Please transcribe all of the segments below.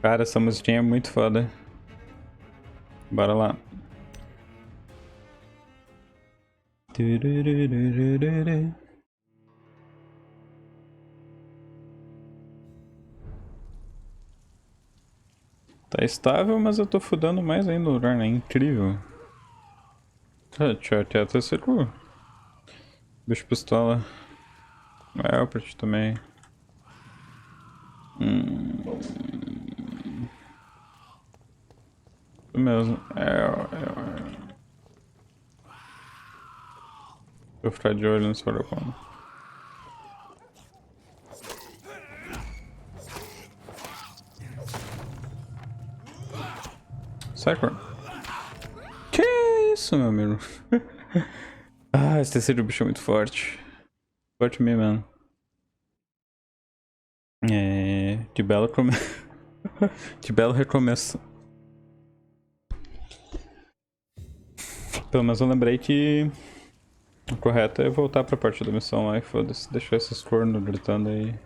Cara, essa musiquinha é muito foda. Bora lá. Tá estável, mas eu tô fudendo mais ainda o lugar, né? Incrível. Deixa eu até seguro. Bicho pistola. Vampyr também. Isso mesmo. Vou ficar de olho nesse furacão. Sai, corno. Que isso, meu amigo? Ah, esse terceiro bicho é muito forte. Forte mesmo, mano. De belo começo. De belo recomeço. Pelo menos eu lembrei que o correto é voltar pra parte da missão lá e foda-se, deixar esses cornos gritando aí.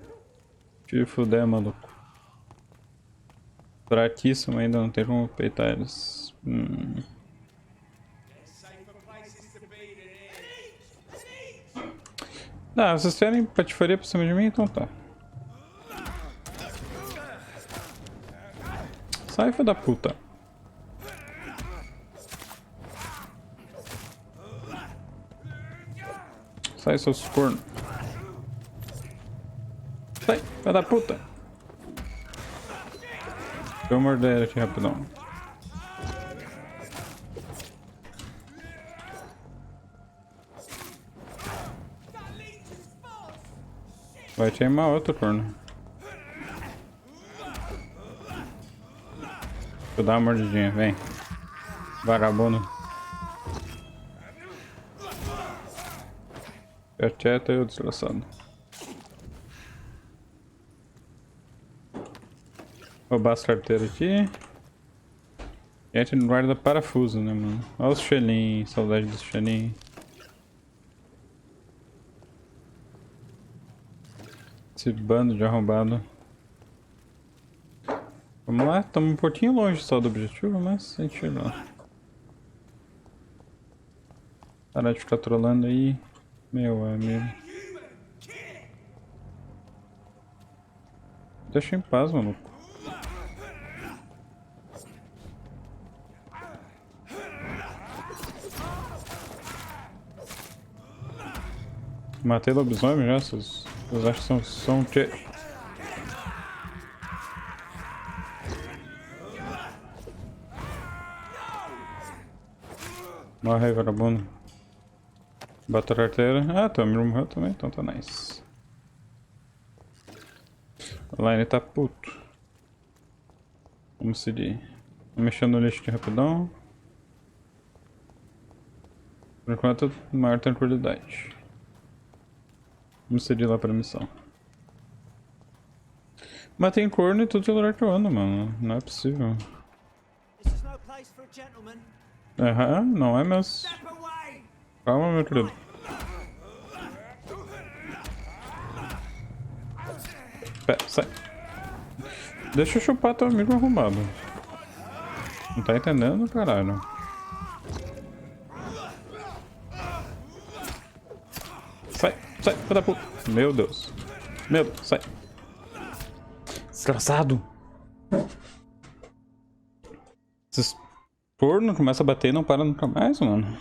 Te fuder, maluco. Fraquíssimo ainda, não tem como peitar eles. Ah, vocês querem patifaria por cima de mim? Então tá. Sai, filho da puta. Sai, seus cornos. Sai, filho da puta. Deixa eu morder aqui rapidão. Vai teimar outro corno. Deixa eu dar uma mordidinha, vem. Vagabundo. Fica quieto aí, desgraçado. Roubar as carteiras aqui. E a gente não guarda parafuso, né, mano? Olha os xelim, saudade dos xelim. Esse bando de arrombado. Vamos lá, estamos um pouquinho longe só do objetivo, mas a gente chega lá. Parar de ficar trolando aí, meu amigo. Deixa em paz, maluco. Matei lobisomem já, vocês acham que são o quê? Morre aí, vagabundo. Bota a carteira. Ah, teu amigo morreu também, então tá nice. O line tá puto. Vamos seguir. Vou mexer no lixo aqui rapidão. Por enquanto, maior tranquilidade. Vamos seguir lá pra missão. Mas tem corno em todo lugar que eu ando, mano. Não é possível. Não é mesmo. Calma, meu querido. Pera, sai. Deixa eu chupar teu amigo arrumado. Não tá entendendo, caralho? Sai, filho da puta. Meu Deus. Meu Deus, sai. Desgraçado. Esses porno começam a bater e não para nunca mais, mano.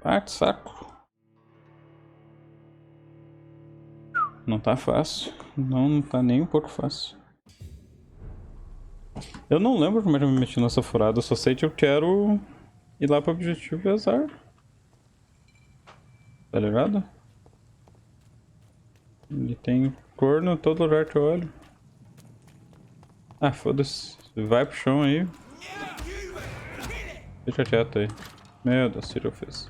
Ah, que saco. Não tá fácil. Não tá nem um pouco fácil. Eu não lembro como é que eu me meti nessa furada. Eu só sei que eu quero ir lá pro objetivo e azar. Tá ligado? E tem corno em todo lugar que eu olho. Ah, foda-se. Vai pro chão aí. Fica quieto aí. Meu Deus, o que eu fiz?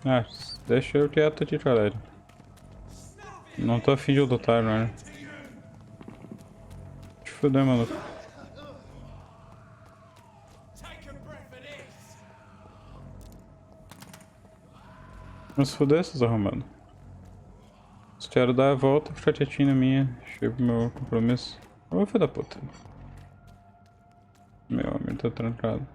Ah, deixa eu quieto aqui, galera. Não tô afim de lutar, né? Te fuder, maluco. Vamos se fuder, esses arrombados. Quero dar a volta, ficar quietinho na minha. Chego pro meu compromisso. Ô, filho da puta. Meu amigo tá trancado.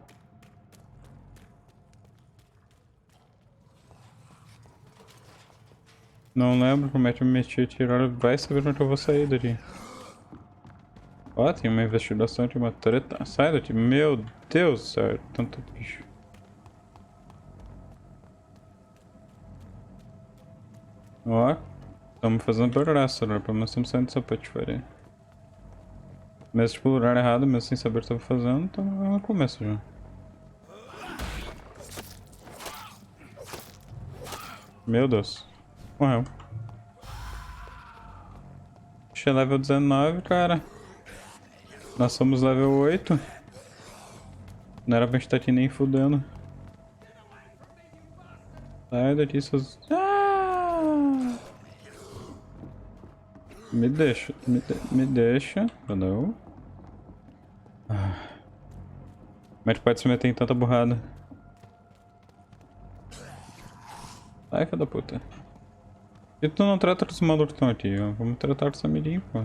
Não lembro como é que eu me meti a tirar. Vai saber onde eu vou sair daqui. Ó, tem uma investigação, tem uma treta. Sai daqui. Meu Deus do céu, tanto bicho. Ó, estamos fazendo progresso, né? Pelo menos estamos saindo dessa patifaria. Mesmo tipo lugar errado, mesmo sem saber o que estava fazendo, então é no começo já. Meu Deus. Morreu. Achei level 19, cara. Nós somos level 8. Não era pra gente estar aqui nem fudendo. Sai daqui, seus... Ah! Me deixa, me deixa. Não. Ah. Mas pode se meter em tanta burrada. Ai, filho da puta. E tu não trata dos malucos que estão aqui, ó. Vamos tratar dos amiguinhos, pô.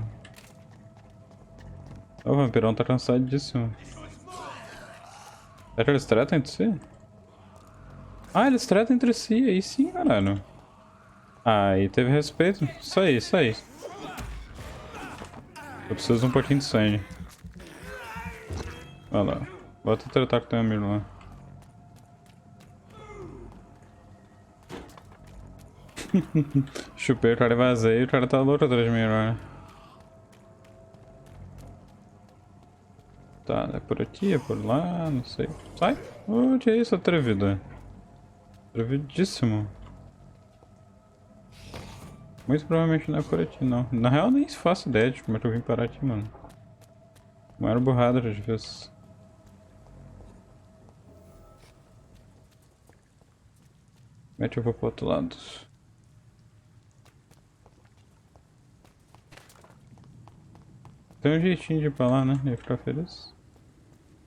O vampirão tá cansadíssimo. Será que eles tratam entre si? Ah, eles tratam entre si, aí sim, caralho. Aí teve respeito. Isso aí, isso aí. Eu preciso de um pouquinho de sangue. Olha lá. Bota tratar com o teu amigo lá. Chupei o cara e vazei e o cara tá louco atrás de mim agora. Tá, é por aqui, é por lá, não sei. Sai! O que é isso, atrevido? Atrevidíssimo. Muito provavelmente não é por aqui, não. Na real, nem faço ideia de como é que eu vim parar aqui, mano. Não era burrada de vez. Como é que eu vou pro outro lado? Tem um jeitinho de ir pra lá, né? Ia ficar feliz.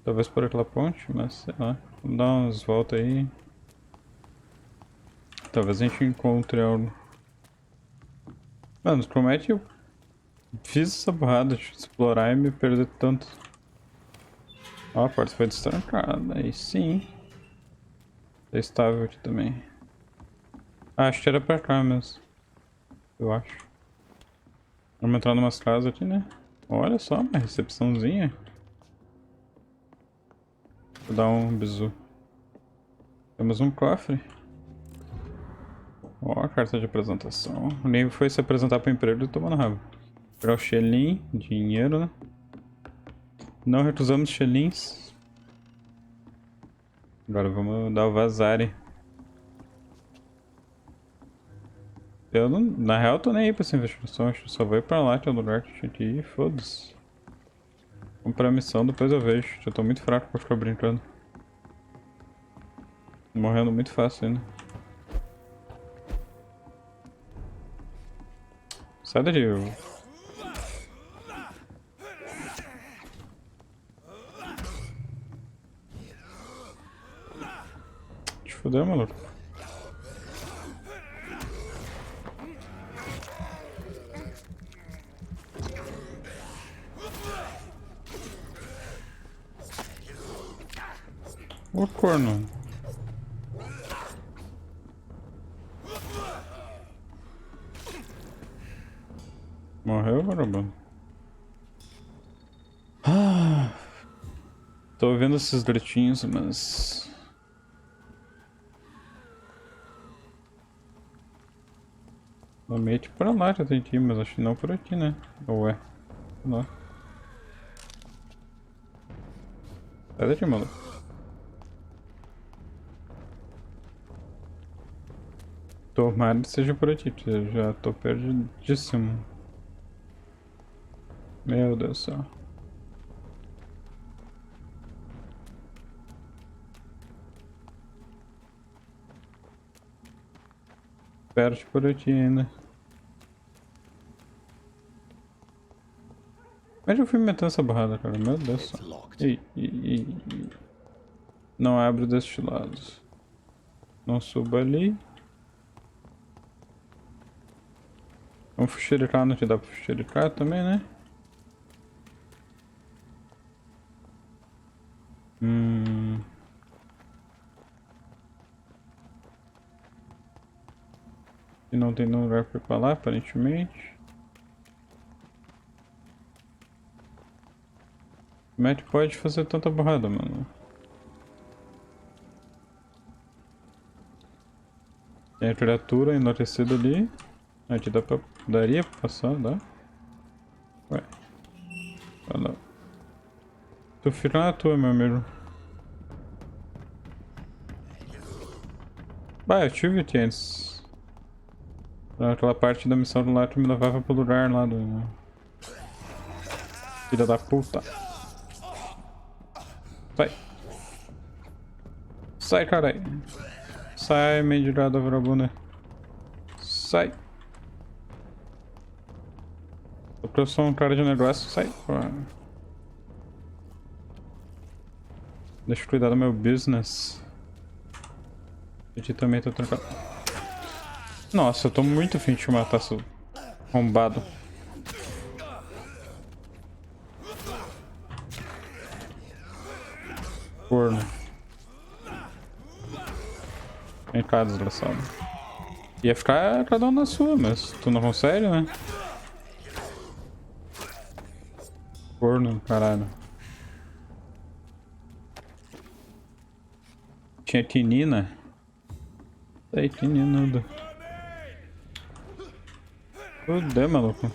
Talvez por aquela ponte, mas sei lá. Vamos dar umas voltas aí. Talvez a gente encontre algo. Mano, como é que eu fiz essa burrada de explorar e me perder tanto? Ó, a porta foi destrancada, aí sim. Tá estável aqui também. Ah, acho que era pra cá mesmo. Eu acho. Vamos entrar numas casas aqui, né? Olha só, uma recepçãozinha. Vou dar um bizu. Temos um cofre. Ó, a carta de apresentação. O Neve foi se apresentar pro emprego e tomou no rabo. Pegar o xelim, dinheiro, né? Não recusamos xelins. Agora vamos dar o vazare. Eu não, na real tô nem aí pra essa investigação, acho que só vou ir pra lá que é o lugar que tinha que ir, foda-se. Vamos pra missão, depois eu vejo. Já tô muito fraco pra ficar brincando. Morrendo muito fácil ainda. Sai daqui, eu... Te fudeu, maluco. Ô corno. Morreu, vagabundo? Ah, tô ouvindo esses gritinhos, mas... No meio que pra lá que eu tenho que ir, mas acho que não por aqui, né? Ou é? Não. Sai daqui, maluco. Tomara que seja por aqui, porque eu já tô perdidíssimo. Meu Deus do céu. Perto por aqui ainda. Mas eu fui me metendo essa barrada, cara. Meu Deus do céu. Não abre deste lado. Não suba ali. Vamos fuxiricar, não te dá pra fuxiricar também, né? E não tem lugar pra ir pra lá, aparentemente. Como é que pode fazer tanta borrada, mano? Tem a criatura enlouquecida ali. Aqui dá pra... daria pra passar, dá? Ué. Ah, não. Tu fica na tua, meu amigo. Bah, eu tive aqui antes. Aquela parte da missão do lá que me levava pro lugar lá do... Filha da puta. Sai. Sai, caralho. Sai, mendigada vagabunda. Sai. Eu sou um cara de negócio. Sai. Deixa eu cuidar do meu business. Aqui também tô trancado. Nossa, eu tô muito afim de te matar, seu arrombado. Corno. Vem cá, desgraçado. Ia ficar cada um na sua, mas tu não consegue, né? Corno, caralho. Tinha quinina. Aí, quinina. Fudeu, maluco.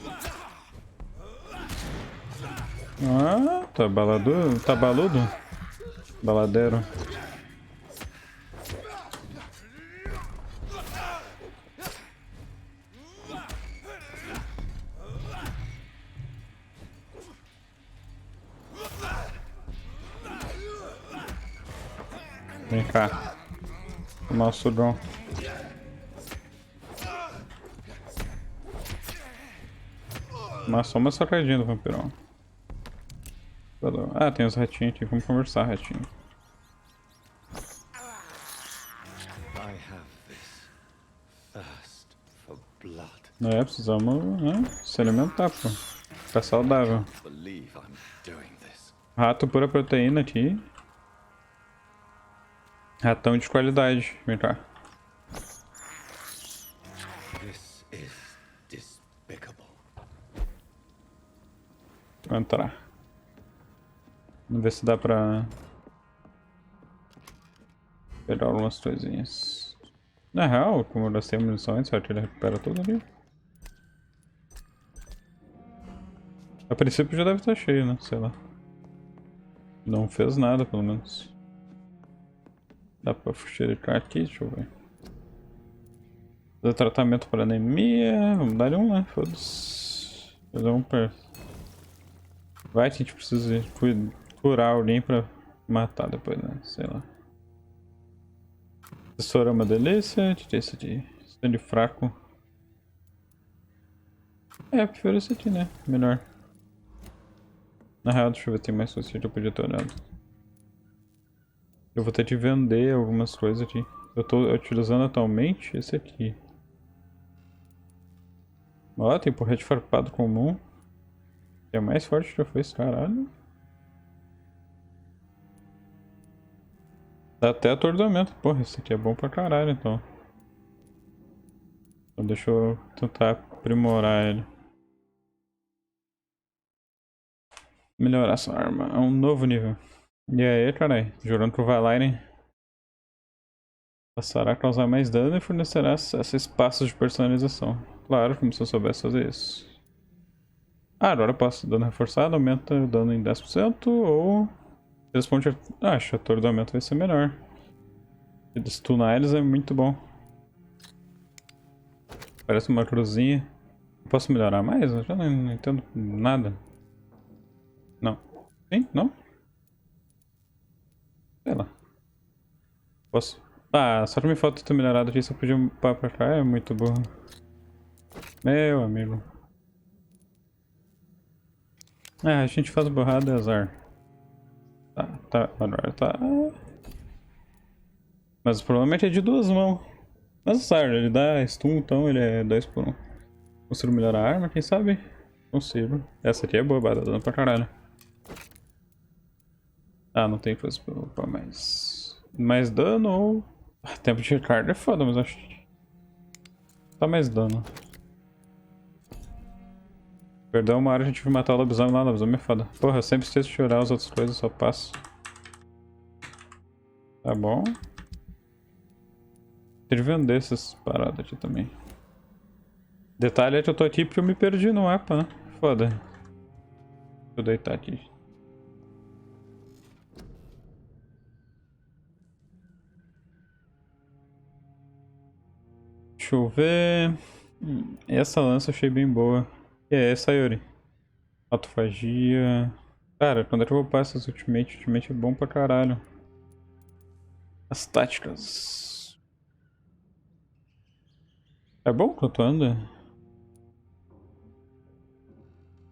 Ah, tá balado? Tá baludo? Baladeiro. Vem cá. Nosso John. Mas só uma sacadinha do vampirão. Ah, tem os ratinhos aqui. Vamos conversar, ratinho. É, precisamos, né, se alimentar, pô. Ficar saudável. Rato pura proteína aqui. Ratão de qualidade. Vem cá. Vou entrar. Vamos ver se dá pra pegar algumas coisinhas. Na real, como eu gastei a munição antes, será que ele recupera tudo ali? A princípio já deve estar cheio, né? Sei lá. Não fez nada, pelo menos. Dá pra fuxiricar aqui, deixa eu ver. Fazer tratamento para anemia. Vamos dar um, né? Foda-se. Fazer um per... Vai que a gente precisa curar alguém pra matar depois, né? Sei lá. Tesoura é uma delícia. Tira esse aqui. Sangue fraco. É, eu prefiro esse aqui, né? Melhor. Na real, deixa eu ver se tem mais coisas que eu podia ter olhado. Eu vou ter que vender algumas coisas aqui. Eu tô utilizando atualmente esse aqui. Ó, tem porrete farpado comum. É mais forte que já foi esse caralho. Dá até atordoamento. Porra, esse aqui é bom pra caralho, então. Então deixa eu tentar aprimorar ele. Melhorar essa arma. É um novo nível. E aí, carai? Jurando que vai lá, né? Passará a causar mais dano e fornecerá acesso a espaços de personalização. Claro, como se eu soubesse fazer isso. Ah, agora eu posso dano reforçado, aumenta o dano em 10% ou... Responde a... Acho que o atordoamento vai ser melhor. E stunar eles é muito bom. Parece uma cruzinha. Posso melhorar mais? Eu já não entendo nada. Não. Sim? Não? Sei lá. Posso... Ah, só que me falta ter melhorado aqui, se eu podia upar pra cá, é muito burro. Meu amigo. Ah, a gente faz borrada e azar. Tá, agora tá... Mas provavelmente é de duas mãos. Mas azar, ele dá stun, então ele é 2 por 1. Consigo melhorar a arma, quem sabe? Consigo. Essa aqui é boa, dá dano pra caralho. Ah, não tem coisa pra upar mais. Mais dano ou... tempo de recarga é foda, mas acho que... tá mais dano. Perdão, uma hora a gente vai matar o lobisomem lá, o lobisomem é foda. Porra, eu sempre esqueço de chorar as outras coisas, só passo. Tá bom. Tem que vender essas paradas aqui também. Detalhe é que eu tô aqui porque eu me perdi no mapa, né? Foda. Deixa eu deitar aqui. Deixa eu ver... essa lança eu achei bem boa. E é essa, Yuri. Autofagia... Cara, quando é que eu vou upar essas ultimate? Ultimate é bom pra caralho. As táticas... é bom que eu tô andando?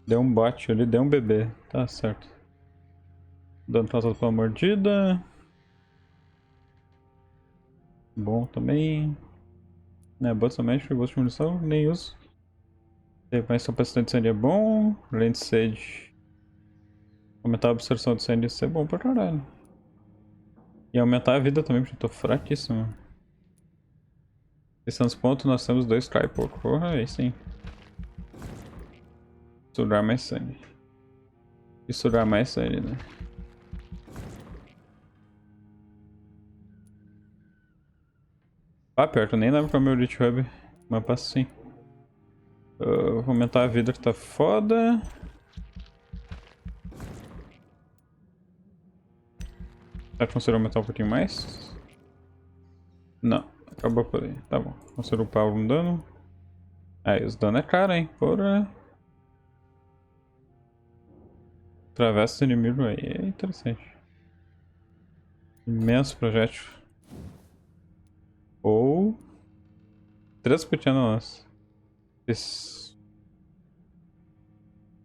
Deu um bot ali, deu um bebê. Tá certo. Dano causado pela mordida. Bom também. Né, boa também, gosto de munição, nem uso. Ter mais capacidade de sangue é bom. Além de sede. Aumentar a absorção de sangue, isso é bom pra caralho. E aumentar a vida também, porque eu tô fraquíssimo. 600 pontos, nós temos 2 cai pouco. Porra, aí sim. Sugar mais sangue. E sugar mais sangue, né? Ah, pior que eu nem lembro qual é o meu Elite Hub. Mas passa sim. Vou aumentar a vida que tá foda. Será que consigo aumentar um pouquinho mais? Não, acabou por aí. Tá bom. Consigo upar algum dano. Aí, os danos é caro, hein? Porra. Travessa o inimigo aí, é interessante. Imenso projétil. Ou... 3 pequeno nosso. Isso.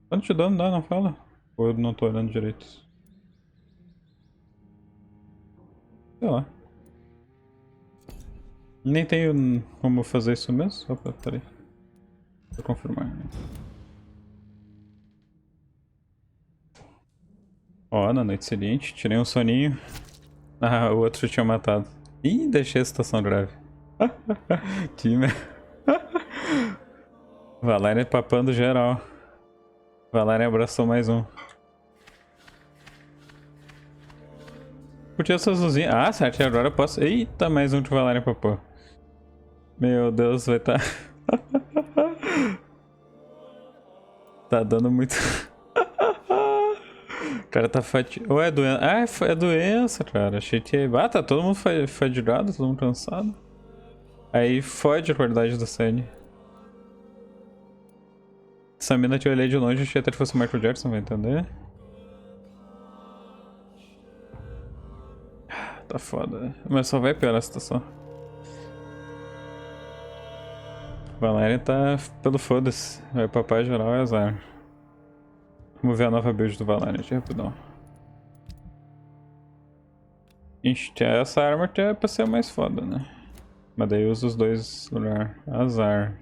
Quanto de dano dá, não fala? Ou eu não tô olhando direito? Sei lá. Nem tenho como fazer isso mesmo? Opa, peraí. Vou confirmar. Ó, na noite seguinte, tirei um soninho. Ah, o outro tinha matado. Ih, deixei a situação grave. Time. Valéria papando geral. Valéria abraçou mais um. Podia ser azulzinho. Ah, certo, agora eu posso. Eita, mais um que o Valéria papou. Meu Deus, vai tá. Tá dando muito. O cara tá fatigado. Ou é doença? Ah, é doença, cara. Achei que. Ah, tá todo mundo fadigado, todo mundo cansado. Aí fode a qualidade da série. Essa mina que eu olhei de longe, achei até que fosse o Michael Jackson, vai entender? Tá foda. Mas só vai piorar a situação. Valéria tá pelo foda-se. Vai papai geral e azar. Vamos ver a nova build do Valéria de rapidão. Essa arma que é pra ser mais foda, né? Mas daí usa os dois lugar. Azar.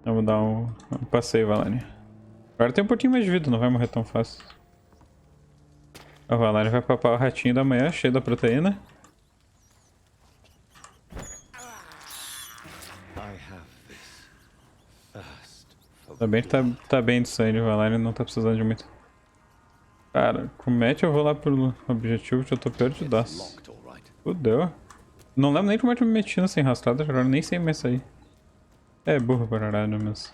Vamos dar um passeio, Valéria. Agora tem um pouquinho mais de vida, não vai morrer tão fácil. A Valéria vai papar o ratinho da manhã, cheio da proteína. Ainda bem que tá bem de sangue, a Valéria não tá precisando de muito. Cara, com o match eu vou lá pro objetivo que eu tô perdidaço. Fudeu. Não lembro nem como é que eu me meti nessa enrascada, agora nem sei mais sair. É burro pra caralho mesmo.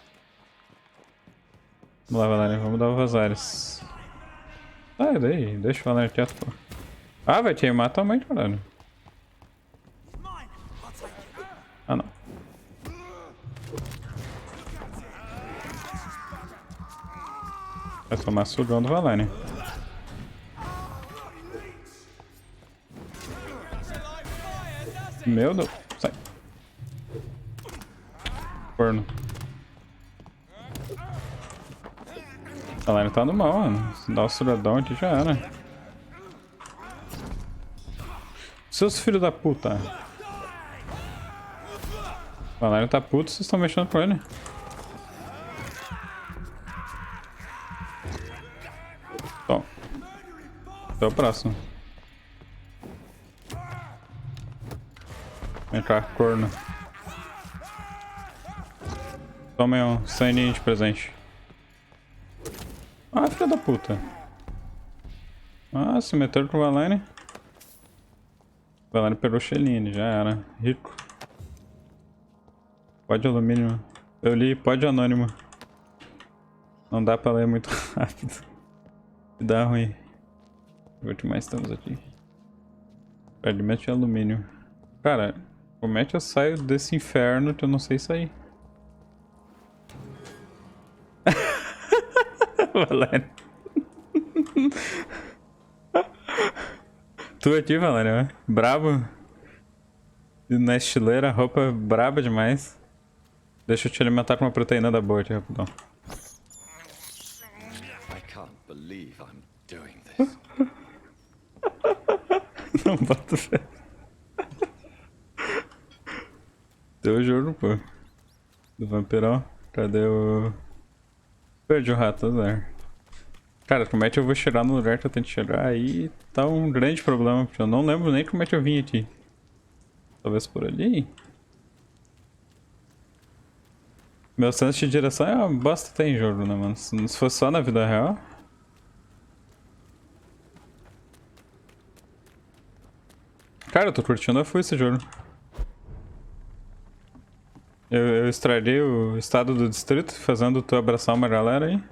Vamos lá, Valéria, vamos dar o vazares. Ah, daí, deixa o Valéria quieto, pô. Ah, vai queimar tua mãe, caralho. Ah, não. Vai tomar sugão do Valéria. Meu Deus, sai. Corno. A Valéria tá no mal, mano. Se dá o suradão aqui já era. Seus filhos da puta. O Valerian tá puto, vocês estão mexendo com ele. Toma. Até o próximo. Vem cá, corno. Tome um sangue de presente. Ah, filha da puta. Ah, se meteram com o Valerian. O Valerian pegou o Xeline, já era. Rico. Pode alumínio. Eu li pode anônimo. Não dá pra ler muito rápido. E dá ruim. O que mais temos aqui? Fragmento de alumínio. Cara, como é que eu saio desse inferno que eu não sei sair? Valéria. Tu aqui, Valéria, brabo. Na estileira, roupa braba demais. Deixa eu te alimentar com uma proteína da boa aqui, rapidão. I can't believe I'm doing this. Não boto fé. Deu o jogo, pô. Do vampirão. Cadê o... Perdi o rato, azar. Cara, como é que eu vou chegar no lugar que eu tenho que chegar? Aí tá um grande problema, porque eu não lembro nem como é que eu vim aqui. Talvez por ali? Meu senso de direção é uma bosta tem jogo, né, mano? Se fosse só na vida real... Cara, eu tô curtindo a full esse jogo. Eu estraguei o estado do distrito, fazendo tu abraçar uma galera aí.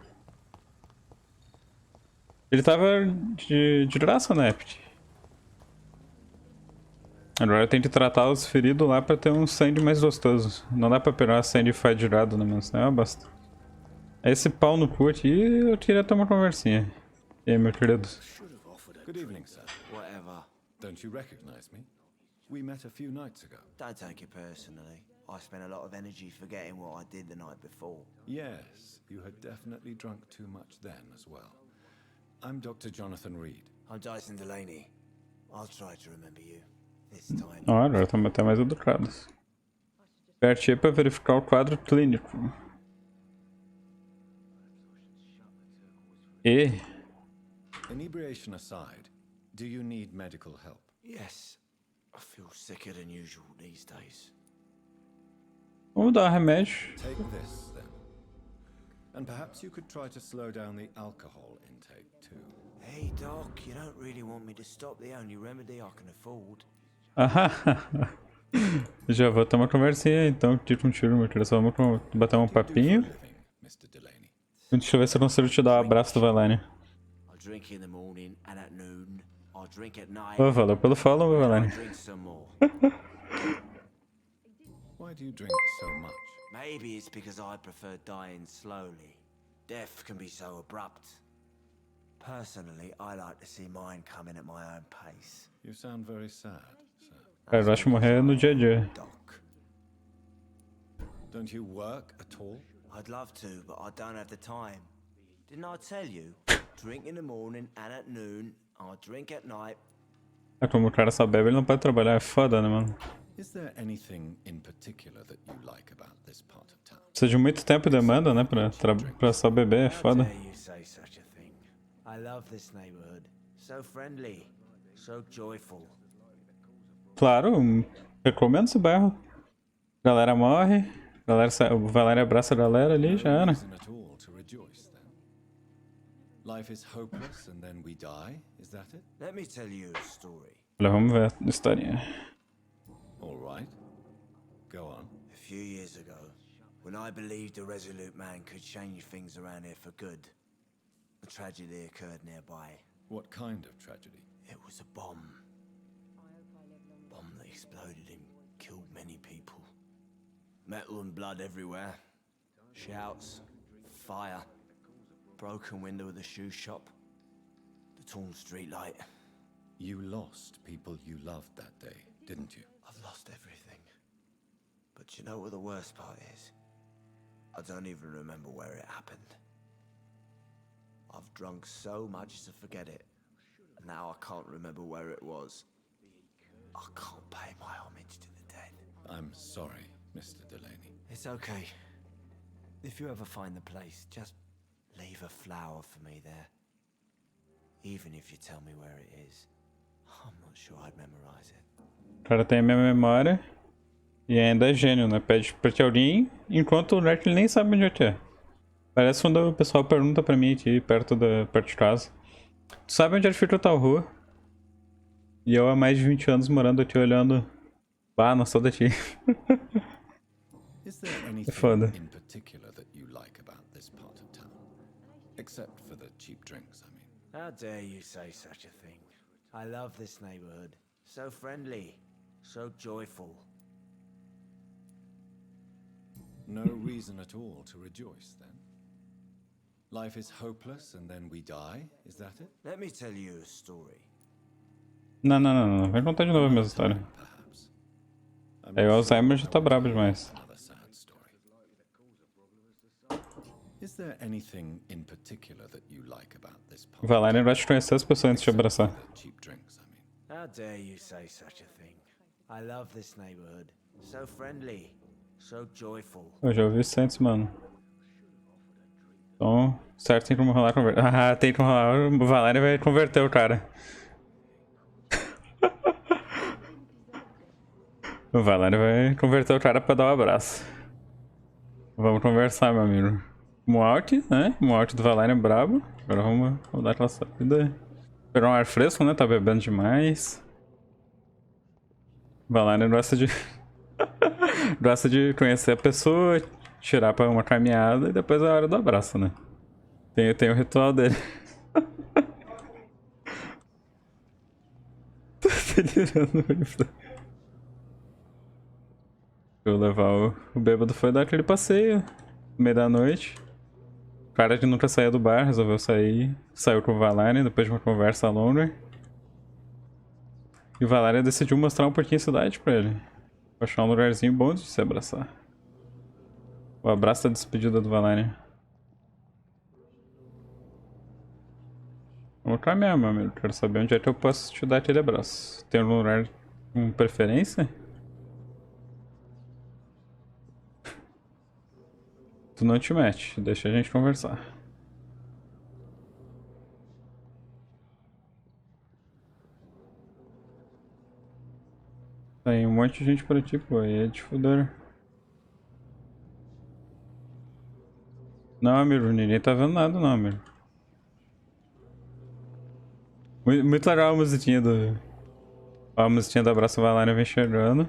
Ele tava de graça na Epic. Agora eu tenho que tratar os feridos lá pra ter um sangue mais gostoso. Não dá pra pegar sangue fadigado, né, mano? Senão é uma bosta. Esse pau no cu aqui, eu queria ter uma conversinha. E aí, meu querido? Good evening, sir. Whatever. Don't you recognize me? We met a few nights ago. Don't take it personally. I spent a lot of energy forgetting what I did the night before. Yes, you had definitely drunk too much then as well. I'm Dr. Jonathan Reed. I'm Dyson Delaney. I'll try to remember you. This time. Ó, agora estamos até mais educados. Aperte pra verificar o quadro clínico. E... Inebriation aside, do you need medical help? Yes. I feel sicker than usual these days. Vamos dar remédio. Take this, then. And perhaps you could try to slow down the alcohol intake, too. Hey, Doc, you don't really want me to stop the only remedy I can afford. Já vou ter uma conversinha, então tiro um tiro, meu querido. Só vamos bater um papinho. Mr. Delaney. Deixa eu ver se eu consigo te dar o abraço do Valerian. I drink in the morning and at noon. I drink at night. Oh, valeu pelo follow, meu and I Valerian. drink some more. Why do you drink so much? Maybe it's because I prefer dying slowly. Death can be so abrupt. Personally, I like to see mine coming at my own pace. You sound very sad, sir. Cara, eu acho que morrer no dia a dia. Doc, Don't you work at all? I'd love to, but I don't have the time. Didn't I tell you? Drink in the morning and at noon. I drink at night. É como o cara só bebe, ele não pode trabalhar. É foda, né, mano? Is there anything in particular that you like about this part of town? Precisa de muito tempo e demanda, né, pra só beber. É How foda. dare you say such a thing? I love this neighborhood. So friendly, so joyful. Claro, recomendo esse bairro. Galera morre. O Valéria abraça a galera ali, já era. Reason at all to rejoice, then? Life is hopeless and then we die, is that it? Let me tell you a story. Olha, vamos ver a historinha. All right. Go on. A few years ago, when I believed a resolute man could change things around here for good, a tragedy occurred nearby. What kind of tragedy? It was a bomb. Bomb that exploded and killed many people. Metal and blood everywhere. Shouts, fire, broken window of the shoe shop, the torn street light. You lost people you loved that day, didn't you? I've lost everything. But you know what the worst part is? I don't even remember where it happened. I've drunk so much to forget it, and now I can't remember where it was. I can't pay my homage to the dead. I'm sorry, Mr. Delaney. It's okay. If you ever find the place, just leave a flower for me there. Even if you tell me where it is. I'm not sure I'd memorize it. O cara tem a minha memória. E ainda é gênio, né? Pede pra te alguém, enquanto o Nerd ele nem sabe onde é que é. Parece quando o pessoal pergunta pra mim aqui, perto de casa. Tu sabe onde é que fica tal rua? E eu há mais de 20 anos morando aqui olhando... Bah, não sou daqui. Is there anything in particular that you like about this part of town? Except for the cheap drinks, I mean. How dare you say such a thing? I love this neighborhood. So friendly, so joyful. No reason at all to rejoice, then? Life is hopeless and then we die, is that it? Let me tell you a story. Não. Vai contar de novo a mesma história. Perhaps. Aí o Alzheimer já tá brabo demais. Another sad story. Is there anything in particular that you like about this part? Vai lá e vai te conhecer as pessoas antes de te abraçar. The cheap drinks, I mean. How dare you say such a thing? I love this neighborhood. So friendly, so joyful. Eu já ouvi isso antes, mano. Então, certo, tem como rolar converter. Ah, tem como rolar. O Valério vai converter o cara. O Valério vai converter o cara pra dar um abraço. Vamos conversar, meu amigo. Moalk, né? Moalk do Valério é brabo. Agora vamos dar aquela saída. Pegar um ar fresco, né? Tá bebendo demais. O Valério gosta de... gosta de conhecer a pessoa, tirar pra uma caminhada e depois é a hora do abraço, né? Tem o ritual dele. Tô delirando mesmo. Eu levar o bêbado foi dar aquele passeio no meio da noite. O cara que nunca saía do bar resolveu sair. Saiu com o Valéria depois de uma conversa longa. E o Valéria decidiu mostrar um pouquinho a cidade pra ele. Achar um lugarzinho bom de se abraçar. O abraço da despedida do Valéria. Vamos caminhar, meu amigo. Quero saber onde é que eu posso te dar aquele abraço. Tem algum lugar com preferência? Tu não te mete, deixa a gente conversar. Tem um monte de gente por aqui, pô, aí é de foder. Não, amigo, ninguém tá vendo nada, não, amigo. Muito legal a musiquinha do... Ó, a musiquinha do abraço Valéria vem chegando.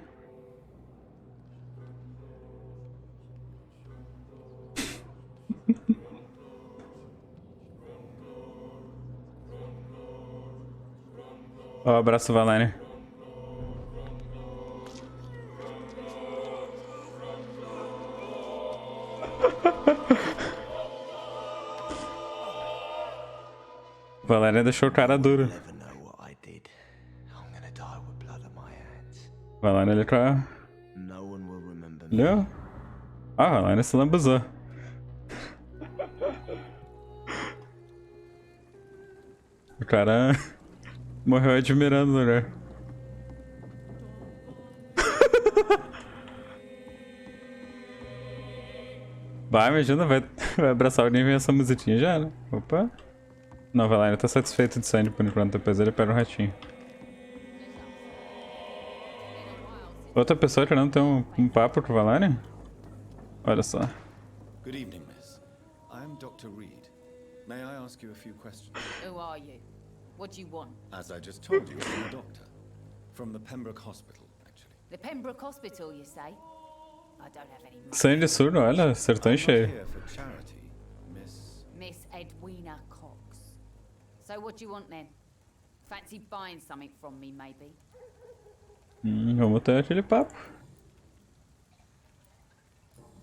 Ó, abraço Valéria. Valéria deixou o cara duro. Valéria ele tá... Leu? Ah, Valéria se lambuzou. O cara morreu admirando o lugar. Vai, imagina, vai abraçar alguém e vem essa musiquinha já, né? Opa. Não, Valéria tá satisfeito de sangue por enquanto, depois ele pega um ratinho. Outra pessoa querendo ter um papo com o Valéria? Olha só. Good evening, miss. I am Dr. Reed. May I ask you a few questions? Who are you? What do you want? As I just told you, I'm a doctor. From the Pembroke Hospital, actually. The Pembroke Hospital, you say? I don't have any money. Sangue surdo, olha, sertão I'm cheio. not here for charity, miss. Miss Edwina Cox. So what do you want then? Fancy buying something from me, maybe? Vamos ter aquele papo.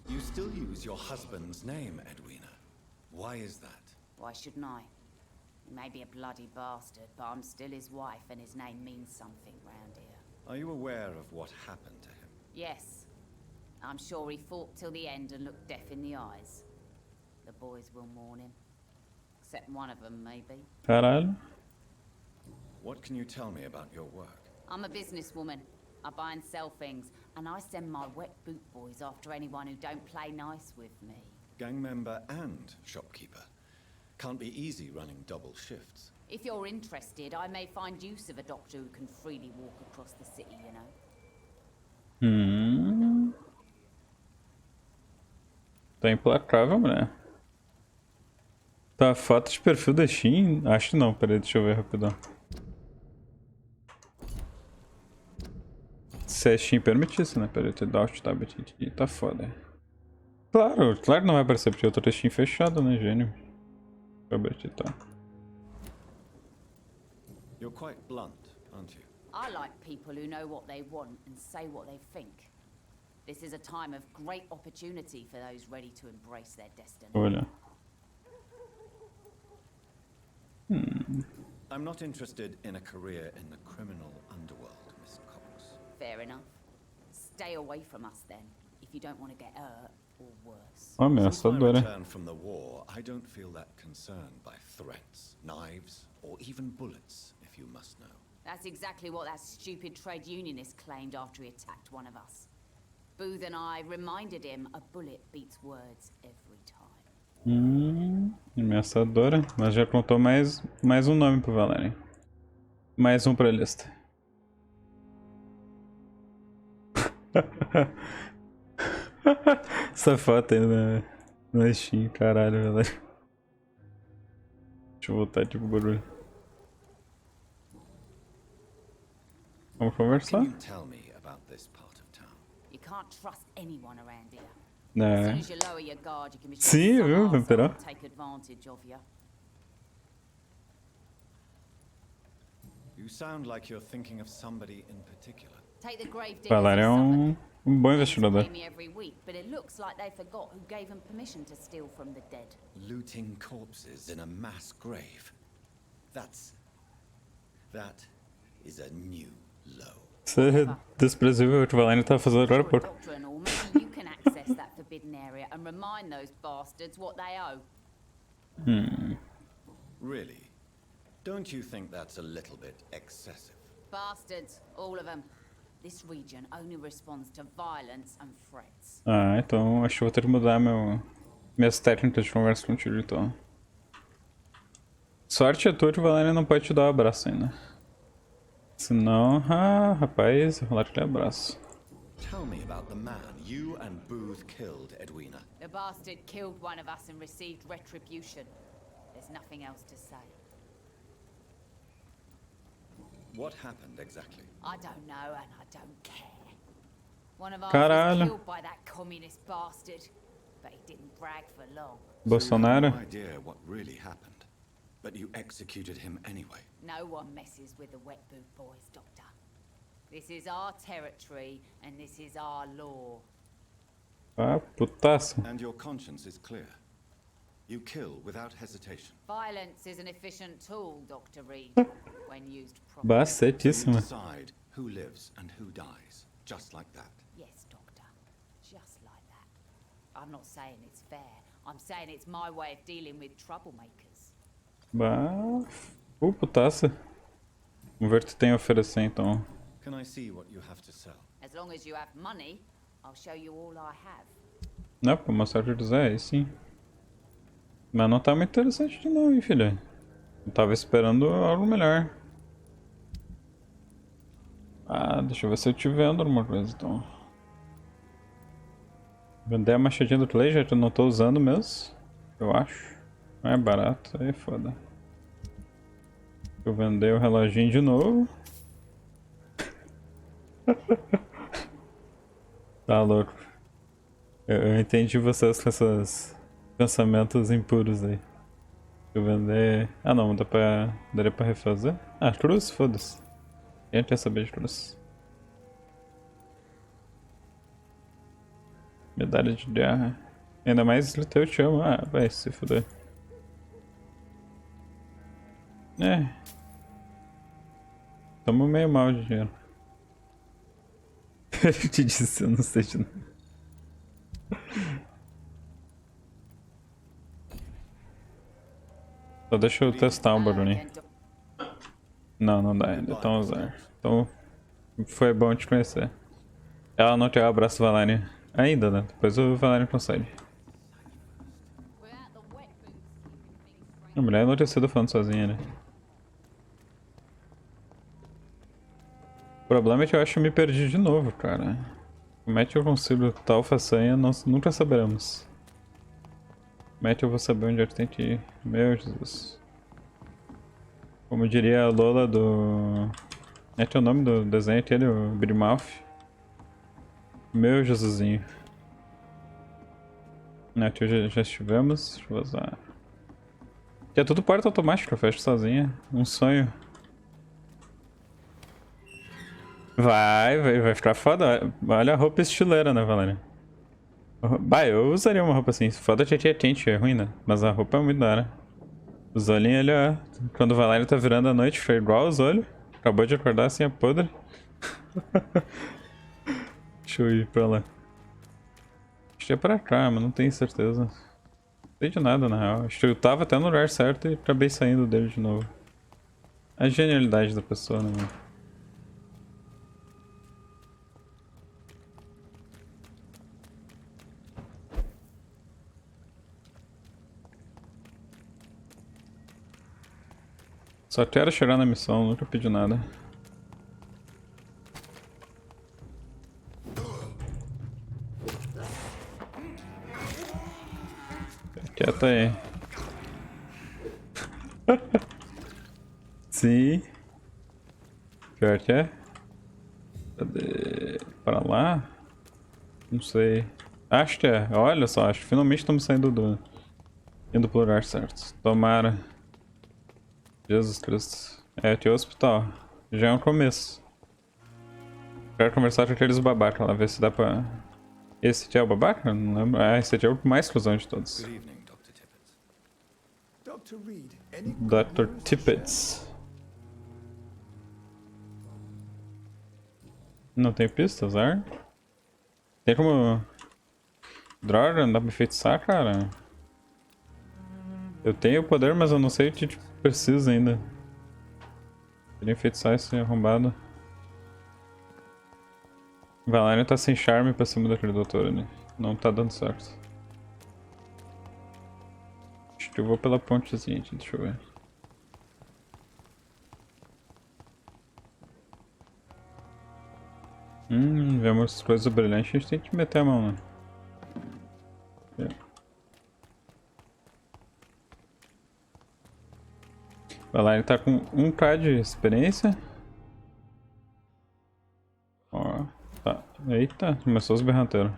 You still use your husband's name, Edwina. Why is that? Why shouldn't I? He may be a bloody bastard, but I'm still his wife and his name means something round here. Are you aware of what happened to him? Yes. I'm sure he fought till the end and looked death in the eyes. The boys will mourn him. Except one of them, maybe. Caralho. What can you tell me about your work? I'm a businesswoman. I buy and sell things, and I send my wet boot boys after anyone who don't play nice with me. Gang member and shopkeeper. Can't be easy running double shifts. If you're interested, I may find use of a doctor who can freely walk across the city, you know. Tá implacável, mulher. Tá, foto de perfil da Steam? Acho que não, peraí, deixa eu ver rapidão. Se a Steam permitisse, né? Peraí, Dr Tibbetts, tá foda. Claro, claro que não vai aparecer, porque eu tô com a Steam fechado, né, gênio? Deixa eu abrir, tá. You're quite blunt, aren't you? I like people who know what they want and say what they think. This is a time of great opportunity for those ready to embrace their destiny. Olha. I'm not interested in a career in the criminal underworld, Miss Cox. Fair enough. Stay away from us then, if you don't want to get hurt or worse. Ó, Since my ameaçadora. return from the war, I don't feel that concerned by threats, knives, or even bullets, if you must know. That's exactly what that stupid trade unionist claimed after he attacked one of us. Booth and I reminded him a bullet beats words every time. Ameaçadora. Mas já contou mais um nome pro Valério. Mais um pra lista. Essa foto aí na Steam, caralho, Valério. Deixa eu voltar tipo barulho. Vamos conversar? Can you tell me about this part of town? You can't trust anyone around here. As soon É. as you lower your guard, you can be Sim, sure viu, some Vampyr? arsehole will take advantage of you. You sound like you're thinking of somebody in particular. Take the grave diggers Valério é in Suffolk. um bom They investigador. pay me every week, but it looks like they forgot who gave them permission to steal from the dead. Looting corpses in a mass grave. That is a new low. Isso é desprezível, o que o Valério tá fazendo agora, You're a pô. doctor and all, maybe you can access that forbidden area and remind those bastards what they owe. Really? Don't you think that's a little bit excessive? Bastards, all of them. This region only responds to violence and threats. Ah, então acho que eu vou ter que mudar minhas técnicas de conversa contigo, então. Sorte é tua que o Valério não pode te dar um abraço ainda. Senão, rapaz, rolar aquele abraço. Tell me about the man you and Booth killed, Edwina. The bastard killed one of us and received retribution. There's nothing else to say. What happened exactly? I don't know and I don't care. One of ours Caralho. was killed by that communist bastard, but he didn't brag for long. Bolsonaro? No idea what really happened, but you executed him anyway. No one messes with the wet boot boys, Doctor. This is our territory and this is our law. Ah, putaço. And your conscience is clear. You kill without hesitation. Violence is an efficient tool, Dr. Reed, when used properly. You Bacetíssima. decide who lives and who dies, just like that. Yes, Doctor. Just like that. I'm not saying it's fair. I'm saying it's my way of dealing with troublemakers. Putaça. Vamos ver o que tem a oferecer então. Can I see what you have to sell? As long as you have money, I'll show you all I have. Não, pra mostrar o que quiser, aí sim. Mas não tá muito interessante não, hein, filha. Eu tava esperando algo melhor. Ah, deixa eu ver se eu te vendo alguma coisa então. Vender a machadinha do Clay, já que eu não tô usando mesmo. Eu acho. Não é barato, aí é foda. Eu vender o reloginho de novo. Tá louco. Eu entendi vocês com esses pensamentos impuros aí. Eu vender... Ah não, daria pra refazer? Ah, cruz? Foda-se. Quem quer saber de cruz? Medalha de guerra. Ainda mais Liteu eu te amo. Ah, vai se fuder. Tamo meio mal de dinheiro. Eu te disse, eu não sei de nada. Só deixa eu testar um barulhinho. Não, não dá ainda, então usar. Então Foi bom te conhecer. Ela não tem o abraço do Valerian. Ainda, né? Depois o Valerian consegue. A mulher enlouquecida falando sozinha, né? O problema é que eu acho que eu me perdi de novo, cara. Como é que eu consigo tal façanha, nós nunca saberemos. Como é que eu vou saber onde é que tem que ir? Meu Jesus. Como diria a Lola do... É que é o nome do desenho aquele, o Brimouth. Meu Jesusinho. Aqui já estivemos. Deixa eu vazar. Que é tudo porta automática, eu fecho sozinha. Um sonho. Vai ficar foda. Olha a roupa estileira, né, Valéria? Bah, eu usaria uma roupa assim. Foda que aqui é quente, é ruim, né? Mas a roupa é muito da hora. Os olhinhos ali, ó. Quando o Valério tá virando a noite, foi igual os olhos. Acabou de acordar assim, é podre. Deixa eu ir pra lá. Acho que é pra cá, mas não tenho certeza. Não sei de nada, na real. Acho que eu tava até no lugar certo e acabei saindo dele de novo. A genialidade da pessoa, né, mano? Só quero chegar na missão, nunca pedi nada. Quieta aí. Sim. Pior que é? Cadê? Pra lá? Não sei. Acho que é. Olha só, acho que finalmente estamos saindo do... Indo pro lugar certo. Tomara. Jesus Cristo. É, aqui é o hospital. Já é um começo. Quero conversar com aqueles babacas lá, ver se dá pra... Esse aqui é o babaca? Não lembro. Ah, esse aqui é o mais cuzão de todos. Good evening, Dr. Tibbetts. Dr. Reed, any Dr. Tibbetts. Não tem pistas, ar? Tem como... Droga, não dá pra enfeitiçar, cara? Eu tenho o poder, mas eu não sei o que tipo, precisa ainda. Queria enfeitiçar esse arrombado. Valerian tá sem charme pra cima daquele doutor ali. Não tá dando certo. Acho que eu vou pela pontezinha aqui, deixa eu ver. Vemos coisas brilhantes, a gente tem que meter a mão, né? Valerian tá com 1k de experiência. Ó, tá. Eita, começou os berranteiros.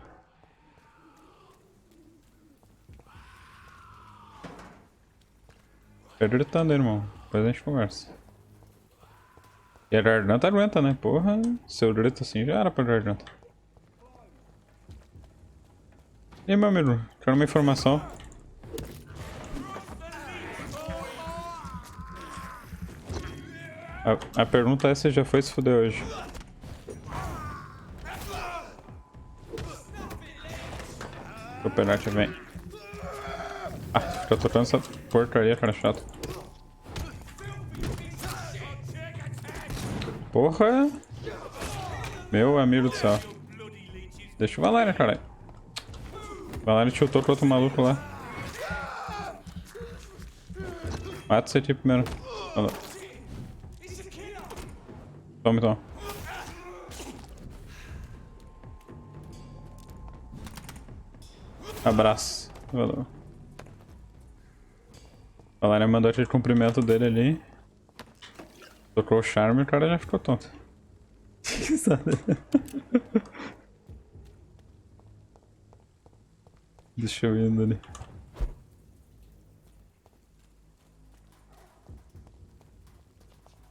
Fica gritando, irmão. Depois a gente conversa. E a garganta aguenta, né? Porra, se eu grito assim já era pra garganta. E aí, meu amigo, quero uma informação. A pergunta é se já foi se fuder hoje. O penalti vem. Ah, fica tocando essa porcaria, cara chato. Porra! Meu amigo do céu. Deixa o Valerian, caralho. O Valerian tiltou com outro maluco lá. Mata esse aqui primeiro. Olha lá. Toma, toma. Abraço. Valeu. A Valerian mandou aquele cumprimento dele ali. Tocou o charme e o cara já ficou tonto. Deixa eu ir indo ali.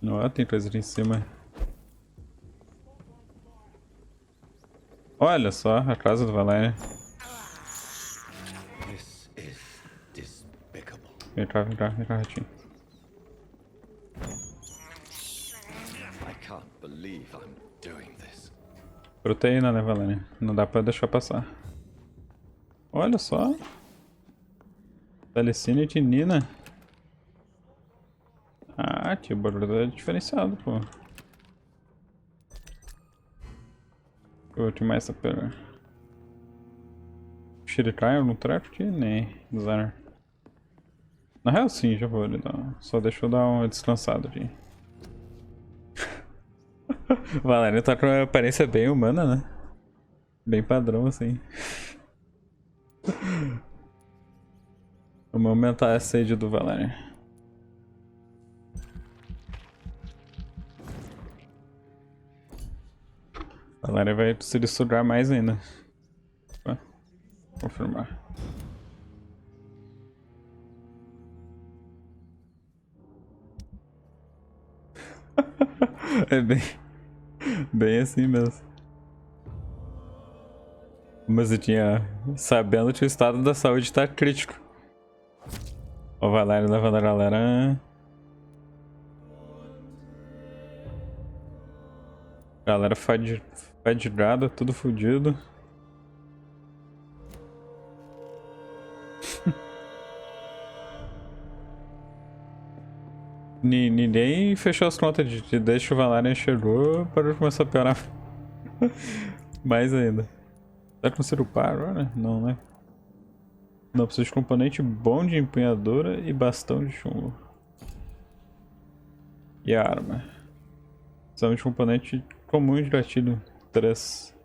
Ó, tem coisa ali em cima. Olha só, a casa do Valerian. This is despicable. Vem cá, ratinho. I can't believe I'm doing this. Proteína, né, Valerian? Não dá pra deixar passar. Olha só. Telecine e tinina. Ah, que barulho é diferenciado, pô. Eu te mais pera. Shirikai no trap? Nem. Designer. Na real sim, já vou ali dar. Só deixa eu dar uma descansada aqui. Valéria tá com uma aparência bem humana, né? Bem padrão assim. Vamos aumentar a sede do Valéria. Valéria vai precisar sugar mais ainda. Opa. Confirmar. É bem assim mesmo. Mas eu tinha... Sabendo que o estado da saúde tá crítico. Ó, o Valério levando a galera... Galera fadigada, tudo fudido. Ninguém fechou as contas de desde que o Valerian chegou para começar a piorar. Mais ainda. Será que consigo upar agora? Não, né? Não, preciso de componente bom de empunhadura e bastão de chumbo. E a arma. Precisamos de componente comum de gatilho 3.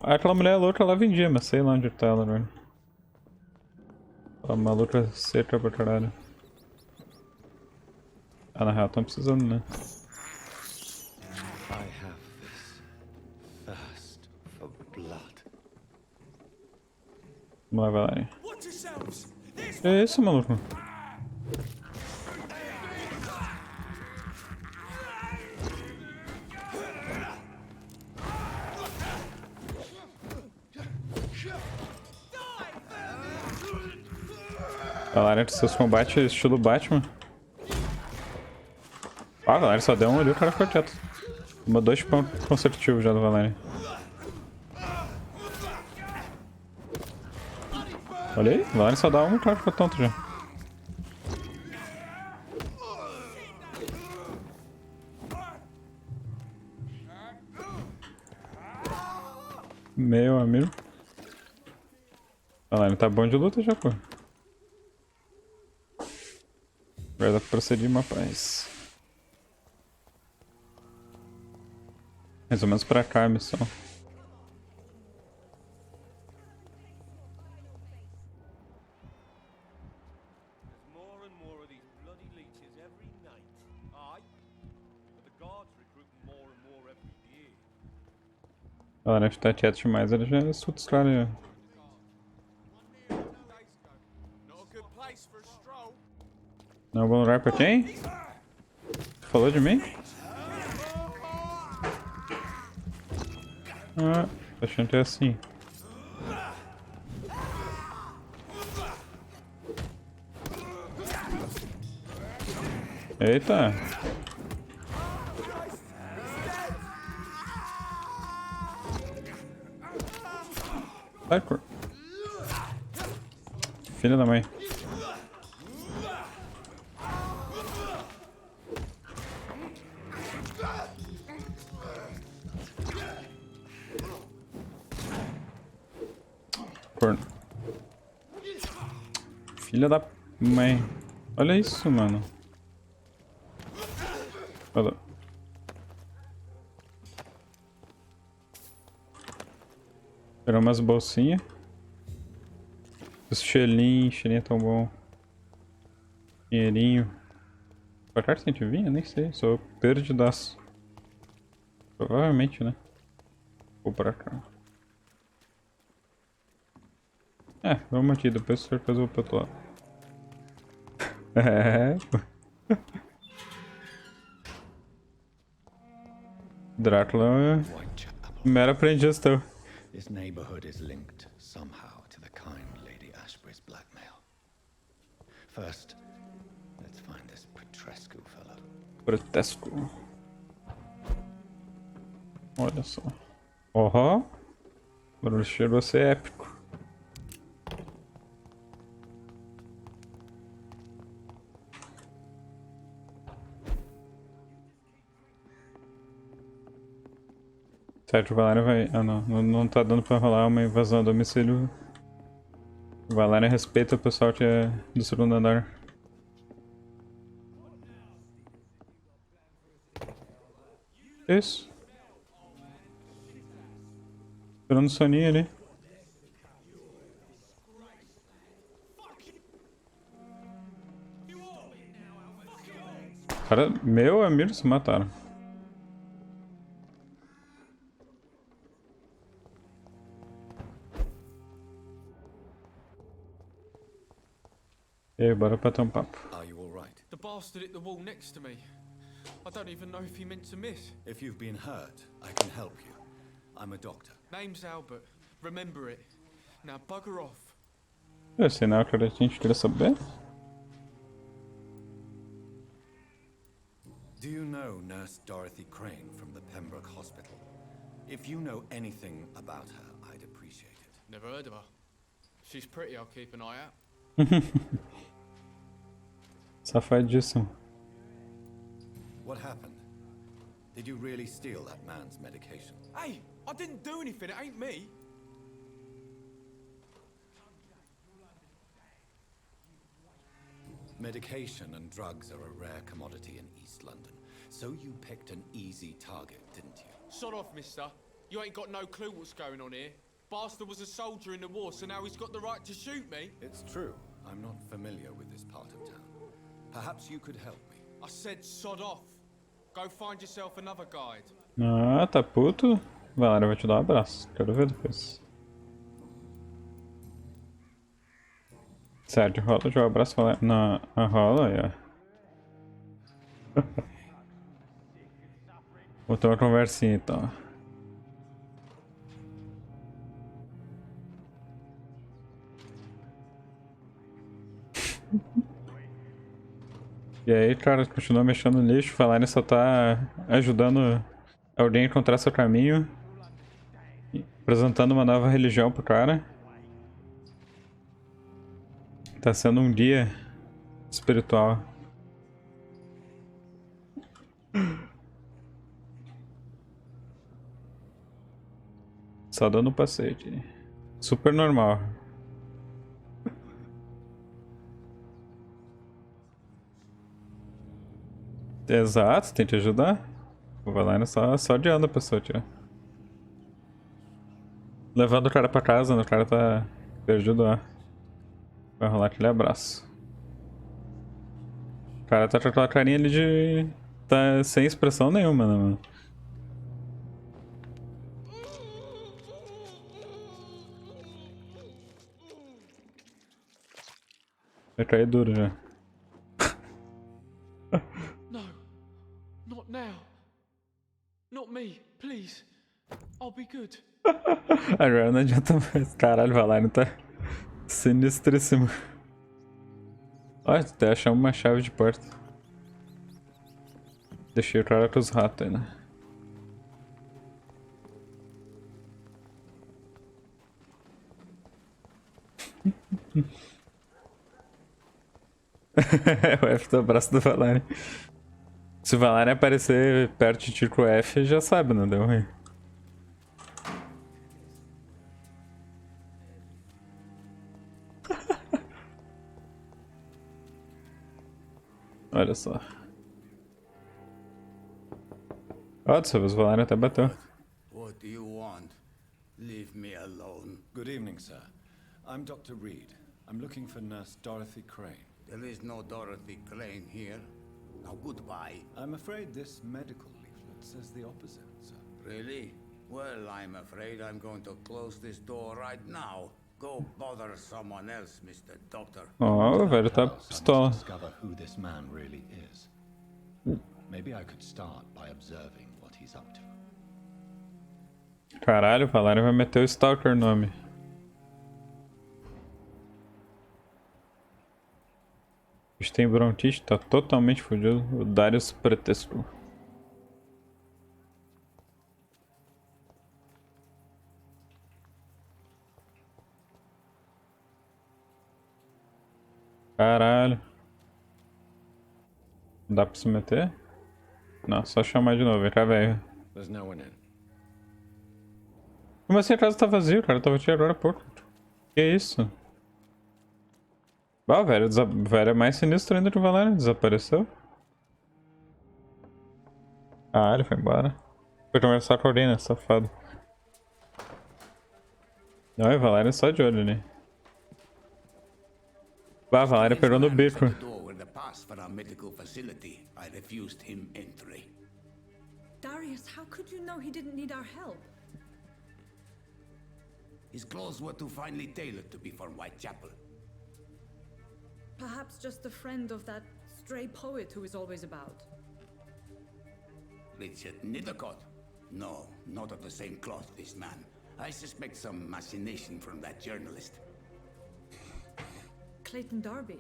Aquela mulher louca lá vendia, mas sei lá onde tá ela agora. Aquela maluca seca pra caralho. Ah, na real, estão precisando, né? I have this thirst for blood. Vamos lá, Valéria. Que é isso, maluco? Valéria, de seus combates estilo Batman. Ah, Valéria só deu um ali, o cara ficou quieto. Tomou 2 pontos consecutivos já do Valéria. Olha aí, o Valéria só dá um, o cara ficou tonto já. Meu amigo. Valéria tá bom de luta já, pô. Agora dá pra proceder uma paz. Mais ou menos pra cá a missão. More and more of these bloody leeches every night. Aye, but the guards recruit more and more every year. Valéria tá quieto demais, ele já escuta os caras já. Not a good place for a stroll. Não é um bom lugar pra quem? Tu falou de mim? Ah, tô achando que é assim. Eita! Sai, cor. Filha da mãe. Corno. Filha da mãe. Olha isso, mano. Olha. Pegar umas bolsinhas. Os cheirinho é tão bom. Dinheirinho. Pra cá tem que vir? Eu nem sei. Sou perdidaço. Provavelmente, né? Vou pra cá. É, vamos aqui, depois com certeza eu vou pro outro lado. É. Drácula é mero aprendiz teu. This neighborhood is linked somehow to the kind Lady Ashbury's blackmail. First, let's find this Petrescu fellow. Grotesco. Olha só. Ó. O barulho chegou a ser épico. Certo, o Valéria vai... Ah, não. Não tá dando pra rolar uma invasão a domicílio. O Valéria respeita o pessoal que é do segundo andar. Isso. Esperando o soninho ali. Cara, meu amigo se mataram. E aí, bora bater um papo. Are you all right? The bastard hit the wall next to me. I don't even know if he meant to miss. If you've been hurt, I can help you. I'm a doctor. Name's Albert. Remember it. Now bugger off. É sinal que a gente queria saber. Do you know Nurse Dorothy Crane from the Pembroke Hospital? If you know anything about her, I'd appreciate it. Never heard of her. She's pretty, I'll keep an eye out. Safadíssimo. What happened? Did you really steal that man's medication? Hey, I didn't do anything, it ain't me. Medication and drugs are a rare commodity in East London. So you picked an easy target, didn't you? Sod off, mister. You ain't got no clue what's going on here. Bastard was a soldier in the war, so now he's got the right to shoot me. It's true. I'm not familiar with this part of town. Perhaps you could help me. I said sod off. Go find yourself another guide. Ah, tá puto? Valéria vai te dar um abraço. Quero ver depois. Certo, rola de um abraço, Valéria. Não, rola aí, ó. Vou ter uma conversinha então. E aí, cara, continua mexendo no lixo, Valéria só tá ajudando alguém a encontrar seu caminho, apresentando uma nova religião pro cara. Tá sendo um guia espiritual. Só dando um passeio aqui. Super normal. Exato, tem que ajudar. Vai lá e só adianta a pessoa, tio. Levando o cara pra casa, né? O cara tá perdido lá. Vai rolar aquele abraço. O cara tá com aquela carinha ali de... tá sem expressão nenhuma, né, mano? Vai cair duro já. No, not now. Not me, please. I'll be good. Agora não adianta mais. Caralho, vai lá, não tá sinistríssimo. Olha, até achamos uma chave de porta. Deixei o cara com os ratos aí, né? O F do abraço do Valéria. Se o Valéria aparecer perto de ti com o F, já sabe, não deu ruim. Olha só. Ó, dessa vez o Valéria até bateu. What do you want? Leave me alone. Good evening, sir. I'm Dr. Reed. I'm looking for Nurse Dorothy Crane. There is no Dorothy Crane here. Now goodbye. I'm afraid this medical leaflet says the opposite, sir. Really? Well, I'm afraid I'm going to close this door right now. Go bother someone else, Mr. Doctor. Ó, o velho tá pistola. Discover who this man really is. Maybe I could start by observing what he's up to. Caralho, o Valéria vai meter o Stalker no nome. O bicho tem bronquite, tá totalmente fudido. O Darius Pretesco. Caralho. Não dá pra se meter? Não, só chamar de novo, vem cá, velho. There's no one in. Como assim a casa tá vazia? O cara tava aqui agora há pouco. Que isso? Ah, velho, velho é mais sinistro ainda que o Valério. Desapareceu? Ah, ele foi embora. Foi conversar com alguém, né, safado. Não, o Valério é só de olho ali. Ah, o Valério pegou no bico. Darius, how could you know he didn't need our help? His clothes were too finely tailored to be for Whitechapel. Perhaps just a friend of that stray poet who is always about. Richard Nithercott? No, not of the same cloth, this man. I suspect some machination from that journalist. Clayton Darby.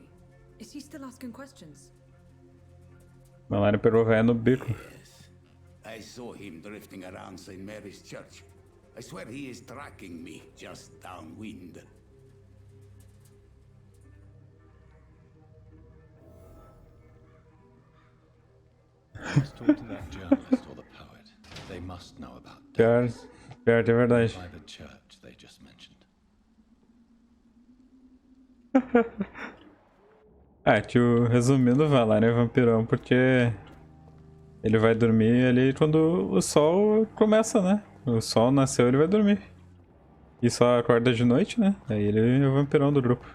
Is he still asking questions? Valério pegou o velho no bico. Yes. I saw him drifting around St. Mary's Church. I swear he is tracking me just downwind. I must talk to that journalist or the poet. They must know about Pior de verdade. by the church they just mentioned. Ah, resumindo, o Valério é vampirão porque ele vai dormir ali quando o sol começa, né? O sol nasceu, ele vai dormir. E só acorda de noite, né? Aí ele é o vampirão do grupo.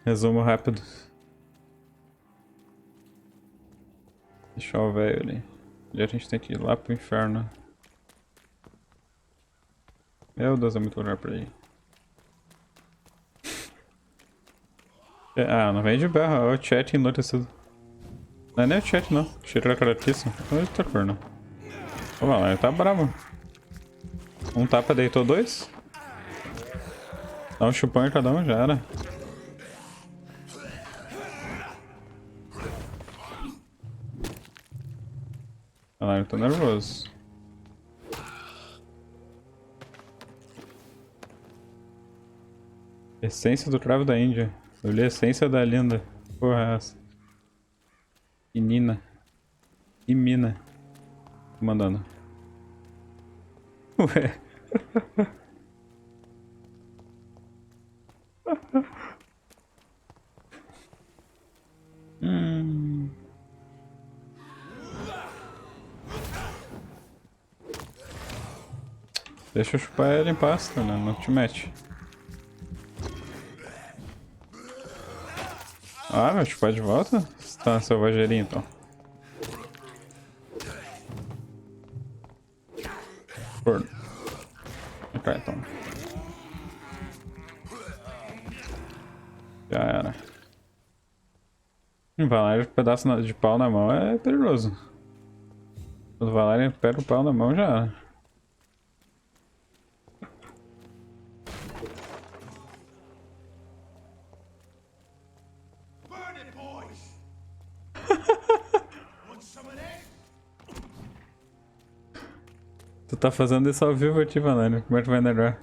Resumo rápido. Deixar o velho ali. E a gente tem que ir lá pro inferno. Meu Deus, é muito lugar pra ir. Ah, não vem de berra, é o chat enlouquecido. Não é nem o chat não, cheiro caratíssimo. Não é de outra cor não. Ô, mano, ele tá bravo. Um tapa deitou dois. Dá um chupão em cada um, já era. Olha lá, ele tá nervoso. Essência do cravo da Índia. Eu li a essência da linda. Porra, é essa. Menina. E mina. Tô mandando. Ué. Deixa eu chupar ele em paz, né? Não te mete. Ah, vai chupar de volta? Tá, selvageirinho então. Corno. Ok, então. Já era. Valério com pedaço de pau na mão é perigoso. Quando o Valério pega o pau na mão já era. Tu tá fazendo isso ao vivo aqui, Valério. Como é que vai negar?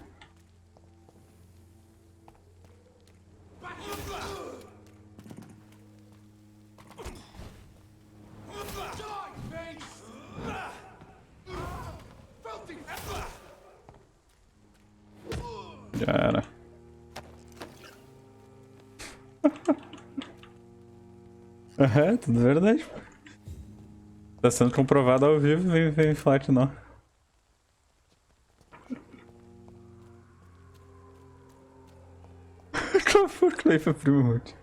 Já era. É, tudo verdade. Tá sendo comprovado ao vivo, vem flat não. Qual foi o Clay foi primo Ruth?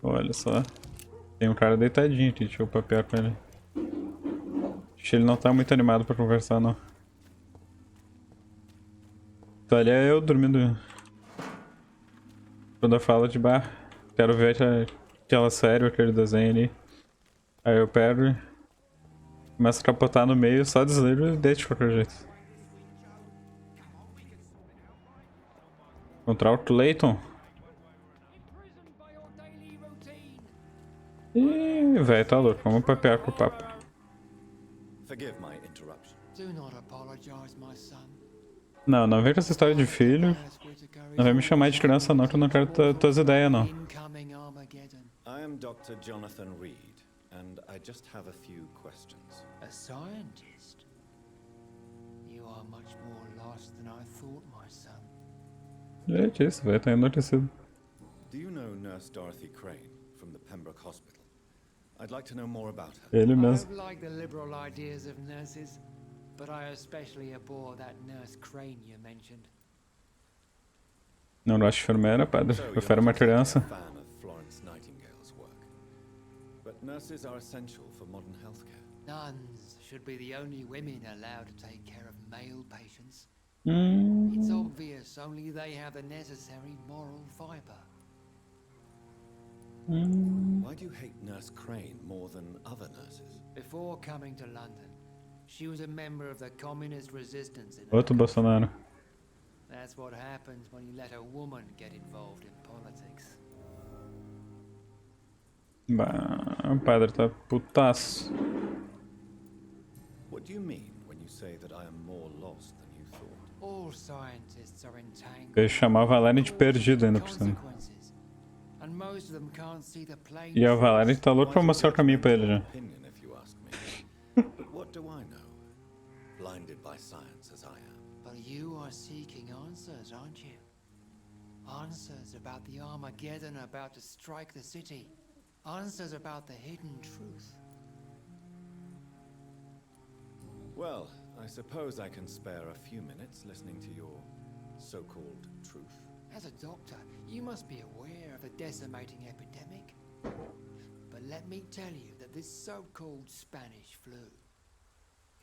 Olha só. Tem um cara deitadinho aqui, deixa eu papear com ele. Acho que ele não tá muito animado pra conversar não. Então ali é eu dormindo. Quando eu falo de bar, quero ver aquela série, aquele desenho ali. Aí eu pego e começo a capotar no meio, só desligo e deixo de qualquer jeito. Encontrar o Clayton. Ih, velho, tá louco. Vamos papear com o papo. Forgive my interruption. Do not apologize, my son. Não vem com essa história de filho. Não vai me chamar de criança não, que eu não quero tuas ideias não. Incoming Armageddon. I am Dr. Jonathan Reed, and I just have a few questions. A scientist? You are much more lost than I thought, my son. Gente, isso vai estar enlouquecido. Do you know Nurse Dorothy Crane from the Pembroke Hospital? I'd like to know more about her. Ele I mesmo. don't like the liberal ideas of nurses, but I especially abhor that Nurse Crane you mentioned. Não gosto de enfermeira, padre. So Prefere you're uma not exactly criança. a fan of Florence Nightingale's work. But nurses are essential for modern healthcare. Nuns should be the only women allowed to take care of male patients. Hum. It's obvious only they have the necessary moral fiber. Why do you hate Nurse Crane more than other nurses? Before coming to London, she was a member of the communist resistance in Outro Bolsonaro. That's what happens when you let a woman get involved in politics. Bah, o padre tá putaço. What do you mean when you say that I am more lost than you thought? All scientists are entangled. Eu chamava a Valéria de perdido ainda por cima. Consequences. And most of them can't see the plain E a Valéria tá louca pra Quite a mostrar o caminho pra ele já. opinion, if you ask me. But what do I know? Blinded by science as I am. But you are seeking answers, aren't you? Answers about the Armageddon about to strike the city. Answers about the hidden truth. Well, I suppose I can spare a few minutes listening to your so-called truth. As a doctor, you must be aware of the decimating epidemic. But let me tell you that this so-called Spanish flu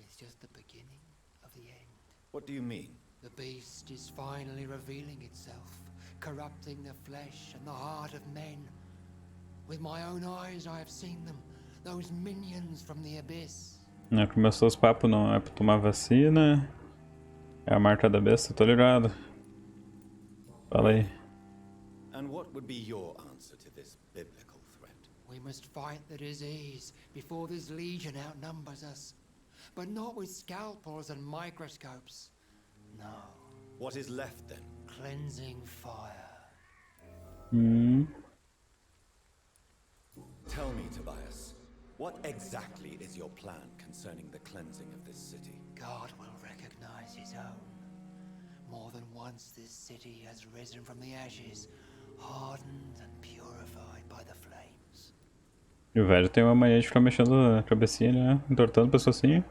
is just the beginning of the end. What do you mean? The beast is finally revealing itself, corrupting the flesh and the heart of men. With my own eyes I have seen them, those minions from the abyss. Já começou os papos, não é pra tomar vacina. É a marca da besta, tô ligado. Fala aí. And what would be your answer to this biblical threat? We must fight the disease before this legion outnumbers us. But not with scalpels and microscopes. No. What is left then? Cleansing fire. Tell me, Tobias, what exactly is your plan concerning the cleansing of this city? God will recognize his own. More than once this city has risen from the ashes, hardened and purified by the flames. E o velho tem uma mania de ficar mexendo a cabecinha, né? Entortando o pessocinho.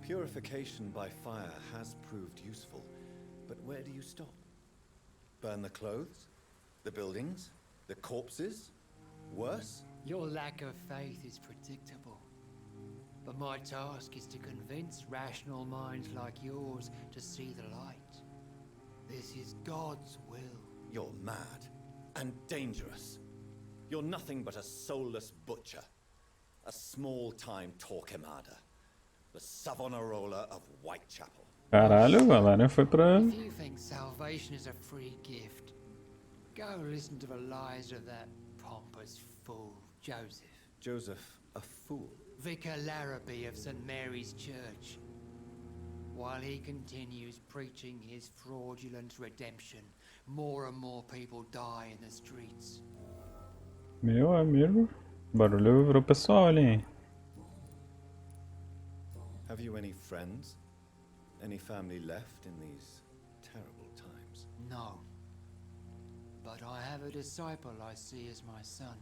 Purification by fire has proved useful, but where do you stop? Burn the clothes? The buildings? The corpses? Worse? Your lack of faith is predictable. But my task is to convince rational minds like yours to see the light. This is God's will. You're mad and dangerous. You're nothing but a soulless butcher. A small-time Torquemada. The Savonarola of Whitechapel. Caralho, a Valéria foi pra... If you think salvation is a free gift, go listen to the lies of that pompous fool, Joseph. Joseph, a fool. Vicar Larrabee of St. Mary's Church. While he continues preaching his fraudulent redemption, more and more people die in the streets. Meu amigo, o barulho virou pessoal ali, hein? Have you any friends? Any family left in these terrible times? No. But I have a disciple I see as my son.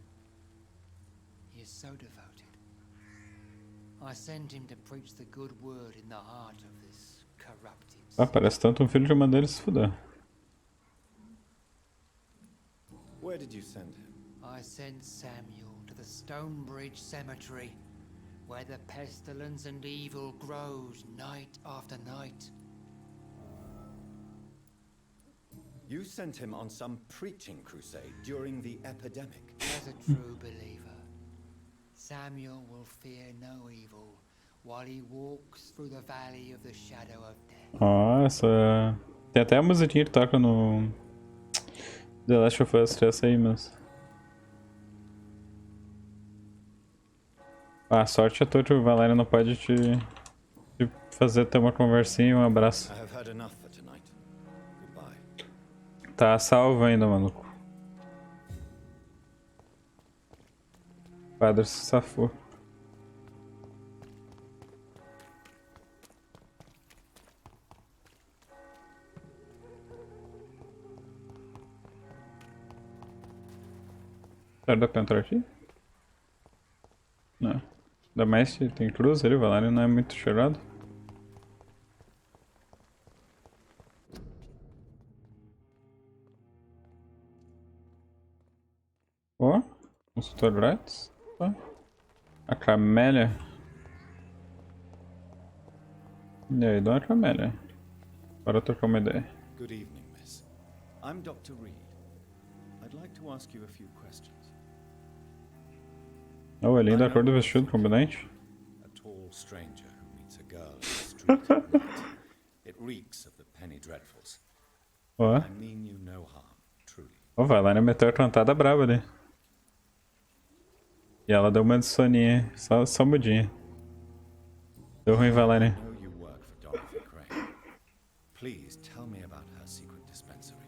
He is so devoted. I sent him to preach the good word in the heart of this corrupted Ah, city. parece tanto um filho de uma deles se fuder. Where did you send him? I sent Samuel to the Stonebridge Cemetery, where the pestilence and evil grows night after night. You sent him on some preaching crusade during the epidemic. As a true believer, Samuel will fear no evil while he walks through the valley of the shadow of death. Ó, essa... Tem até a musiquinha que toca no... The Last of Us, essa aí mesmo. Ah, sorte é tua que o Valéria não pode te fazer ter uma conversinha e um abraço. I have heard enough for tonight. Goodbye. Tá salvo ainda, maluco. O padre se safou. Será que dá pra entrar aqui? Não. Ainda mais se tem cruz ali, o Valário não é muito cheirado. Ó, consultor grátis. Ó. A camélia. E aí, dona Camélia. Bora trocar uma ideia. Good evening, miss. I'm Dr. Reed. I'd like to ask you a few questions. Oh, é linda a cor do vestido combinante. A tall stranger who meets a girl in the street at night. It reeks of the penny dreadfuls. Ó. I mean you no harm, truly. Ó, vai lá na meteu a cantada braba ali. E ela deu uma de soninha, só mudinha. Deu ruim, Valéria. I know you work for Dorothy Crane. Please tell me about her secret dispensary.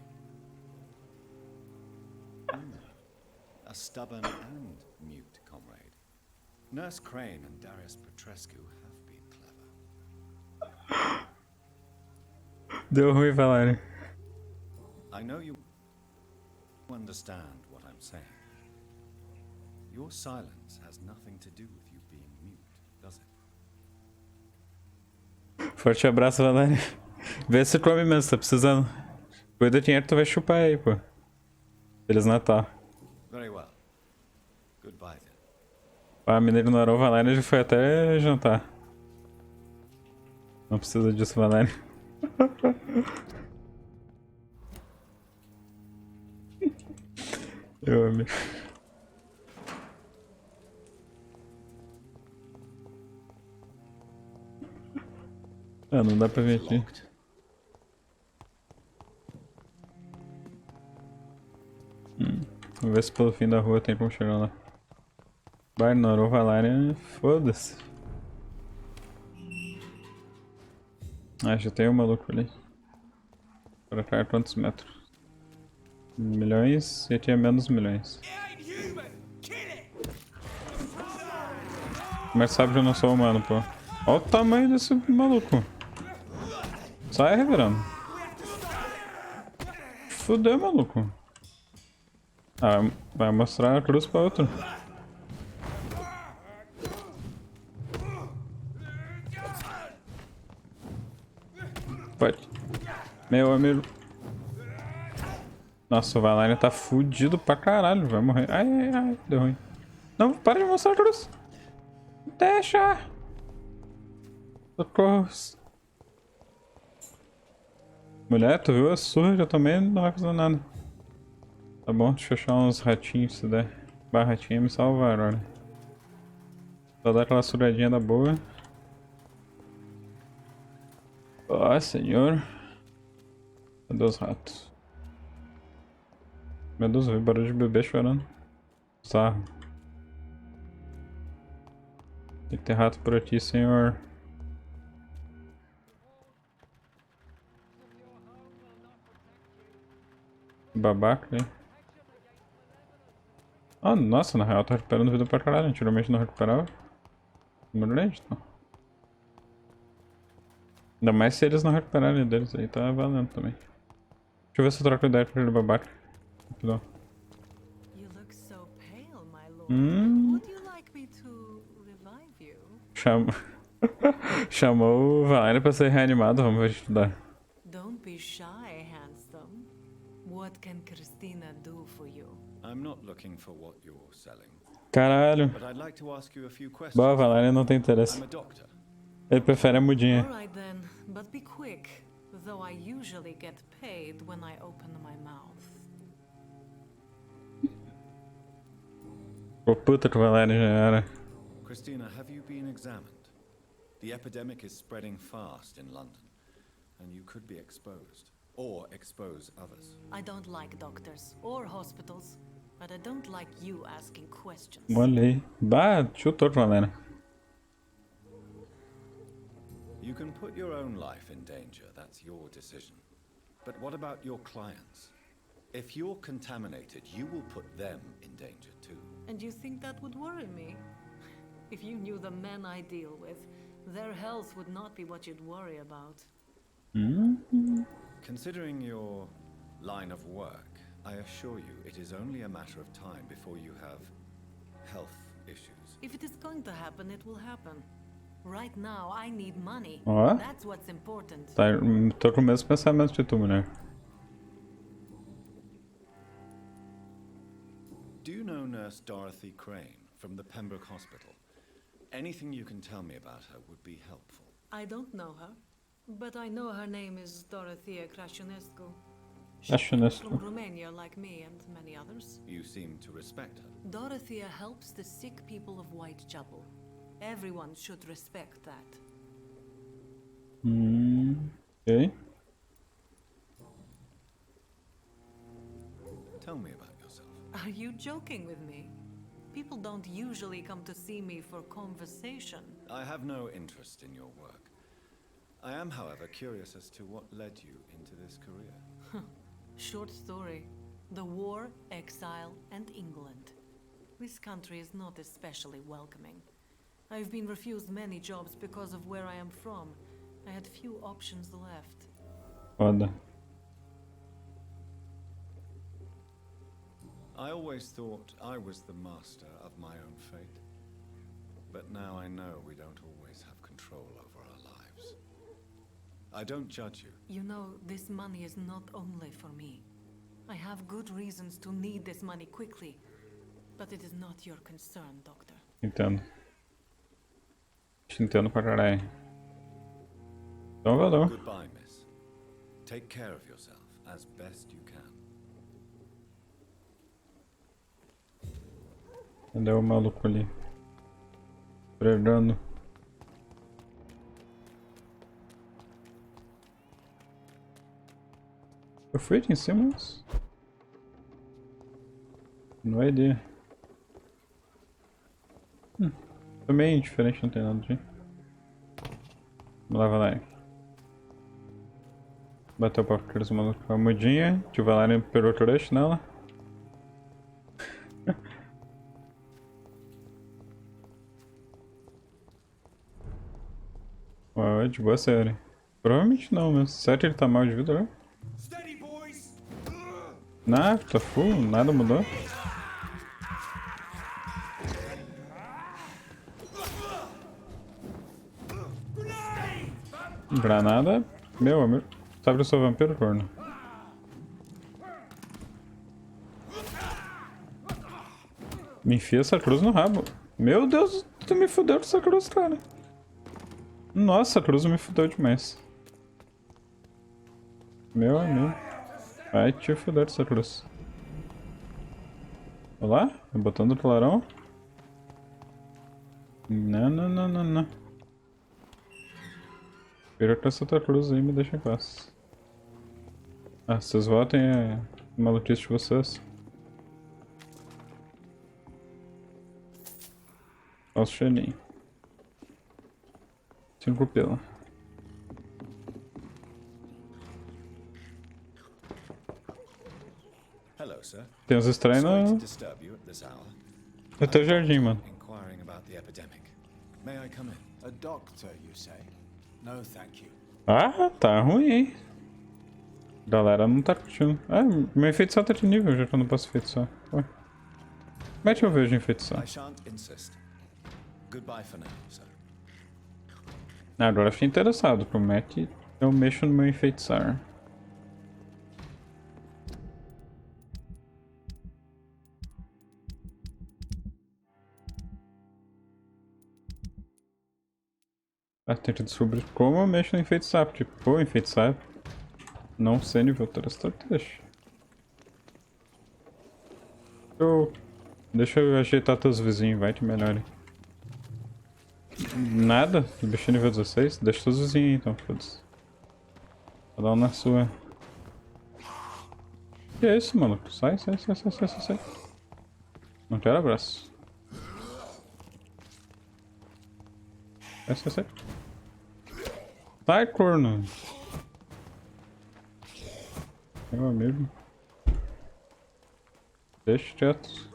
A stubborn and mute comrade. Nurse Crane and Darius Petrescu have been clever. Deu ruim, Valéria. I know you understand what I'm saying. Your silence has nothing to do with you being mute, does it? Forte abraço, Valéria. Vê se come mesmo, tá precisando. Cuida do dinheiro que tu vai chupar aí, pô. Feliz Natal. Very well. Goodbye then. A mina ignorou o Valéria e já foi até jantar. Não precisa disso, Valéria. Eu amo. Ah, não dá pra ver aqui. Vamos ver se pelo fim da rua tem como chegar lá. Vai, ignorou o Valéria, foda-se. Ah, já tem um maluco ali. Pra cá, quantos metros? Milhões e aqui é menos milhões. Mas sabe que eu não sou humano, pô. Olha o tamanho desse maluco. Sai, reverendo. Fudeu, maluco. Ah, vai mostrar a cruz pra outro. Pode. Meu amigo. Nossa, o Valéria tá fudido pra caralho. Vai morrer. Ai, ai, ai. Deu ruim. Não, para de mostrar a cruz. Deixa. Socorro. Mulher, tu viu a surra? Já também não vai fazer nada. Tá bom, deixa eu achar uns ratinhos se der. Ratinho me salvaram, olha. Só dá aquela suradinha da boa. Ó, senhor. Cadê os ratos? Meu Deus, eu vi barulho de bebê chorando. Sarro. Tem que ter rato por aqui, senhor. Babaca, hein? Ah, nossa, na real tá recuperando vida pra caralho. Antigamente não recuperava. Grande, então. Ainda mais se eles não recuperarem deles aí, tá valendo também. Deixa eu ver se eu troco ideia com aquele babaca. Rapidão. Chamou o Valéria pra ser reanimado, vamos ver estudar. Don't be shy, handsome. What can Christina do for you? I'm not looking for what you're selling. Caralho. But I'd like to ask you a few questions. Boa, Valéria não tem interesse. I'm a doctor. Ele prefere a mudinha. Alright then, but be quick, though I usually get paid when I open my mouth. Pô, puta que o Valéria já era. Christina, have you been examined? The epidemic is spreading fast in London, and you could be exposed, or expose others. I don't like doctors or hospitals, but I don't like you asking questions. Olha aí. Bah, chutou, Valéria. You can put your own life in danger, that's your decision. But what about your clients? If you're contaminated, you will put them in danger too. And you think that would worry me? If you knew the men I deal with, their health would not be what you'd worry about. Considering your line of work, I assure you it is only a matter of time before you have health issues. If it is going to happen, it will happen. Right now, I need money. Ó. That's what's important. Tá, tô com o mesmo pensamento de tu, mulher. Do you know Nurse Dorothy Crane from the Pembroke Hospital? Anything you can tell me about her would be helpful. I don't know her, but I know her name is Dorothea Crasionescu. Crasionescu. From Romania, like me and many others. You seem to respect her. Dorothea helps the sick people of Whitechapel. Everyone should respect that. Ok. Tell me about yourself. Are you joking with me? People don't usually come to see me for conversation. I have no interest in your work. I am, however, curious as to what led you into this career. Short story. The war, exile, and England. This country is not especially welcoming. I've been refused many jobs because of where I am from. I had few options left. Foda. I always thought I was the master of my own fate. But now I know we don't always have control over our lives. I don't judge you. You know, this money is not only for me. I have good reasons to need this money quickly. But it is not your concern, Doctor. Entendo. Te entendo pra caralho. Então, valeu. Goodbye, miss. Take care of yourself as best you can. Cadê o maluco ali? Pregando. Eu fui aqui em cima, mas... Não é ideia. Também diferente, não tem nada de... Vamos lá, vai lá. Bateu pra aqueles malucos com a mudinha. Tive lá e pegou o trush nela. Ó, de boa série. Provavelmente não, mas será que ele tá mal de vida, né? Não, tá full, nada mudou. Granada, meu amigo. Sabe que eu sou vampiro, corno? Me enfia essa cruz no rabo. Meu Deus, tu me fudeu com essa cruz, cara. Nossa, a cruz me fudeu demais. Meu amigo. Vai te fuder essa cruz. Olha lá, botando o clarão. Não, não, não, não, não. Espero que essa outra cruz aí me deixa em paz. Ah, vocês votem a maluquice de vocês. Olha o cheirinho. 5 pila. Hello, sir. Tem uns estranhos no... no teu jardim, mano. Inquiring about the epidemic. May I come in? A doctor, you say? No, thank you. Ah, tá ruim, hein? Galera não tá curtindo. Ah, meu enfeitiçar tá de nível, já que eu não posso enfeitiçar. Ué. Mete eu vejo enfeitiçar. I shan't insist. Goodbye for now, sir. Agora eu fiquei interessado. Como é que eu mexo no meu enfeitiçar? Ah, tem que descobrir como eu mexo no enfeitiçar. Porque, pô, enfeitiçar não sei nível 3, tá? Deixa eu ajeitar teus vizinhos, vai que melhore. Nada? Bicho nível 16? Deixa teus vizinhos aí, então, foda-se. Cada um na sua. Que é isso, maluco? Sai, sai, sai, sai, sai, sai, sai. Não quero abraço. Sai, sai, sai. Sai, corno. Meu amigo. Deixa quieto.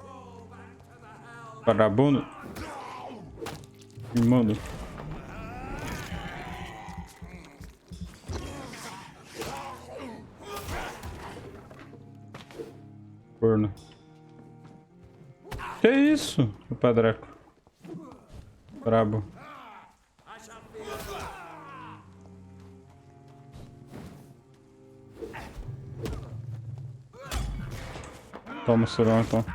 Vagabundo. Imundo. Corno. Que isso, o padreco? Brabo. Toma o surão então.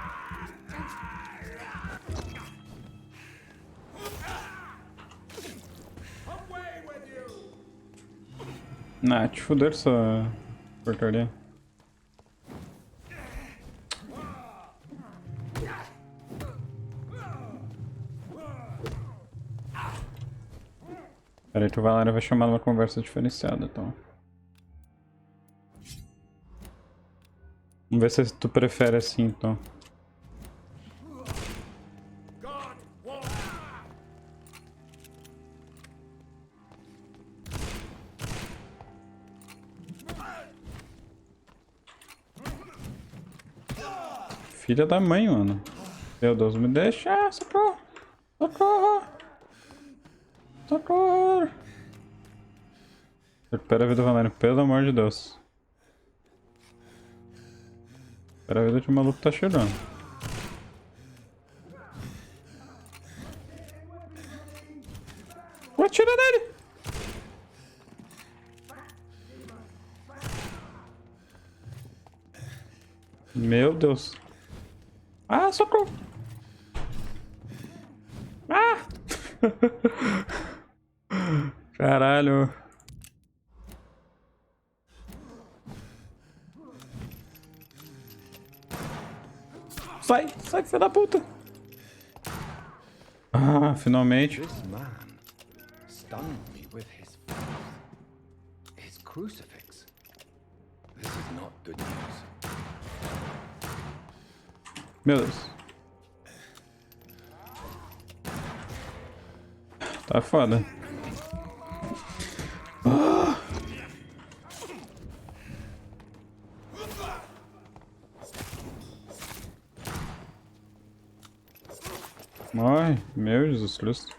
Ah, te fuder essa porcaria. Peraí que o Valério vai chamar uma conversa diferenciada, então. Vamos ver se tu prefere assim, então. Filha da mãe, mano. Meu Deus, me deixa. Ah, socorro. Socorro. Socorro. Recupera a vida, Valério. Pelo amor de Deus. Recupera a vida que o maluco tá chegando. Atira nele. Meu Deus. Ah, socorro! Ah! Caralho. Sai, sai, filho da puta. Ah, finalmente. This man stunned me with his crucifix. This is not good news. Meu Deus. Tá foda. Ah! Ai, meu Jesus Cristo.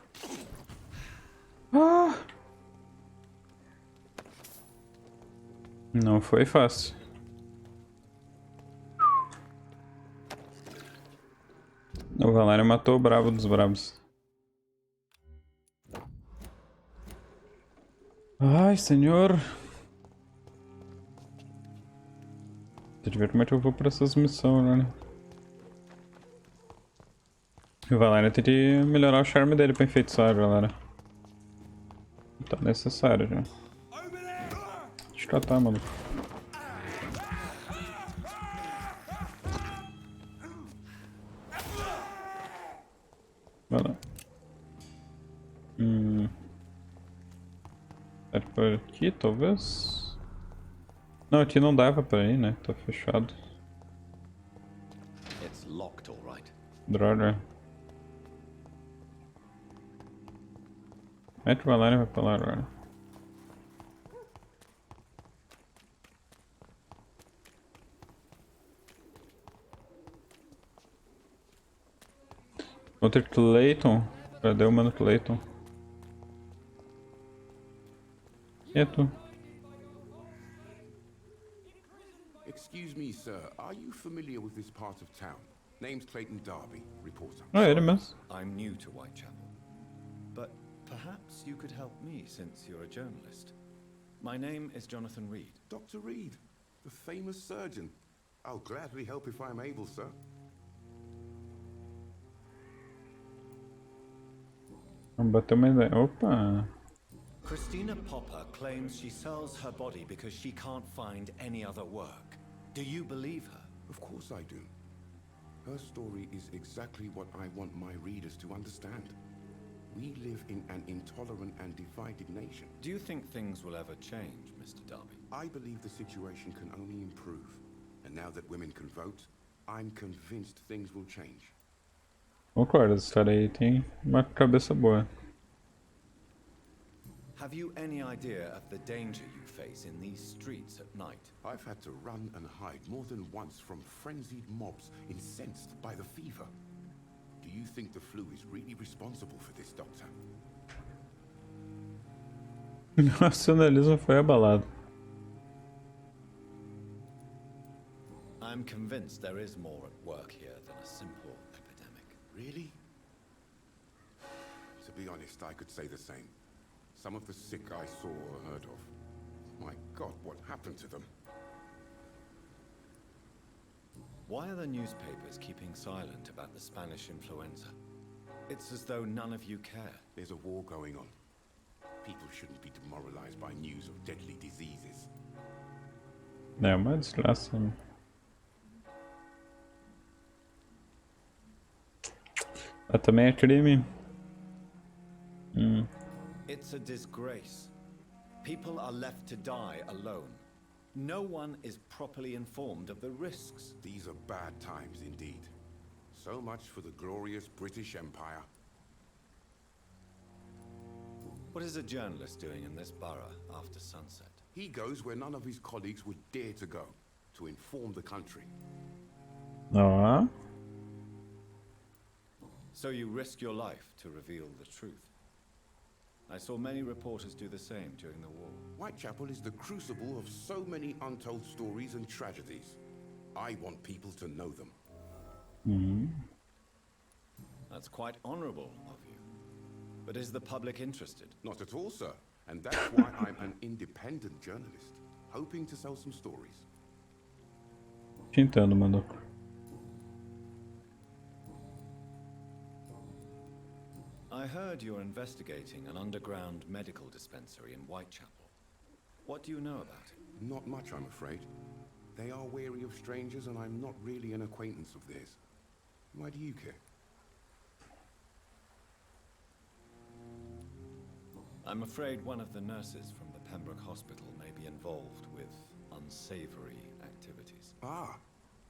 Ah! Não foi fácil. O Valério matou o brabo dos brabos. Ai, senhor. Tem que ver como é que eu vou pra essas missões, né? O Valério tem que melhorar o charme dele pra enfeitiçar, galera. Tá necessário já. Deixa eu catar, maluco. Vai lá. É por aqui, talvez? Não, aqui não dava pra ir, né? Tá fechado. It's locked, all right. Droga. Mete o Valério e vai pra lá agora. Outro Clayton. Cadê o mano Clayton? E tu? Excuse me, sir. Are you familiar with this part of town? Name's Clayton Darby, reporter. Ah, ele mesmo. I'm new to Whitechapel, but perhaps you could help me since you're a journalist. My name is Jonathan Reed. Dr. Reed, the famous surgeon. I'll gladly help if I'm able, sir. Vamos bater uma ideia. Opa! Christina Popper claims she sells her body because she can't find any other work. Do you believe her? Of course I do. Her story is exactly what I want my readers to understand. We live in an intolerant and divided nation. Do you think things will ever change, Mr. Darby? I believe the situation can only improve. And now that women can vote, I'm convinced things will change. Concordo, esse cara aí tem uma cabeça boa. Have you any idea of the danger you face in these streets at night? I've had to run and hide more than once from frenzied mobs incensed by the fever. Do you think the flu is really responsible for this, Doctor? Nacionalismo foi abalado. I'm convinced there is more at work here than a simple epidemic. Really? To be honest, I could say the same. Some of the sick I saw or heard of. My God, what happened to them? Why are the newspapers keeping silent about the Spanish influenza? It's as though none of you care. There's a war going on. People shouldn't be demoralized by news of deadly diseases. É uma desgraça. Também é crime. It's a disgrace. People are left to die alone. No one is properly informed of the risks. These are bad times indeed. So much for the glorious British Empire. What is a journalist doing in this borough after sunset? He goes where none of his colleagues would dare to go, to inform the country. Ó. So you risk your life to reveal the truth. I saw many reporters do the same during the war. Whitechapel is the crucible of so many untold stories and tragedies. I want people to know them. That's quite honorable of you. But is the public interested? Not at all, sir. And that's why I'm an independent journalist, hoping to sell some stories. Te entendo, Mandoco. I heard you're investigating an underground medical dispensary in Whitechapel. What do you know about it? Not much, I'm afraid. They are wary of strangers, and I'm not really an acquaintance of theirs. Why do you care? I'm afraid one of the nurses from the Pembroke Hospital may be involved with unsavory activities. Ah,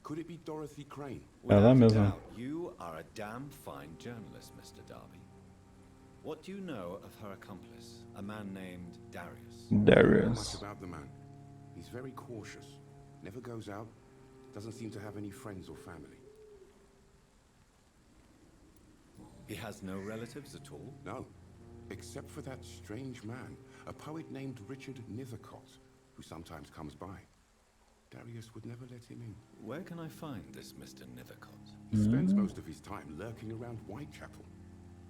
could it be Dorothy Crane? Ela Without a mesma. doubt, you are a damn fine journalist, Mr. Darby. What do you know of her accomplice, a man named Darius? Not Darius. much about the man. He's very cautious. Never goes out. Doesn't seem to have any friends or family. He has no relatives at all? No, except for that strange man, a poet named Richard Nethercott, who sometimes comes by. Darius would never let him in. Where can I find this Mr. Nethercott? He spends most of his time lurking around Whitechapel,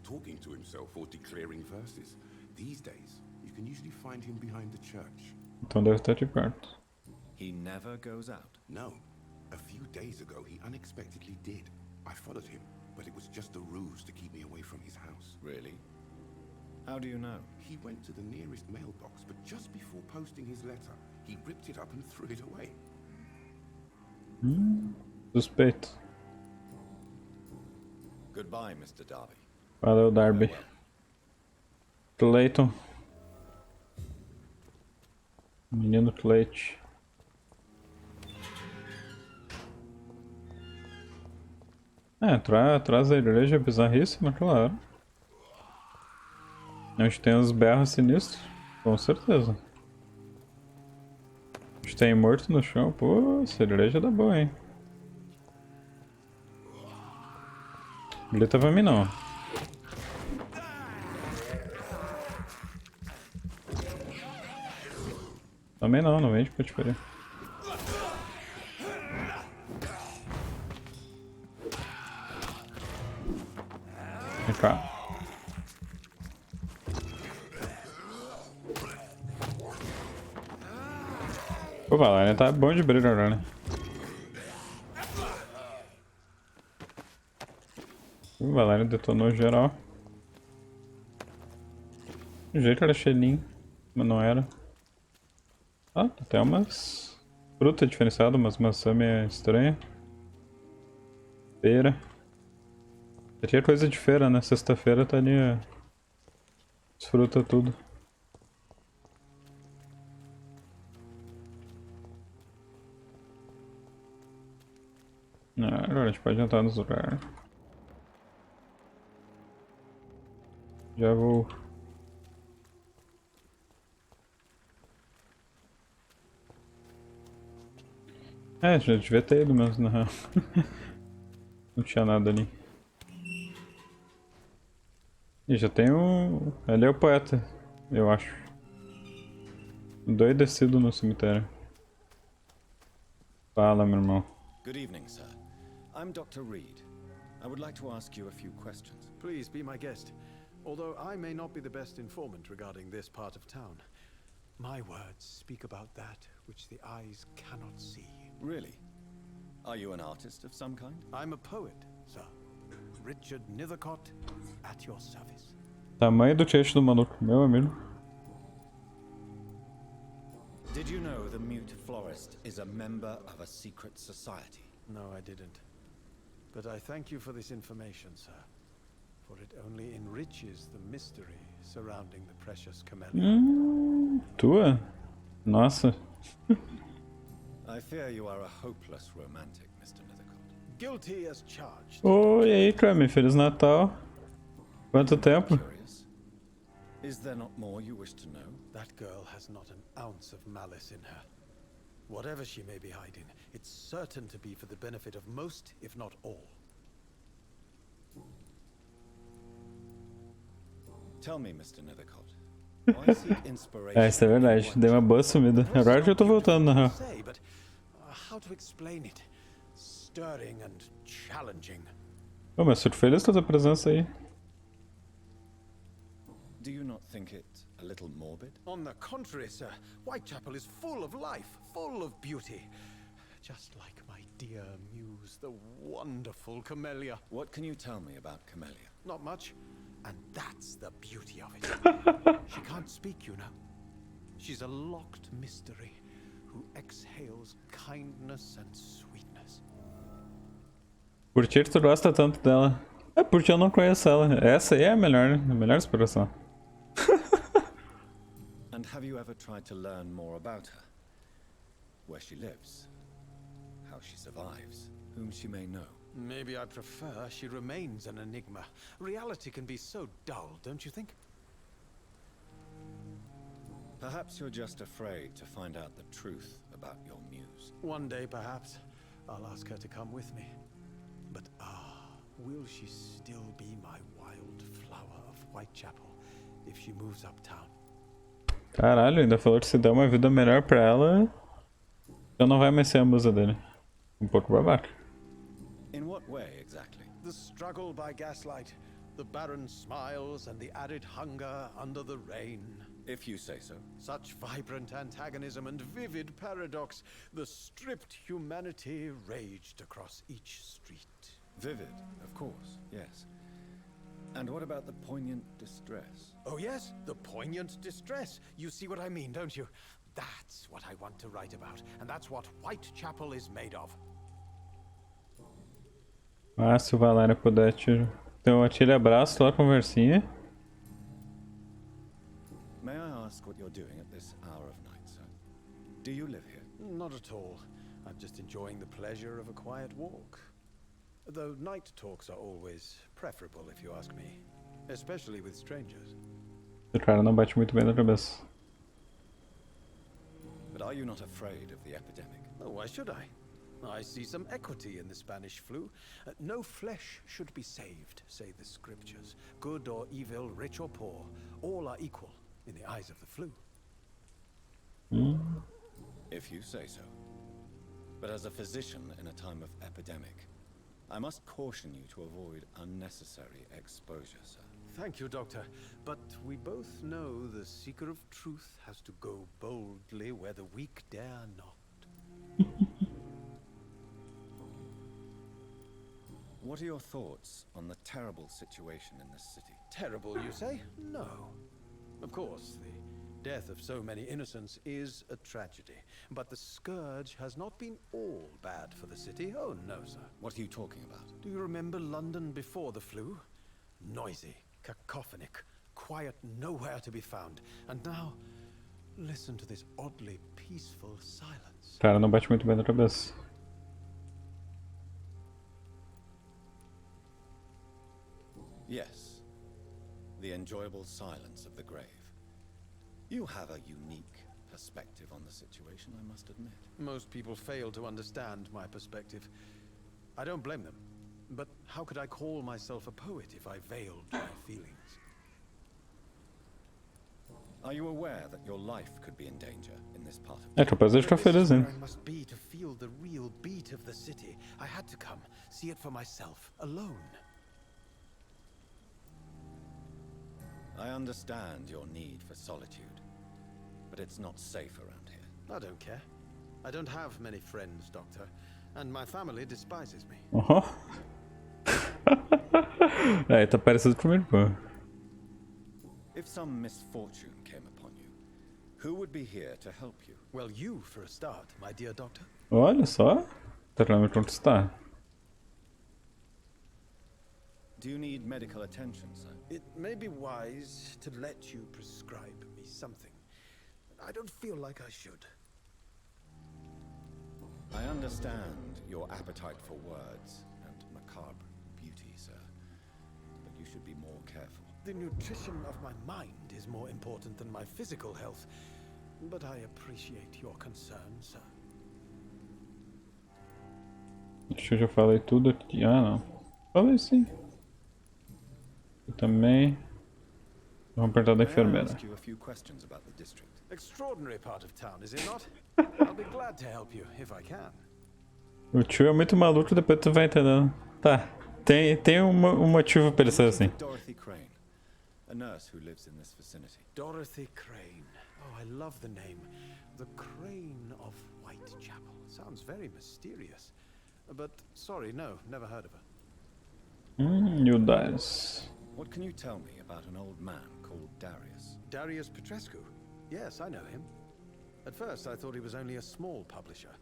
talking to himself or declaring verses. These days, you can usually find him behind the church. Então deve estar de perto. He never goes out. No, a few days ago he unexpectedly did. I followed him, but it was just a ruse to keep me away from his house. Really? How do you know? He went to the nearest mailbox, but just before posting his letter, he ripped it up and threw it away. Suspeito. Goodbye, Mr. Darby. Valeu, Darby. Clayton. Menino Clayton. Atrás da igreja é bizarríssima, claro. A gente tem uns berros sinistros, com certeza. A gente tem morto no chão, pô, essa igreja dá boa, hein. Grita pra mim não. Também não vende pra te ferir. Vem cá. O Valerian tá bom de briga agora, né? O Valerian detonou geral. Do jeito que era cheirinho, mas não era. Ah, tem até umas frutas diferenciadas, umas maçã meio estranha. Feira. Aqui é coisa de feira, né? Sexta-feira tá ali as frutas tudo. Agora a gente pode entrar nos lugares. Já vou. Já devia ter ido mesmo, na real. Não tinha nada ali. E já tem um... Ali é o poeta, eu acho. Endoidecido no cemitério. Fala, meu irmão. Good evening, sir. I'm Dr. Reed. I would like to ask you a few questions. Please be my guest. Although I may not be the best informant regarding this part of town, my words speak about that which the eyes cannot see. Really? Are you an artist of some kind? I'm a poet, sir. Richard Nethercott, at your service. Tamanho do queixo do maluco, meu amigo. Did you know the mute florist is a member of a secret society? No, I didn't. But I thank you for this information, sir. For it only enriches the mystery surrounding the precious camellia. Tua? Nossa. I fear you are a hopeless romantic, Mr. Nethercott. Guilty as charged. Oi, e aí, Clemmy? Feliz Natal. Quanto tempo? Curious. Is there not more you wish to know? That girl has not an ounce of malice in her. Whatever she may be hiding, it's certain to be for the benefit of most, if not all. Tell me, Mr. Nethercott, why seek inspiration? Isso é verdade. Dei uma boa sumida. Agora que eu tô voltando, na real. But how to explain it? Stirring and challenging. Ô, mas fico feliz com a tua presença aí. Do you not think it a little morbid? On the contrary, sir. Whitechapel is full of life, full of beauty. Just like my dear muse, the wonderful Camellia. What can you tell me about Camellia? Not much. And that's the beauty of it. She can't speak, you know. She's a locked mystery who exhales kindness and sweetness. Por que tu gosta tanto dela? É porque eu não conheço ela. Essa aí é a melhor, né? A melhor expressão. And have you ever tried to learn more about her? Where she lives? How she survives? Whom she may know? Maybe I prefer she remains an enigma. Reality can be so dull, don't you think? Perhaps you're just afraid to find out the truth about your muse. One day, perhaps, I'll ask her to come with me. But will she still be my wild flower of Whitechapel if she moves uptown? Caralho, ainda falou que se der uma vida melhor pra ela, já não vai mais ser a musa dele. Um pouco babaca. In what way, exactly? The struggle by gaslight, the barren smiles and the added hunger under the rain. If you say so. Such vibrant antagonism and vivid paradox, the stripped humanity raged across each street. Vivid, of course, yes. And what about the poignant distress? Oh yes, the poignant distress. You see what I mean, don't you? That's what I want to write about, and that's what Whitechapel is made of. Ah, se o Valério puder, tiro. Então, atire abraço lá, conversinha. May I ask what you're doing at this hour of night, sir? Do you live here? Not at all. I'm just enjoying the pleasure of a quiet walk. Though night talks are always preferable, if you ask me. Especially with strangers. O cara não bate muito bem na cabeça. But are you not afraid of the epidemic? Oh, why should I? I see some equity in the Spanish flu. No flesh should be saved, say the scriptures. Good or evil, rich or poor, all are equal in the eyes of the flu. If you say so. But as a physician in a time of epidemic, I must caution you to avoid unnecessary exposure, sir. Thank you, Doctor. But we both know the seeker of truth has to go boldly where the weak dare not. What are your thoughts on the terrible situation in this city? Terrible, you say? No. Of course, the death of so many innocents is a tragedy. But the scourge has not been all bad for the city. Oh, no, sir. What are you talking about? Do you remember London before the flu? Noisy, cacophonic, quiet nowhere to be found. And now, listen to this oddly peaceful silence. Cara, não bate muito bem na cabeça. Yes. The enjoyable silence of the grave. You have a unique perspective on the situation, I must admit. Most people fail to understand my perspective. I don't blame them. But how could I call myself a poet if I veiled my feelings? Are you aware that your life could be in danger in this part of É capaz de ficar feliz, hein? I must be to feel the real beat of the city. I had to come, see it for myself, alone. I understand your need for solitude, but it's not safe around here. I don't care. I don't have many friends, Doctor, and my family despises me. É, tá parecido com meu irmão. If some misfortune came upon you, who would be here to help you? Well, you for a start, my dear Doctor. Olha só, tá querendo me conquistar. Do you need medical attention, sir? It may be wise to let you prescribe me something. I don't feel like I should. I understand your appetite for words and macabre beauty, sir. But you should be more careful. The nutrition of my mind is more important than my physical health. But I appreciate your concern, sir. Acho que eu já falei tudo aqui. Ah, não. Falei sim. Eu também. Vamos perguntar da enfermeira. May I ask you a few questions about the district? Extraordinary part of town, is it not? I'll be glad to help you if I can. O tio é muito maluco, depois tu vai entendendo. Tá. Tem um motivo pra ele ser assim. Dorothy Crane, a nurse who lives in this vicinity. Dorothy Crane. Oh, I love the name. The Crane of Whitechapel. Sounds very mysterious. But sorry, no, never heard of her. You dies. What can you tell me about an old man called Darius? Darius Pt2? Yes, I know him. At first, I thought he was only a small publisher.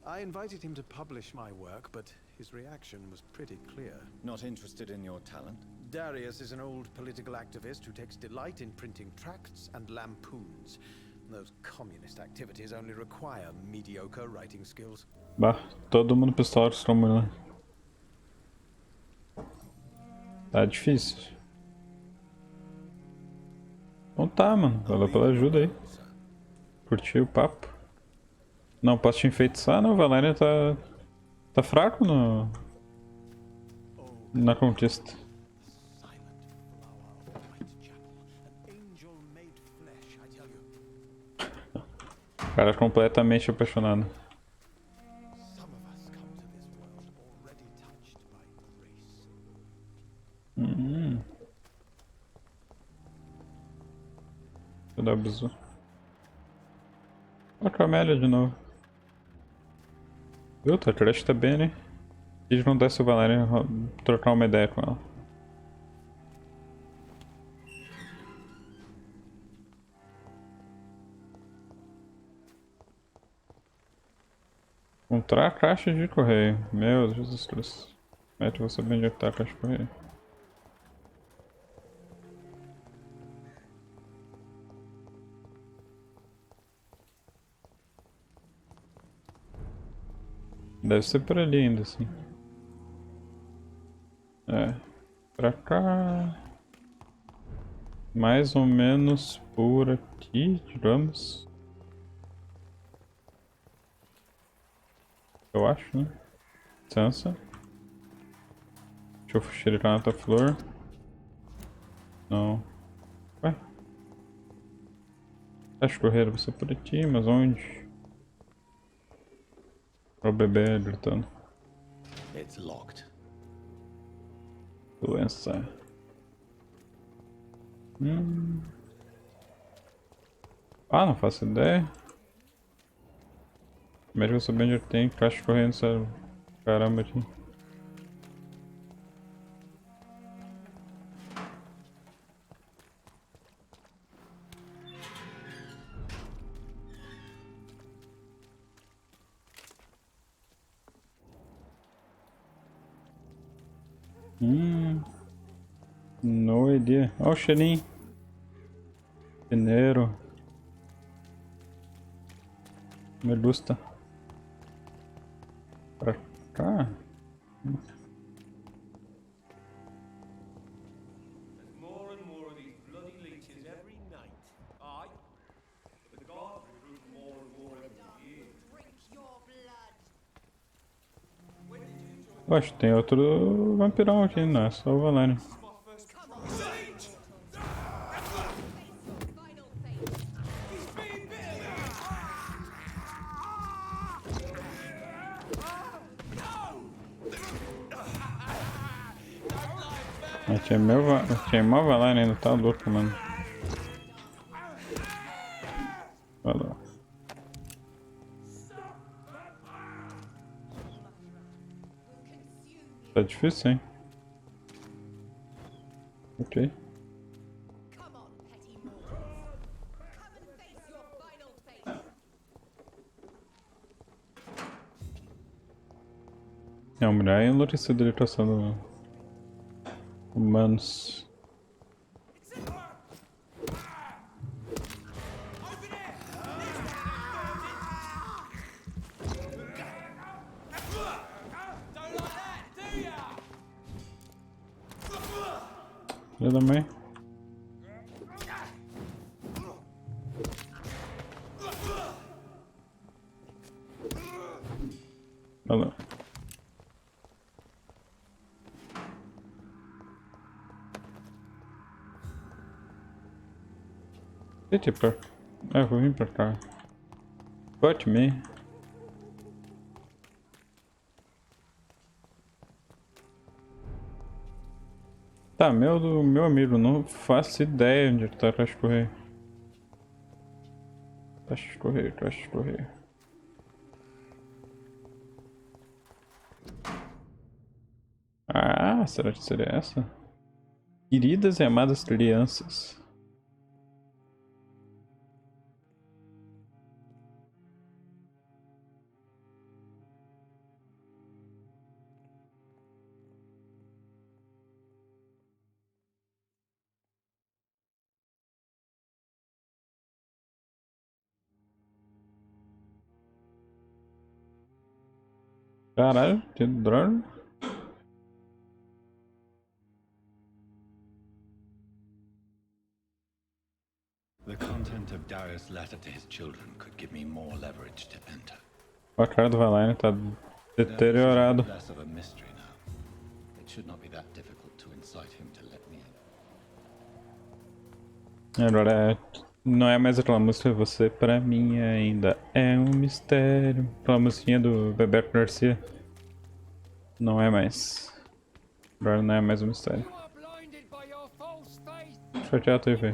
I invited him to publish my work, but his reaction was pretty clear. Not interested in your talent? Darius is an old political activist who takes delight in printing tracts and lampoons. Those communist activities only require mediocre writing skills. Bah, todo mundo pistola como ele. Tá difícil. Então tá, mano. Valeu pela ajuda aí. Curtiu o papo. Não posso te enfeitiçar, não. O Valéria tá fraco na conquista. O cara é completamente apaixonado. Vou dar bisu. Olha a Camélia de novo. Viu? A Trash tá bem, né? A gente não desce o Valéria trocar uma ideia com ela. Encontrar a caixa de correio. Meu Jesus Cristo. Mete você bem onde é que tá a caixa de correio. Deve ser por ali ainda, assim. É. Pra cá. Mais ou menos por aqui, digamos. Eu acho, né? Licença. Deixa eu xericar na outra flor. Não. Ué? Acho que correr você por aqui, mas onde? O bebê gritando. It's locked. Doença. Ah, não faço ideia. Primeiro que eu souber onde tem caixa correndo, sério. Caramba, aqui. No idea. Olha o cheirinho. Mineiro. Me gusta. Pra cá. There's more and more of these bloody leeches every night. Aye. But the gods recruit more and more every year. Eu acho que tem outro vampirão aqui, não é só o Valério. Tinha uma valane ainda, tá louco, mano. Falou. Tá difícil, hein? Ok. É uma mulher enlouquecida ali caçando humanos. Filha da mãe. Valeu. E tipo, eu vou vir pra cá. Bote me. Tá, meu amigo, não faço ideia onde tá a caixa de correio. Caixa de correio, caixa de correio. Ah, será que seria essa? Queridas e amadas crianças. Caralho, que droga. The content of Darius' letter to his children could give me more leverage to enter. A cara do Valine tá deteriorado. Less of a mystery now. It should not be that difficult to incite him to let me in. Agora não é mais aquela música, você pra mim ainda é um mistério. Aquela musiquinha do Bebeco Garcia. Não é mais. Agora não é mais um mistério. Chatear a TV.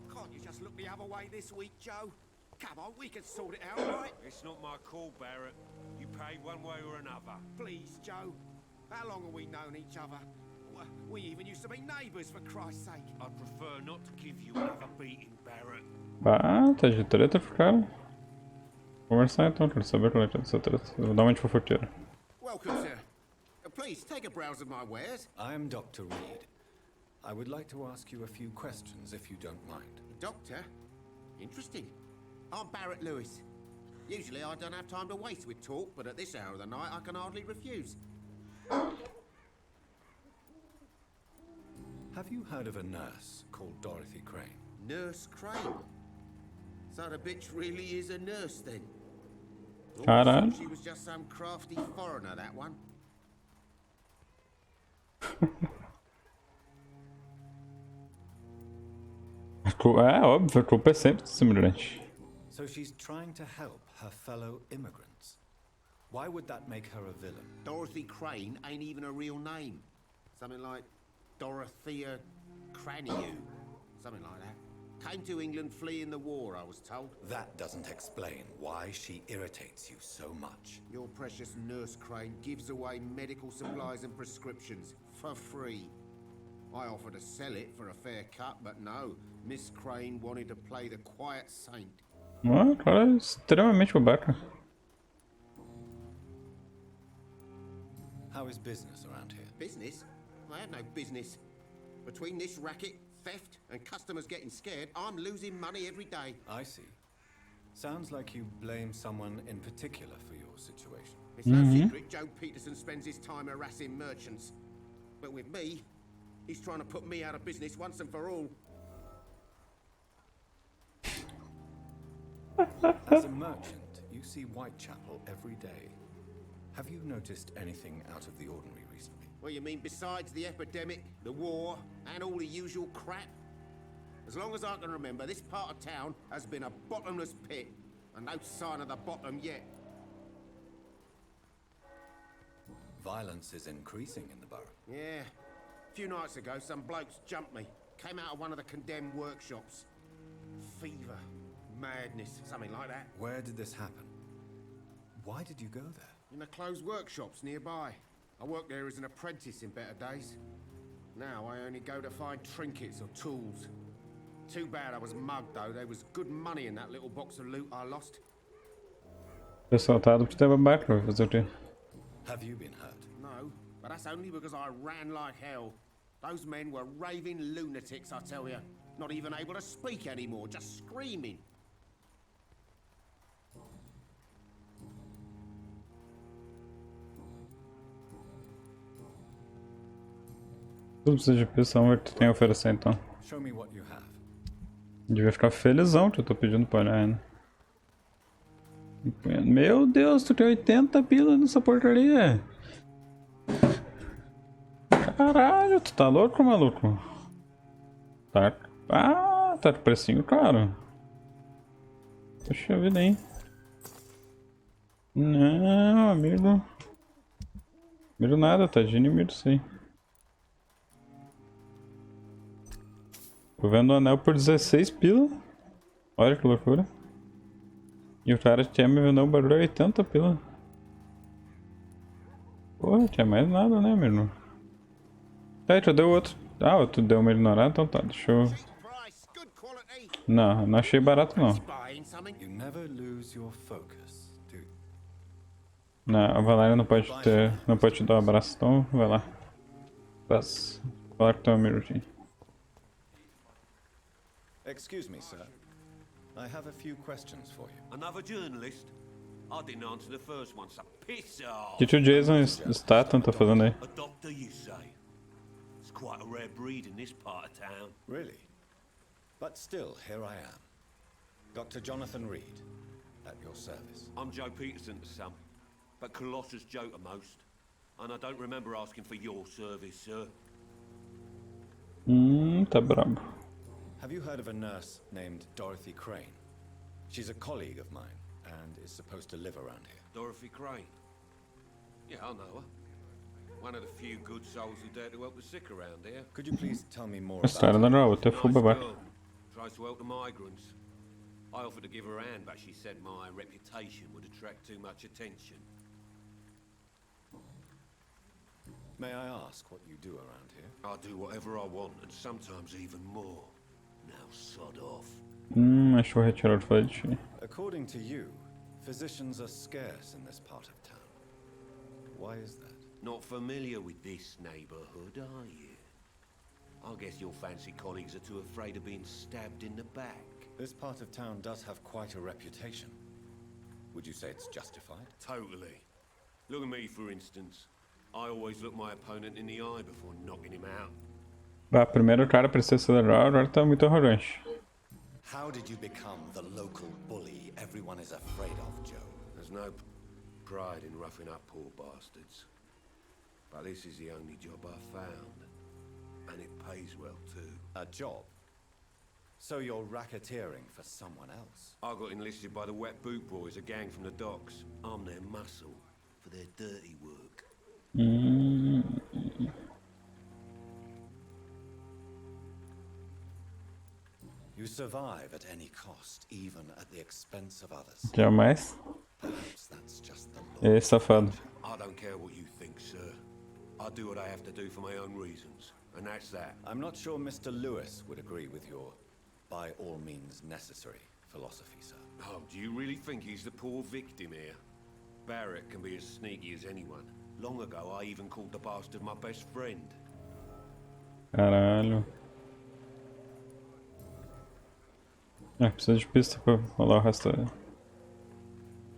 Can't you just look the other way this week, Joe? Come on, we can sort it out, right? It's not my call, Barrett. You pay one way or another. Please, Joe. How long have we known each other? We even used to be neighbours, for Christ's sake. I'd prefer not to give you another beating, Barrett. Ah, tá de treta pro cara. Conversar então, quero saber qual é essa treta. Eu vou dar uma de fofoqueira. Welcome, sir. Please, take a browse of my wares. I am Dr. Reed. I would like to ask you a few questions, if you don't mind. Doctor? Interesting. I'm Barrett Lewis. Usually I don't have time to waste with talk, but at this hour of the night I can hardly refuse. Have you heard of a nurse called Dorothy Crane? Nurse Crane? So the bitch really is a nurse then? Caralho. She was just some crafty foreigner, that one. É óbvio, a culpa é sempre dos imigrantes. So she's trying to help her fellow immigrants. Why would that make her a villain? Dorothy Crane ain't even a real name. Something like Dorothea Craniu. Something like that. Came to England fleeing the war, I was told. That doesn't explain why she irritates you so much. Your precious Nurse Crane gives away medical supplies and prescriptions for free. I offered to sell it for a fair cut, but no. Miss Crane wanted to play the quiet saint. Ah, cara, é extremamente babaca. How is business around here? Business? I have no business. Between this racket, theft, and customers getting scared, I'm losing money every day. I see. Sounds like you blame someone in particular for your situation. It's no secret Joe Peterson spends his time harassing merchants. But with me, he's trying to put me out of business once and for all. As a merchant, you see Whitechapel every day. Have you noticed anything out of the ordinary recently? Well, you mean besides the epidemic, the war, and all the usual crap? As long as I can remember, this part of town has been a bottomless pit, and no sign of the bottom yet. Violence is increasing in the borough. Yeah. A few nights ago, some blokes jumped me. Came out of one of the condemned workshops. Fever, madness, something like that. Where did this happen? Why did you go there? In the closed workshops nearby. I worked there as an apprentice in better days. Now I only go to find trinkets or tools. Too bad I was mugged though. There was good money in that little box of loot I lost. Assaltado por ter babaca, vai fazer o quê? Have you been hurt? No, but that's only because I ran like hell. Those men were raving lunatics, I tell you. Not even able to speak anymore, just screaming. Tudo precisa de pista, vamos ver o que tu tem a oferecer então. Show me what you have. Devia ficar felizão que eu tô pedindo pra olhar ainda. Meu Deus, tu tem 80 pila nessa porcaria. Caralho, tu tá louco, maluco? Tá. Ah, tá de precinho caro. Puxa vida, hein? Não, amigo. Miro nada, tá de inimigo sim. Tô vendo o anel por 16 pila. Olha que loucura. E o cara tinha me vendendo um barulho a 80 pila. Porra, tinha mais nada, né, meu irmão? Tá, tu deu outro. Ah, tu deu uma ignorada, então tá, deixa eu... Não, não achei barato não. Não, a Valéria não pode ter... Não pode te dar um abraço, então vai lá. Passa. Fala que tem um minutinho. Excuse me, sir. I have a few questions for you. Another journalist? I didn't answer the first one, so piss off. O que o Jason Statham tá fazendo aí? A doctor, you say? It's quite a rare breed in this part of town. Really? But still, here I am. Dr. Jonathan Reed, at your service. I'm Joe Peterson to some, but Colossus Joe to most. And I don't remember asking for your service, sir. Tá brabo. Have you heard of a nurse named Dorothy Crane? She's a colleague of mine, and is supposed to live around here. Dorothy Crane? Yeah, I know her. One of the few good souls who dare to help the sick around here. Could you please tell me more about her? Nice girl. Tries to help the migrants. I offered to give her a hand, but she said my reputation would attract too much attention. May I ask what you do around here? I do whatever I want, and sometimes even more. Now sod off. Acho que vou retirar o flash. According to you, physicians are scarce in this part of town. Why is that? Not familiar with this neighborhood, are you? I guess your fancy colleagues are too afraid of being stabbed in the back. This part of town does have quite a reputation. Would you say it's justified? Totally. Look at me, for instance. I always look my opponent in the eye before knocking him out. Bah, primeiro o cara precisa acelerar, agora tá muito arrogante. How did you become the local bully everyone is afraid of, Joe? There's no pride in roughing up poor bastards. But this is the only job I found. And it pays well, too. A job? So you're racketeering for someone else? I got enlisted by the Wet Boot Boys, a gang from the docks. I'm their muscle for their dirty work. You survive at any cost, even at the expense of others. Jamais. Perhaps that's just the law. Ei, safado. I don't care what you think, sir. I do what I have to do for my own reasons, and that's that. I'm not sure Mr. Lewis would agree with your by all means necessary philosophy, sir. Oh, do you really think he's the poor victim here? Barrett can be as sneaky as anyone. Long ago, I even called the bastard my best friend. Caralho. Precisa de pista pra rolar o resto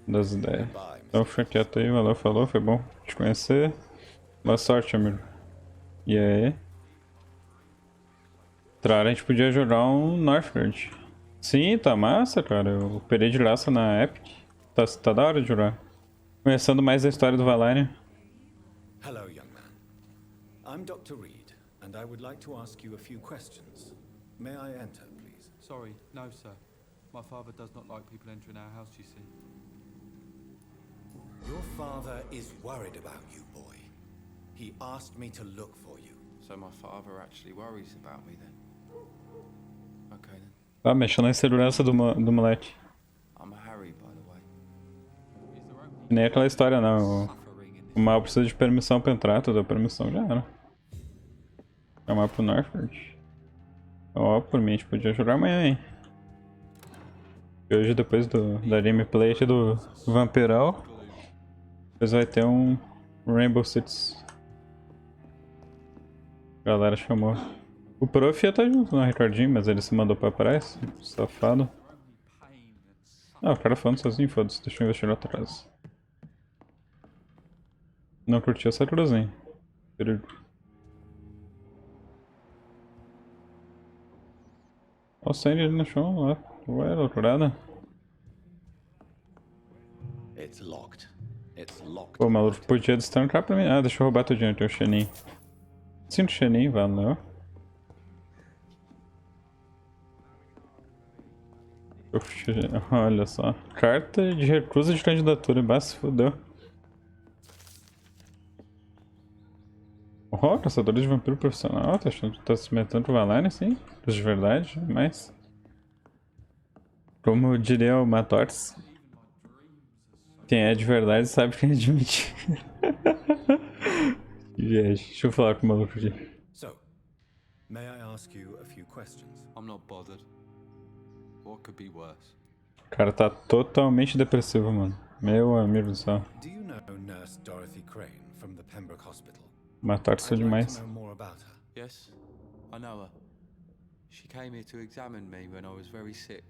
das ideias. Então fica quieto aí, valeu, falou, foi bom te conhecer. Boa sorte, amigo. E aí? Trara, a gente podia jogar um Northgard. Sim, tá massa, cara. Eu operei de laça na Epic. Tá da hora de jogar. Conhecendo mais a história do Valarian. Hello, young man. I'm Dr. Reed, and I would like to ask you a few questions. May I enter, please? Sorry, no, sir. My father does not like people entering our house, you see. Your father is worried about you, boy. He asked me to look for you. So my father actually worries about me then. Okay then. Tá mexendo na insegurança do moleque. I'm Harry, by the way. Nem aquela história não. O mal precisa de permissão pra entrar, tu deu permissão, já era. Chamar pro Norford. Ó, por mim a gente podia jogar amanhã, hein. E hoje, depois da gameplay aqui do Vampirão, depois vai ter um Rainbow Six. A galera chamou. O Prof ia estar junto, né, Ricardinho, mas ele se mandou pra trás. Safado. Ah, o cara falando sozinho, foda-se, deixa eu investigar atrás. Não curti essa cruzinha. Perigo. Olha o sangue ali no chão lá. Ué, loucurada. Pô, o maluco podia destancar pra mim. Ah, deixa eu roubar teu dinheiro, teu Xenin. 5 Xenin, valeu. Olha só. Carta de recusa de candidatura. Basta, fodeu. Oh, caçador de vampiro profissional. Tá achando que tá se metendo pro Valhalla, assim? De verdade, mas... Como diria o Matortes, quem é de verdade sabe quem é de mentira. Deixa eu falar com o maluco aqui. So, may I ask you a few questions? I'm not bothered. What could be worse? O cara tá totalmente depressivo, mano. Meu amigo do céu. Do you know Nurse Dorothy Crane from the Pembroke Hospital? Matortes foi demais. I'd like to know more about her. Yes, I know her. She came here to examine me when I was very sick.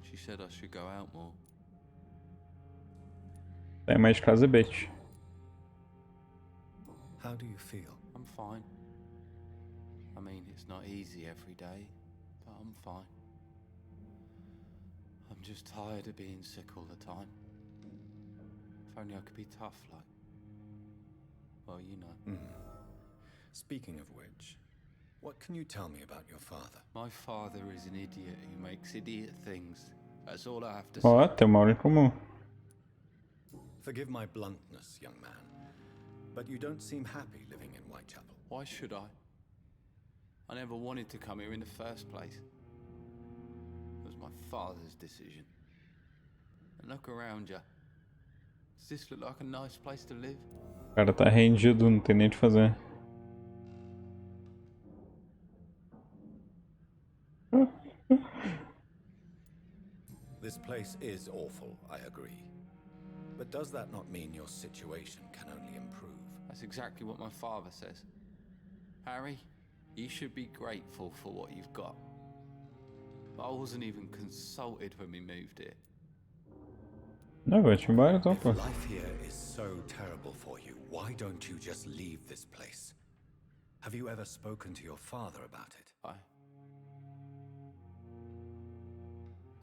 She said I should go out more. Tem mais de casa e bait. How do you feel? I'm fine. I mean, it's not easy every day, but I'm fine. I'm just tired of being sick all the time. If only I could be tough like... Well, you know. Speaking of which, what can you tell me about your father? My father is an idiot who makes idiot things. That's all I have to say. Ó, tem uma hora em comum. Forgive my bluntness, young man, but you don't seem happy living in Whitechapel. Why should I? I never wanted to come here in the first place. It was my father's decision. And look around you. Does this look like a nice place to live? O cara tá rendido, não tem nem o que fazer. This place is awful, I agree. But does that not mean your situation can only improve? That's exactly what my father says. Harry, you should be grateful for what you've got. But I wasn't even consulted when we moved here. Não, vai te embora então, pô. If life here is so terrible for you, why don't you just leave this place? Have you ever spoken to your father about it? I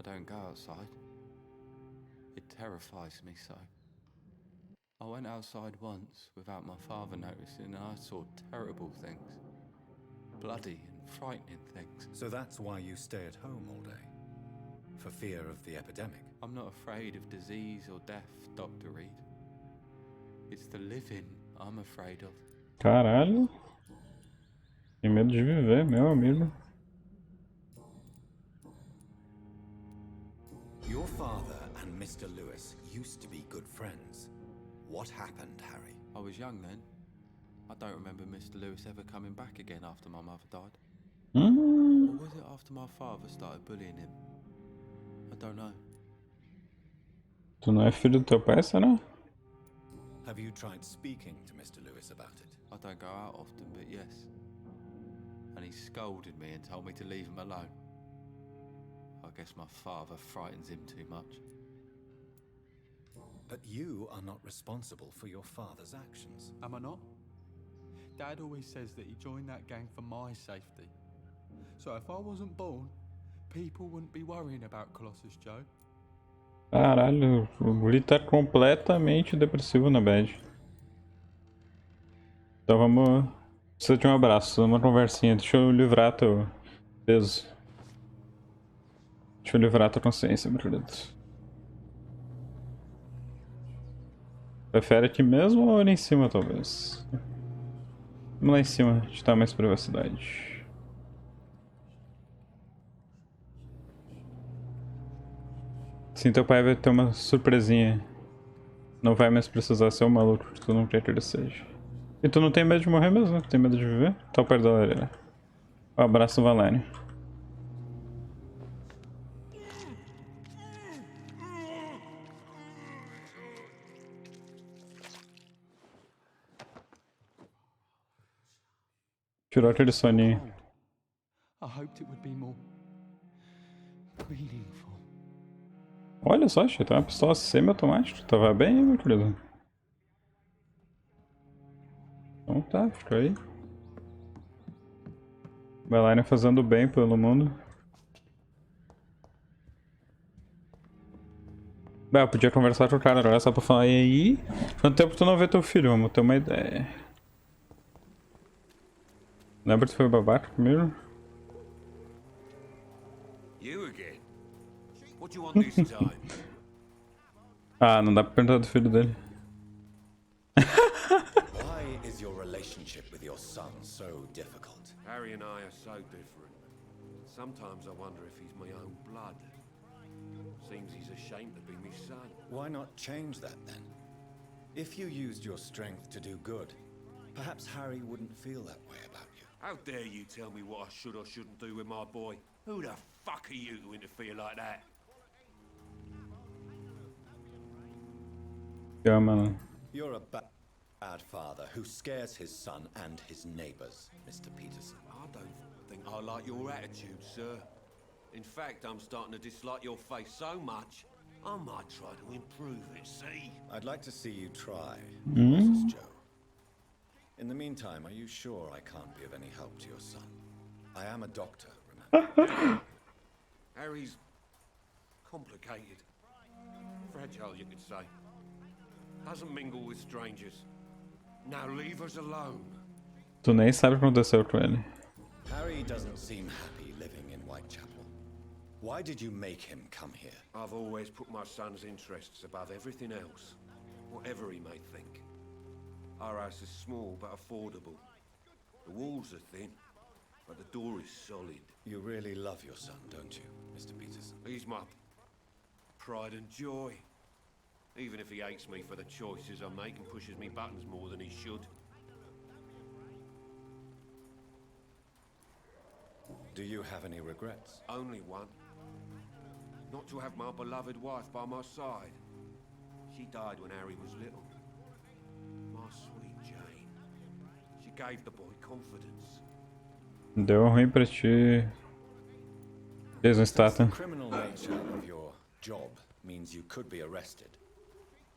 don't go outside. It terrifies me so. I went outside once without my father noticing and I saw terrible things. Bloody and frightening things. So that's why you stay at home all day? For fear of the epidemic? I'm not afraid of disease or death, Dr. Reed. It's the living I'm afraid of. Caralho. Tem medo de viver, meu amigo. Your father and Mr. Lewis used to be good friends. What happened, Harry? I was young then. I don't remember Mr. Lewis ever coming back again after my mother died. Or was it after my father started bullying him? I don't know. Tu não é filho do teu pai, será? Have you tried speaking to Mr. Lewis about it? I don't go out often, but yes. And he scolded me and told me to leave him alone. I guess my father frightens him too much. But you are not responsible for your father's actions. Am I not? Dad always says that he joined that gang for my safety. So if I wasn't born, people wouldn't be worrying about Colossus Joe. Caralho, o guri tá completamente depressivo na bad. Então vamos... Precisa de um abraço, uma conversinha. Deixa eu livrar teu peso. Deixa eu livrar tua consciência, meu querido. Prefere aqui mesmo ou ali em cima, talvez? Vamos lá em cima, a gente tá mais privacidade. Sim, teu pai vai ter uma surpresinha. Não vai mais precisar ser o maluco que tu não quer que ele seja. E tu não tem medo de morrer mesmo, né? Tem medo de viver? Tá perto da lareira. Um abraço, Valério. Tirou aquele soninho. I hoped it would be more meaningful. Olha só, achei, tem uma pistola semi-automática. Tava bem, meu querido. Então tá, fica aí. Valério fazendo bem pelo mundo. Eu podia conversar com o cara agora só pra falar, e aí? Quanto tempo tu não vê teu filho? Vamos ter uma ideia. Lembra que tu foi babaca comigo? You again? What do you want this time? Ah, não dá pra perguntar do filho dele. Why is your relationship with your son so difficult? Harry and I are so different. Sometimes I wonder if he's my own blood. Seems he's ashamed to be my son. Why not change that then? If you used your strength to do good, perhaps Harry wouldn't feel that way about you. How dare you tell me what I should or shouldn't do with my boy? Who the fuck are you to interfere like that? Yeah, man. You're a bad father who scares his son and his neighbors, Mr. Peterson. I don't think I like your attitude, sir. In fact, I'm starting to dislike your face so much, I might try to improve it, see? I'd like to see you try, Mrs. Joe. In the meantime, are you sure I can't be of any help to your son? I am a doctor, remember? Harry's complicated. Fragile, you could say. Doesn't mingle with strangers. Now leave us alone. Tu nem sabe o que aconteceu com ele. Harry doesn't seem happy living in Whitechapel. Why did you make him come here? I've always put my son's interests above everything else, whatever he may think. Our house is small but affordable. The walls are thin, but the door is solid. You really love your son, don't you, Mr. Peterson? He's my pride and joy. Even if he hates me for the choices I make and pushes me buttons more than he should. Do you have any regrets? Only one. Not to have my beloved wife by my side. She died when Harry was little. My sweet Jane. She gave the boy confidence. Deu ruim pra ti. Fez um estátua. The criminal nature of your job means you could be arrested.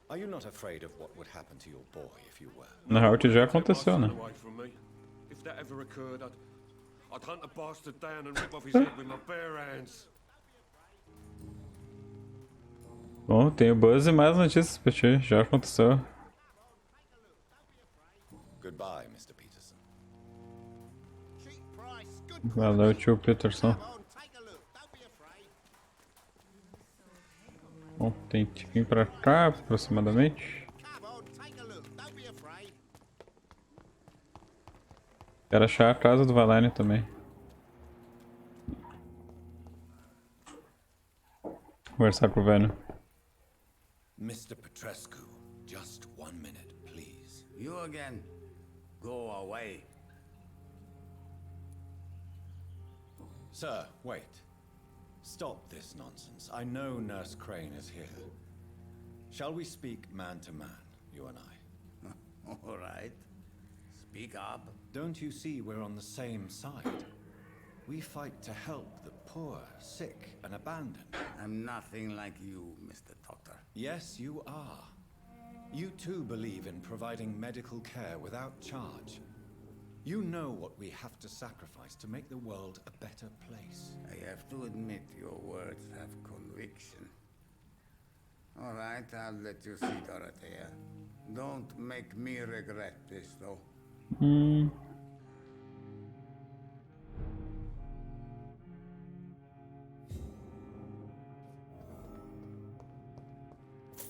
Are you not afraid of what would happen to your boy if you were? Na real, que já aconteceu, né? If that ever occurred, I'd hunt the bastard down and rip off his head with my bare hands. Bom, tenho boas e más notícias pra ti. Já aconteceu. Goodbye, Mr. Peterson. Valeu, tio Peterson. Bom, tem tiquinho pra cá, aproximadamente. Quero achar a casa do Valério também. Conversar com o velho. Mr. Petrescu, just 1 minute, please. You again. Go away. Sir, wait. Stop this nonsense. I know Nurse Crane is here. Shall we speak man to man, you and I? All right. Speak up. Don't you see we're on the same side? We fight to help the poor, sick, and abandoned. I'm nothing like you, Mr. Doctor. Yes, you are. You too believe in providing medical care without charge. You know what we have to sacrifice to make the world a better place. I have to admit your words have conviction. All right, I'll let you see, Dorothea. Don't make me regret this, though.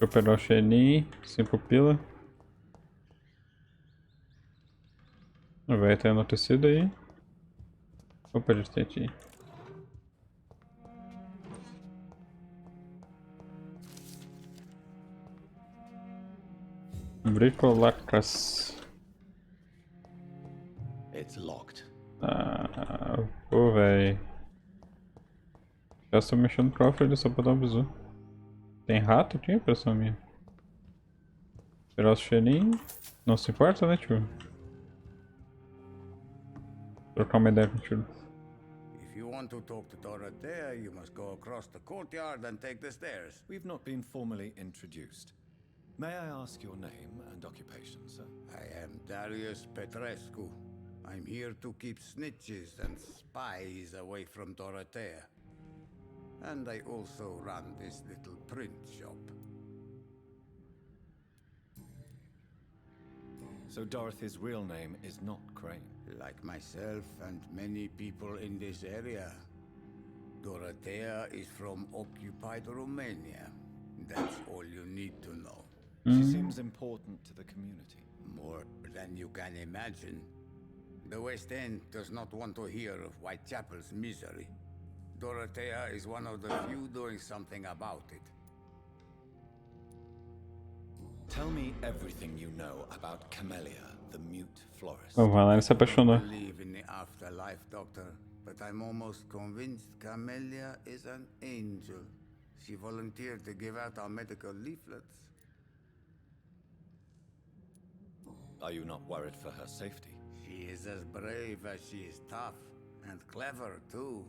Vou pegar o cheirinho, 5 pila. vai ter anoitecido aí. Opa, já tem aqui. Bricolacas. It's locked. Ah, pô, véi. Já estou mexendo no cofre ali só pra dar um bisu. Tem rato aqui? Impressão minha. Tirar o cheirinho. Não se importa, né, tio? Trocar uma ideia com o tio. If you want to talk to Dorothea, you must go across the courtyard and take the stairs. We've not been formally introduced. May I ask your name and occupation, sir? I am Darius Pt2. I'm here to keep snitches and spies away from Dorothea. And I also run this little print shop. So Dorothy's real name is not Crane? Like myself and many people in this area, Dorothea is from occupied Romania. That's all you need to know. She seems important to the community. More than you can imagine. The West End does not want to hear of Whitechapel's misery. Dorothea is one of the few doing something about it. Tell me everything you know about Camellia, the mute florist. Oh, vai lá, ele se apaixonou. I believe in the afterlife, Doctor, but I'm almost convinced Camellia is an angel. She volunteered to give out our medical leaflets. Are you not worried for her safety? She is as brave as she is tough, and clever too.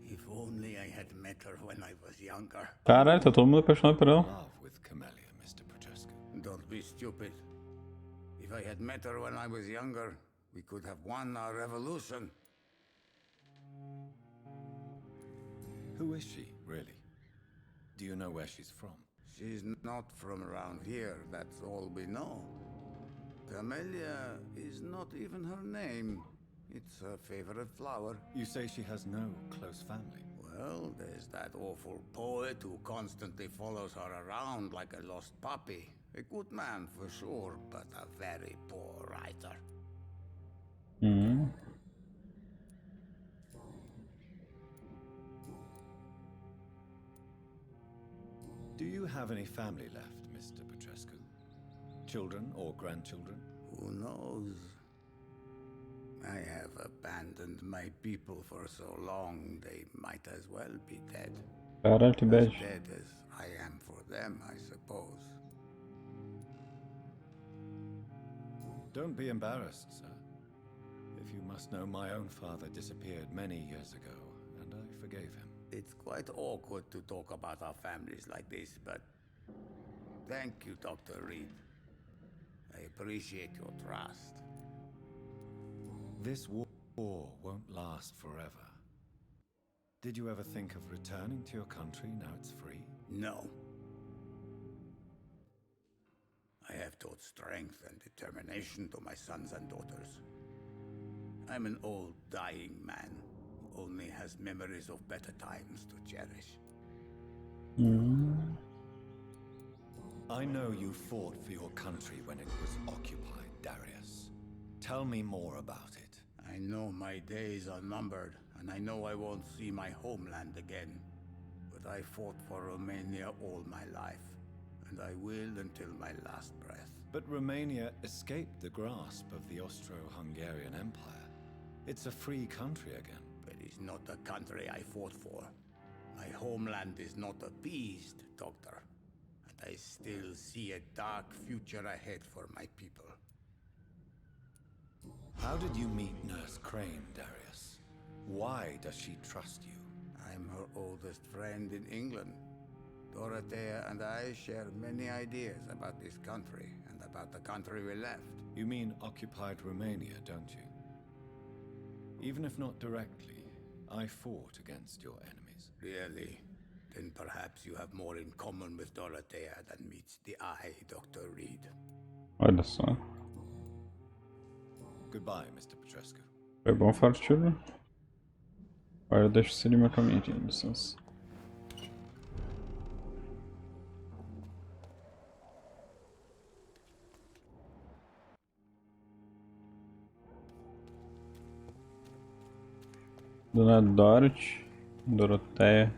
If only I had met her when I was younger. Caralho, tá todo mundo apaixonado por ela. Love with Camellia, Mr. Pt2. Don't be stupid. If I had met her when I was younger, we could have won our revolution. Who is she, really? Do you know where she's from? She's not from around here, that's all we know. Camellia is not even her name. It's her favorite flower. You say she has no close family? Well, there's that awful poet who constantly follows her around like a lost puppy. A good man for sure, but a very poor writer. Do you have any family left, Mr. Pt2? Children or grandchildren? Who knows? I have abandoned my people for so long, they might as well be dead. Caralho, que As bad. dead as I am for them, I suppose. Don't be embarrassed, sir. If you must know, my own father disappeared many years ago, and I forgave him. It's quite awkward to talk about our families like this, but thank you, Dr. Reed. I appreciate your trust. This war won't last forever. Did you ever think of returning to your country now it's free? No. I have taught strength and determination to my sons and daughters. I'm an old, dying man who only has memories of better times to cherish. I know you fought for your country when it was occupied, Darius. Tell me more about it. I know my days are numbered, and I know I won't see my homeland again. But I fought for Romania all my life, and I will until my last breath. But Romania escaped the grasp of the Austro-Hungarian Empire. It's a free country again. But it's not the country I fought for. My homeland is not appeased, Doctor. And I still see a dark future ahead for my people. How did you meet Nurse Crane, Darius? Why does she trust you? I'm her oldest friend in England. Dorothea and I share many ideas about this country and about the country we left. You mean occupied Romania, don't you? Even if not directly, I fought against your enemies. Really? Then perhaps you have more in common with Dorothea than meets the eye, Dr. Reed. Olha só. Goodbye, Mr. Pt2. Foi bom falar de tiro. Agora deixa eu seguir meu caminho aqui, licença. Dona Dorothy. Doroteia.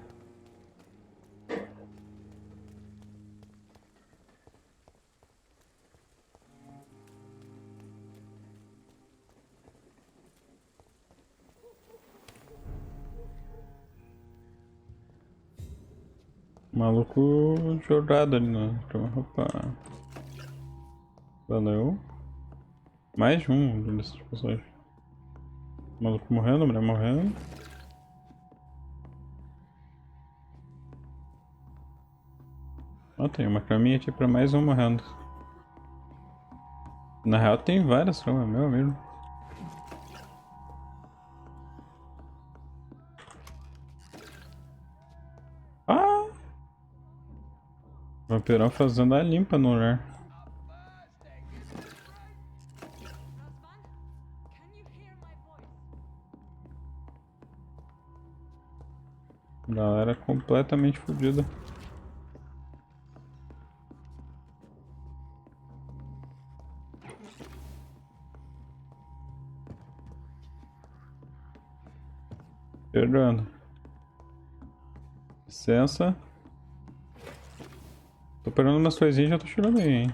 Maluco jogado ali na opa. Valeu. Mais um desses personagens. Maluco morrendo, mulher morrendo. Ó, tem uma caminha aqui pra mais um morrendo. Na real tem várias camas, meu amigo. Ah! Vampirão fazendo a limpa no lugar. Galera completamente fodida. Chegando. Licença. Tô pegando umas coisinhas e já tô chegando aí, hein.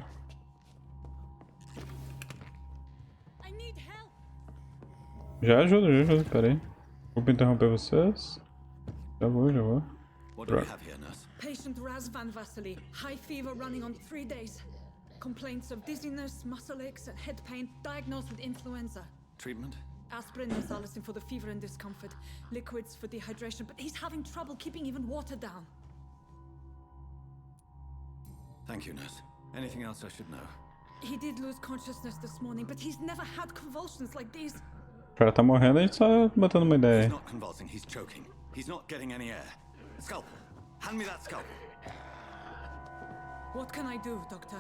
Já ajuda, pera aí. Vou interromper vocês. Já vou. What do we have here, nurse? Patient Raz Van Vasily. High fever running on 3 days. Complaints of dizziness, muscle aches, and head pain. Diagnosed with influenza. Treatment? Aspirin and salicin for the fever and discomfort. Liquids for dehydration, but he's having trouble keeping even water down. Thank you, nurse. Anything else I should know? He did lose consciousness this morning, but he's never had convulsions like these. O cara tá morrendo, a gente só botando uma ideia. He's not convulsing, he's choking. He's not getting any air. Scalpel! Hand me that scalpel! What can I do, Doctor?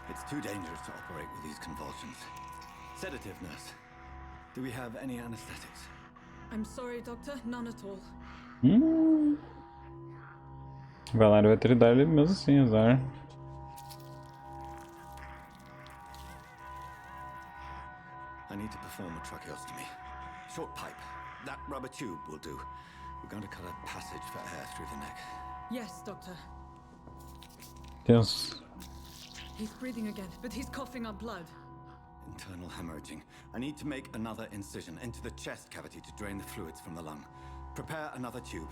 It's too dangerous to operate with these convulsions. Sedative, nurse. Do we have any anesthetics? I'm sorry, Doctor. None at all. Vai lá, ele vai ter que dar ele mesmo assim, azar. I need to perform a tracheostomy. Short pipe. That rubber tube will do. We're going to cut a passage for air through the neck. Yes, Doctor. Tenso. He's breathing again, but he's coughing up blood. Internal hemorrhaging. I need to make another incision into the chest cavity to drain the fluids from the lung. Prepare another tube.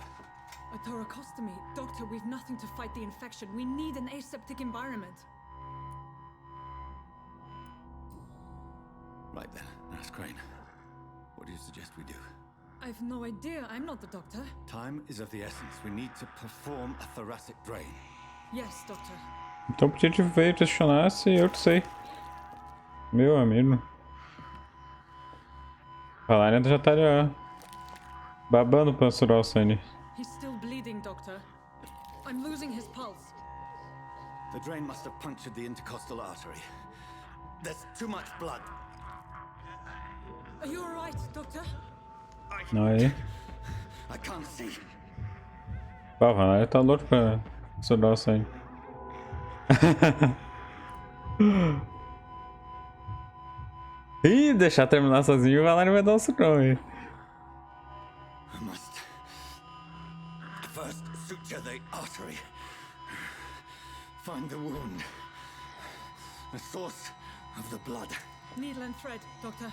A thoracostomy? Doctor, we've nothing to fight the infection. We need an aseptic environment. Right then, Nurse Crane. What do you suggest we do? I've no idea. I'm not the doctor. Time is of the essence. We need to perform a thoracic drain. Yes, Doctor. Então por que a gente veio questionar se eu que sei? Meu amigo. A Larian já tá ali, ó, babando pra surar o sangue. He's still bleeding, Doctor. I'm losing his pulse. The drain must have punctured the intercostal artery. There's too much blood. Are you alright, Doctor? Não, aí. I can't see. Pô, a Larian tá louco pra surar o sangue. Ih, deixar terminar sozinho, o Valério vai dar um sucão aí. I must first suture the artery. Find the wound. The source of the blood. Needle and thread, Doctor.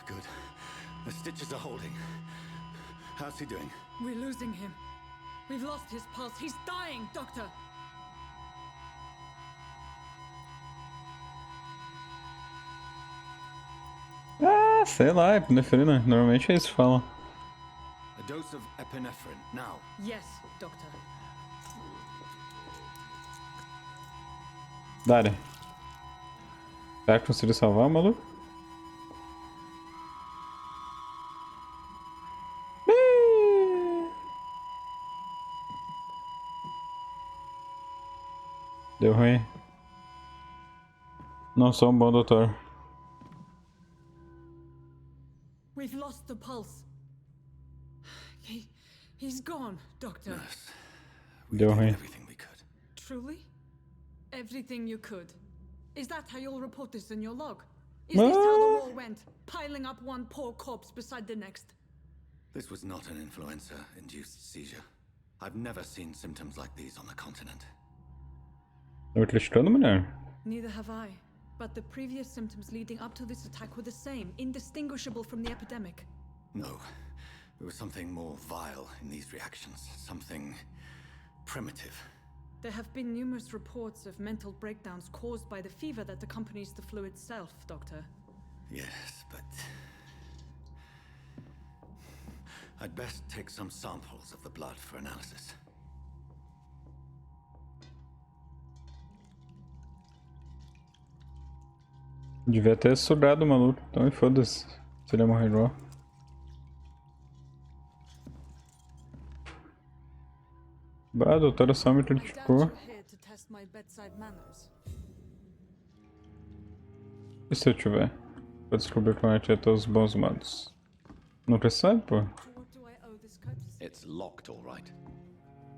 Good. The stitches are holding. How's he doing? We're losing him. We've lost his pulse. He's dying, Doctor. Ah, sei lá, epinefrina. Normalmente é isso que falam. A dose of epinephrine, now. Yes, Doctor. Dale. Será que conseguiu salvar o maluco? Deu ruim. Não sou um bom doutor. We've lost the pulse. He's gone, Doctor. Deu ruim. Everything we could. Truly? Everything you could. Is that how you'll report this in your log? Is this how the war went? Piling up one poor corpse beside the next? This was not an influenza-induced seizure. I've never seen symptoms like these on the continent. Eu acreditando, mulher. Neither have I. But the previous symptoms leading up to this attack were the same, indistinguishable from the epidemic. No. There was something more vile in these reactions. Something primitive. There have been numerous reports of mental breakdowns caused by the fever that accompanies the flu itself, Doctor. Yes, but... I'd best take some samples of the blood for analysis. Devia ter sugado o maluco, então foda-se. Se ele ia morrer igual. Bah, a doutora só me criticou. E se eu tiver? Pra descobrir como é que é todos os bons modos. Não precisa, pô. It's locked, all right.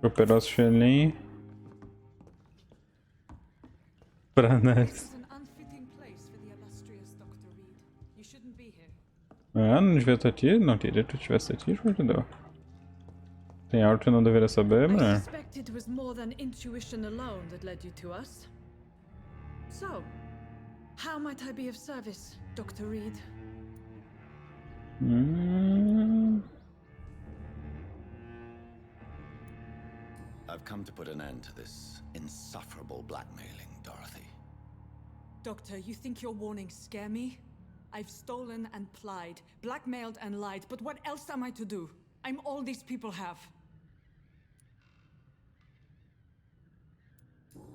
Recuperar os chelinhos. Pra análise. Ah, não devia estar aqui? Não queria que eu estivesse aqui, entendeu? Tem algo que eu não deveria saber, mulher? I suspect it was more than intuition alone that led you to us. So, how might I be of service, Dr. Reed? I've come to put an end to this insufferable blackmailing, Dorothy. Doctor, you think your warnings scare me? I've stolen and plied, blackmailed and lied, but what else am I to do? I'm all these people have.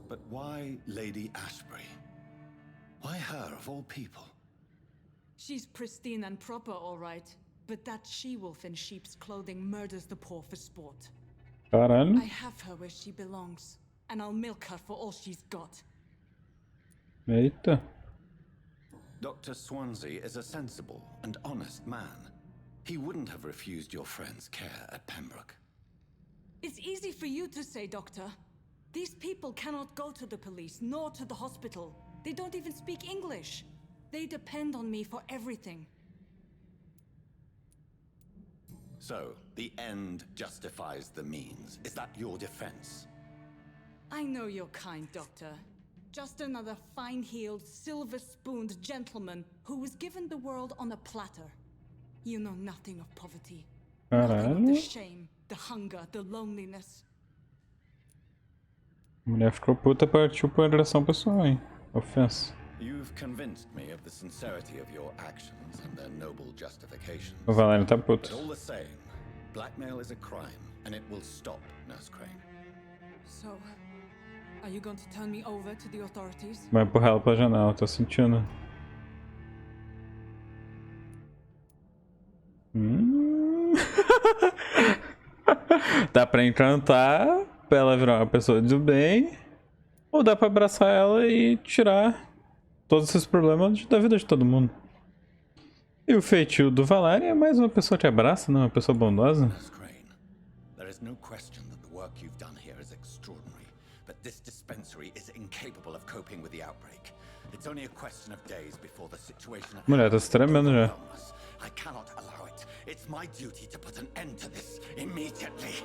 But why Lady Ashbury? Why her, of all people? She's pristine and proper, all right. But that she-wolf in sheep's clothing murders the poor for sport. Caralho. I have her where she belongs, and I'll milk her for all she's got. Eita. Dr. Swansea is a sensible and honest man. He wouldn't have refused your friend's care at Pembroke. It's easy for you to say, Doctor. These people cannot go to the police, nor to the hospital. They don't even speak English. They depend on me for everything. So, the end justifies the means. Is that your defense? I know you're kind, Doctor. Just another fine-heeled, silver-spooned gentleman who was given the world on a platter. You know nothing of poverty. Nothing of the shame, the hunger, the loneliness. A mulher ficou puta, partiu pra agressão pessoal, hein? Ofensa. You've convinced me of the sincerity of your actions and their noble justifications. O Valério tá puto. But all the same, blackmail is a crime, and it will stop, Nurse Crane. So, are you going to turn me over to the authorities? Vai empurrar ela pra janela, tô sentindo. Dá pra encantar, pra ela virar uma pessoa do bem, ou dá pra abraçar ela e tirar todos esses problemas da vida de todo mundo. E o feitio do Valério é mais uma pessoa que abraça, não é uma pessoa bondosa. There is no question that the work you've done here is extraordinary, but this dispensary is incapable of coping with the outbreak. It's only a question of days before the situation. Mulher, tá se tremendo já. I cannot allow it. It's my duty to put an end to this immediately.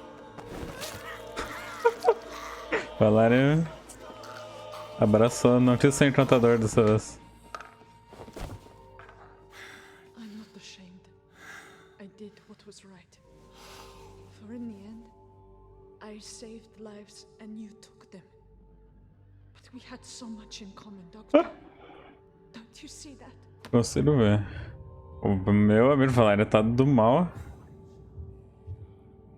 Valério abraçou, não quis ser encantador dessa vez. I'm not ashamed. I did what was right. For in the end, I saved lives and you took them. But we had so much in common, Doctor. Don't you see that? Consigo ver. O meu amigo Valério tá do mal.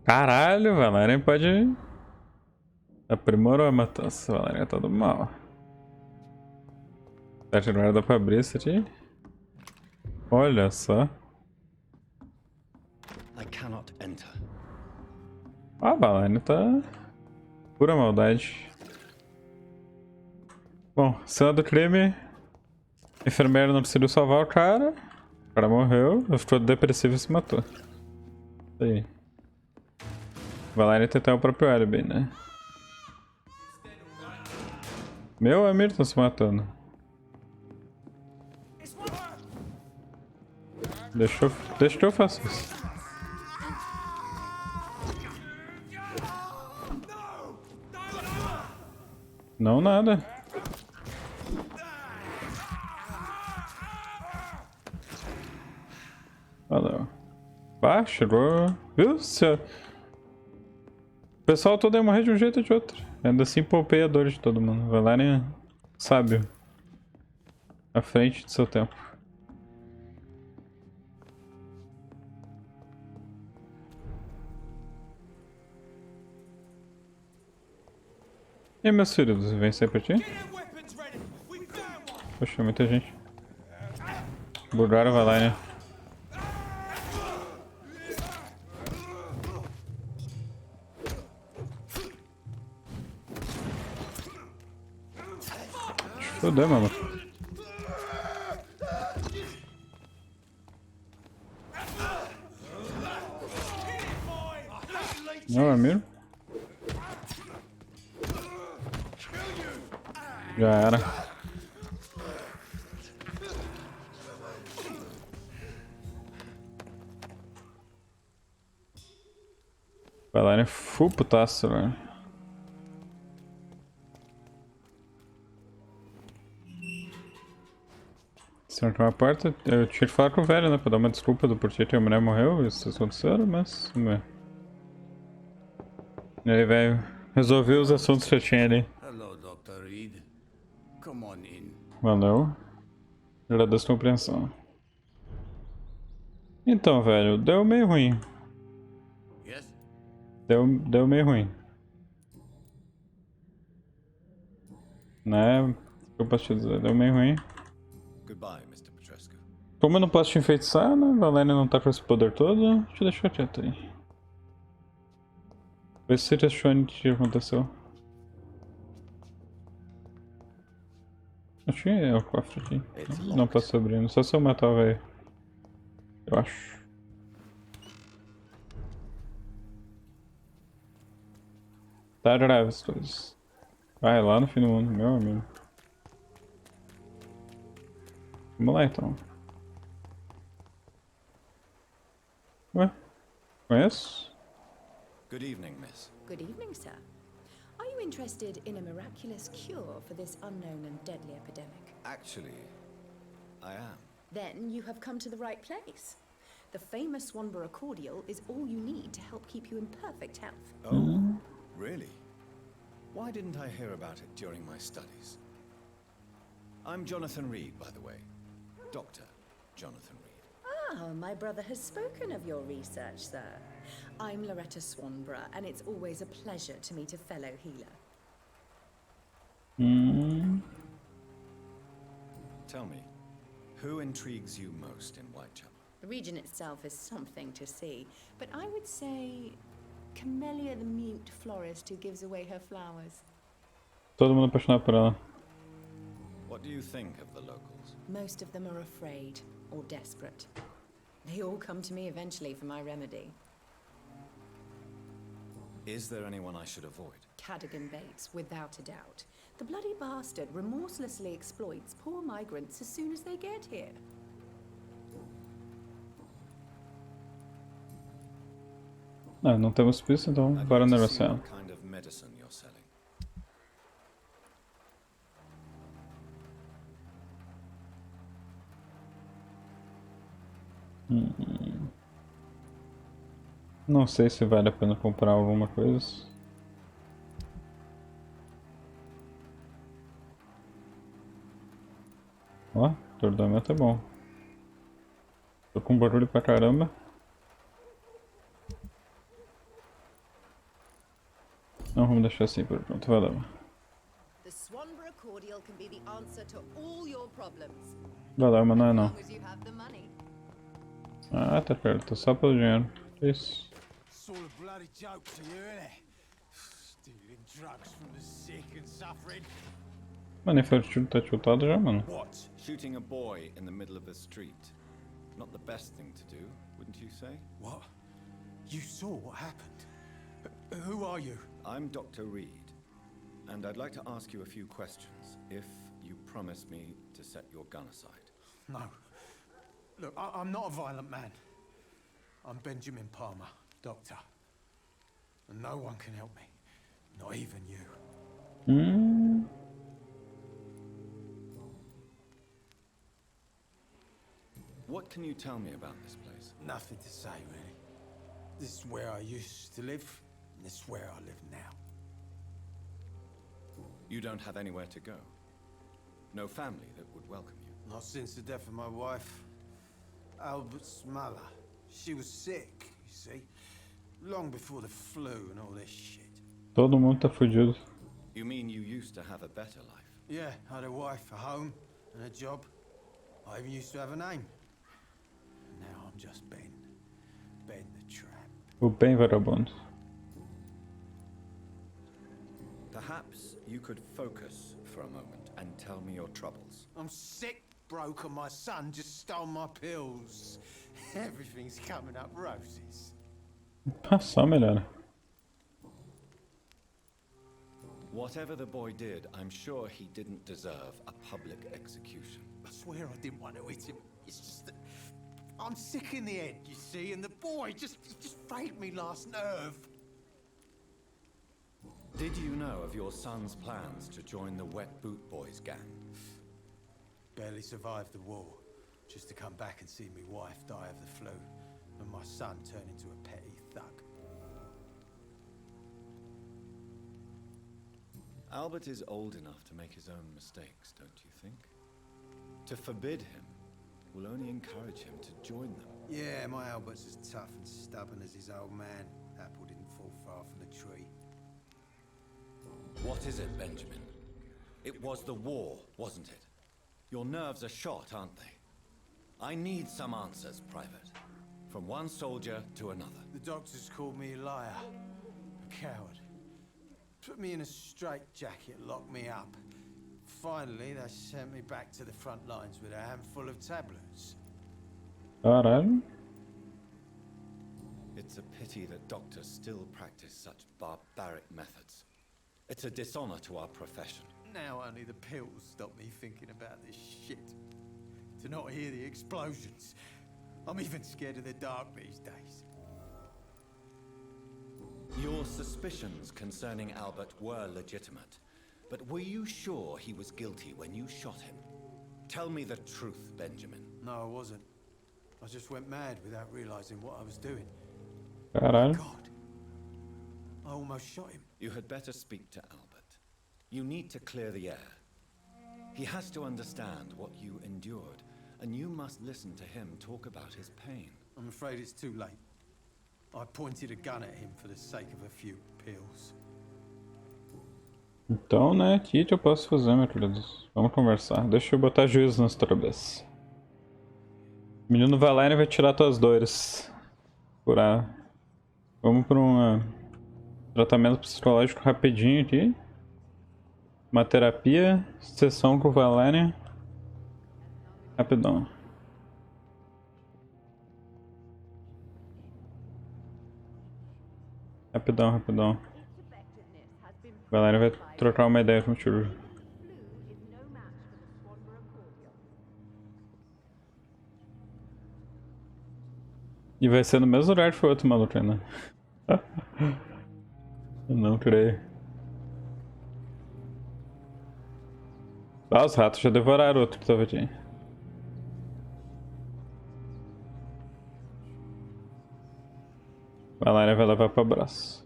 Caralho, Valério pode... Aprimorou a matança. Valério tá do mal. Será que agora dá pra abrir isso aqui? Olha só. I cannot enter. Ah, Valério tá... Pura maldade. Bom, cena do crime. O enfermeiro não conseguiu salvar o cara. O cara morreu, ficou depressivo e se matou. Isso aí. Valério tentar o próprio álibi, né? Meu amigo tá se matando. Deixa que eu faça isso. Não, nada. Valeu. Bah, chegou. Viu? O pessoal todo ia morrer de um jeito ou de outro. Ainda assim poupei a dor de todo mundo. Vai lá, né? Sábio. À frente do seu tempo. E aí, meus filhos, vem sair pra ti? Poxa, muita gente. Bugaram, vai lá, né? Fudeu, mano. Não, Ramiro. Já era. Vai lá, né? Full putaço, velho. Se não tem uma porta, eu tinha que falar com o velho, né? Pra dar uma desculpa do porquê que a mulher morreu, isso aconteceu, mas... Vamos ver. E aí, velho, resolveu os assuntos que eu tinha ali. Hello, Dr. Reed. Come on in. Valeu. Agradeço a compreensão. Então, velho, deu meio ruim. Yes? Deu meio ruim. Né? O que eu posso te dizer? Deu meio ruim. Goodbye, Mr. Pt2. Como eu não posso te enfeitiçar, né? Valéria não tá com esse poder todo, te deixo quieto aí. Vê se você questione o que aconteceu. Acho que é o cofre aqui. Não posso abrir, só se eu matar o velho. Eu acho. Tá grave as coisas. Vai lá no fim do mundo, meu amigo. Vamos lá então. Ué? Conheço? Good evening, miss. Good evening, sir. Are you interested in a miraculous cure for this unknown and deadly epidemic? Actually, I am. Then you have come to the right place. The famous Swanborough cordial is all you need to help keep you in perfect health. Oh, really? Why didn't I hear about it during my studies? I'm Jonathan Reed, by the way. Dr. Jonathan Reed. Ah, my brother has spoken of your research, sir. I'm Loretta Swanborough, and it's always a pleasure to meet a fellow healer. Tell me, who intrigues you most in Whitechapel? The region itself is something to see, but I would say Camellia the mute florist who gives away her flowers. Todo mundo apaixonado por ela. What do you think of the locals? Most of them are afraid or desperate. They all come to me eventually for my remedy. Is there anyone I should avoid? Cadogan Bates, without a doubt. The bloody bastard remorselessly exploits poor migrants as soon as they get here. Ah, não temos pista, então bora negociar. What kind of medicine you're selling? Não sei se vale a pena comprar alguma coisa. Ó, atordoamento é bom. Tô com barulho pra caramba. Não, vamos deixar assim por enquanto, valeu. The Swanborough cordial can be the answer to all your problems. Valeu, mas não é não. As long as you have the money. Ah, tá perto, só pelo dinheiro. Isso. Sort of bloody joke to you, innit? Stealing drugs from the sick and suffering. Mano, nem foi tá chutado já, mano. What? Shooting a boy in the middle of the street. Not the best thing to do, wouldn't you say? What? You saw what happened? Who are you? I'm Dr. Reed, and I'd like to ask you a few questions, if you promise me to set your gun aside. No. Look, I'm not a violent man. I'm Benjamin Palmer, doctor. And no one can help me. Not even you. What can you tell me about this place? Nothing to say, really. This is where I used to live, and this is where I live now. You don't have anywhere to go? No family that would welcome you? Not since the death of my wife, Albert's mother. She was sick, you see. Long before the flu and all this shit. Todo mundo tá fudido. You mean you used to have a better life? Yeah, I had a wife, a home, and a job. I even used to have a name. Now I'm just Ben. Ben the Tramp. O bem vagabundo. Perhaps you could focus for a moment and tell me your troubles. I'm sick, broke, and my son just stole my pills. Everything's coming up roses. Só melhora. Whatever the boy did, I'm sure he didn't deserve a public execution. I swear I didn't want to hit him. It's just that I'm sick in the head, you see, and the boy just frayed me last nerve. Did you know of your son's plans to join the Wet Boot Boys gang? Barely survived the war, just to come back and see me wife die of the flu, and my son turn into a petty thug. Albert is old enough to make his own mistakes, don't you think? To forbid him will only encourage him to join them. Yeah, my Albert's as tough and stubborn as his old man. Apple didn't fall far from the tree. What is it, Benjamin? It was the war, wasn't it? Your nerves are shot, aren't they? I need some answers, Private. From one soldier to another. The doctors called me a liar, a coward. Put me in a straitjacket, locked me up. Finally, they sent me back to the front lines with a handful of tablets. Caralho. It's a pity that doctors still practice such barbaric methods. It's a dishonor to our profession. Now only the pills stop me thinking about this shit. To not hear the explosions. I'm even scared of the dark these days. Your suspicions concerning Albert were legitimate, but were you sure he was guilty when you shot him? Tell me the truth, Benjamin. No, I wasn't. I just went mad without realizing what I was doing. Caralho. God, I almost shot him. You had better speak to Albert. You need to clear the air. He has to understand what you endured, and you must listen to him talk about his pain. I'm afraid it's too late. I pointed a gun at him for the sake of a few pills. Então, né, o que eu posso fazer, meu querido? Vamos conversar. Deixa eu botar juízo na sua cabeça. O menino vai lá e vai tirar tuas dores. Curar. Vamos para um tratamento psicológico rapidinho aqui. Uma terapia, sessão com o Valéria. Rapidão. Rapidão, rapidão. A galera vai trocar uma ideia com o tio. E vai ser no mesmo lugar que foi o outro maluco ainda. Eu não creio. Ah, os ratos já devoraram o outro que tava aqui. A Valéria vai levar para o braço.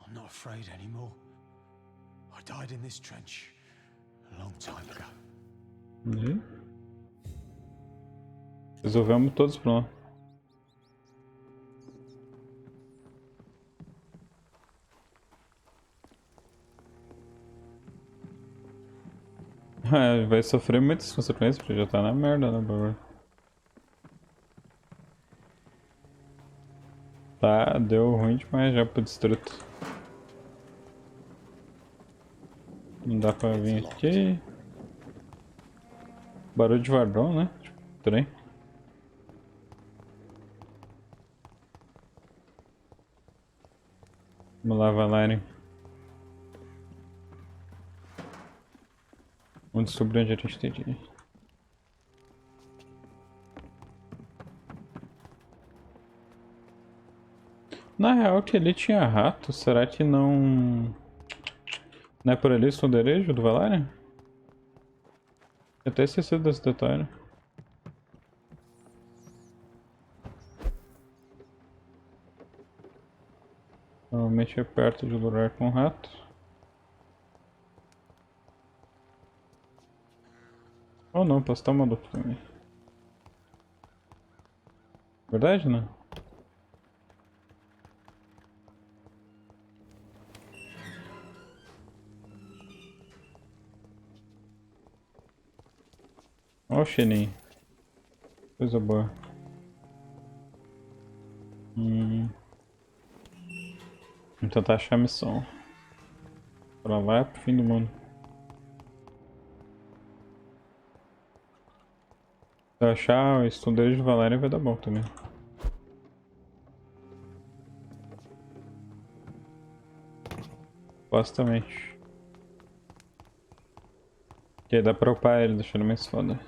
I'm not afraid anymore. I died in this trench a long time ago. Resolvemos todos os problemas. Vai sofrer muitas consequências porque já tá na merda, né, bagulho. Tá, deu ruim demais já pro distrito. Não dá pra vir aqui. Barulho de vagão, né? Tipo, trem. Vamos lá, Valéria. Vamos descobrir onde a gente tem de ir. Na real que ali tinha rato, será que não... Não é por ali o esconderijo do Valéria? Eu até esqueci desse detalhe. Normalmente é perto de lugar com rato. Ou não, posso estar maluco também. Verdade, não? Ó o cheirinho. Coisa boa. Vamos tentar achar a missão. Pra lá é pro fim do mundo. Se eu achar o esconderijo de Valéria vai dar bom também. Supostamente. Que aí dá pra upar ele, deixar ele mais foda.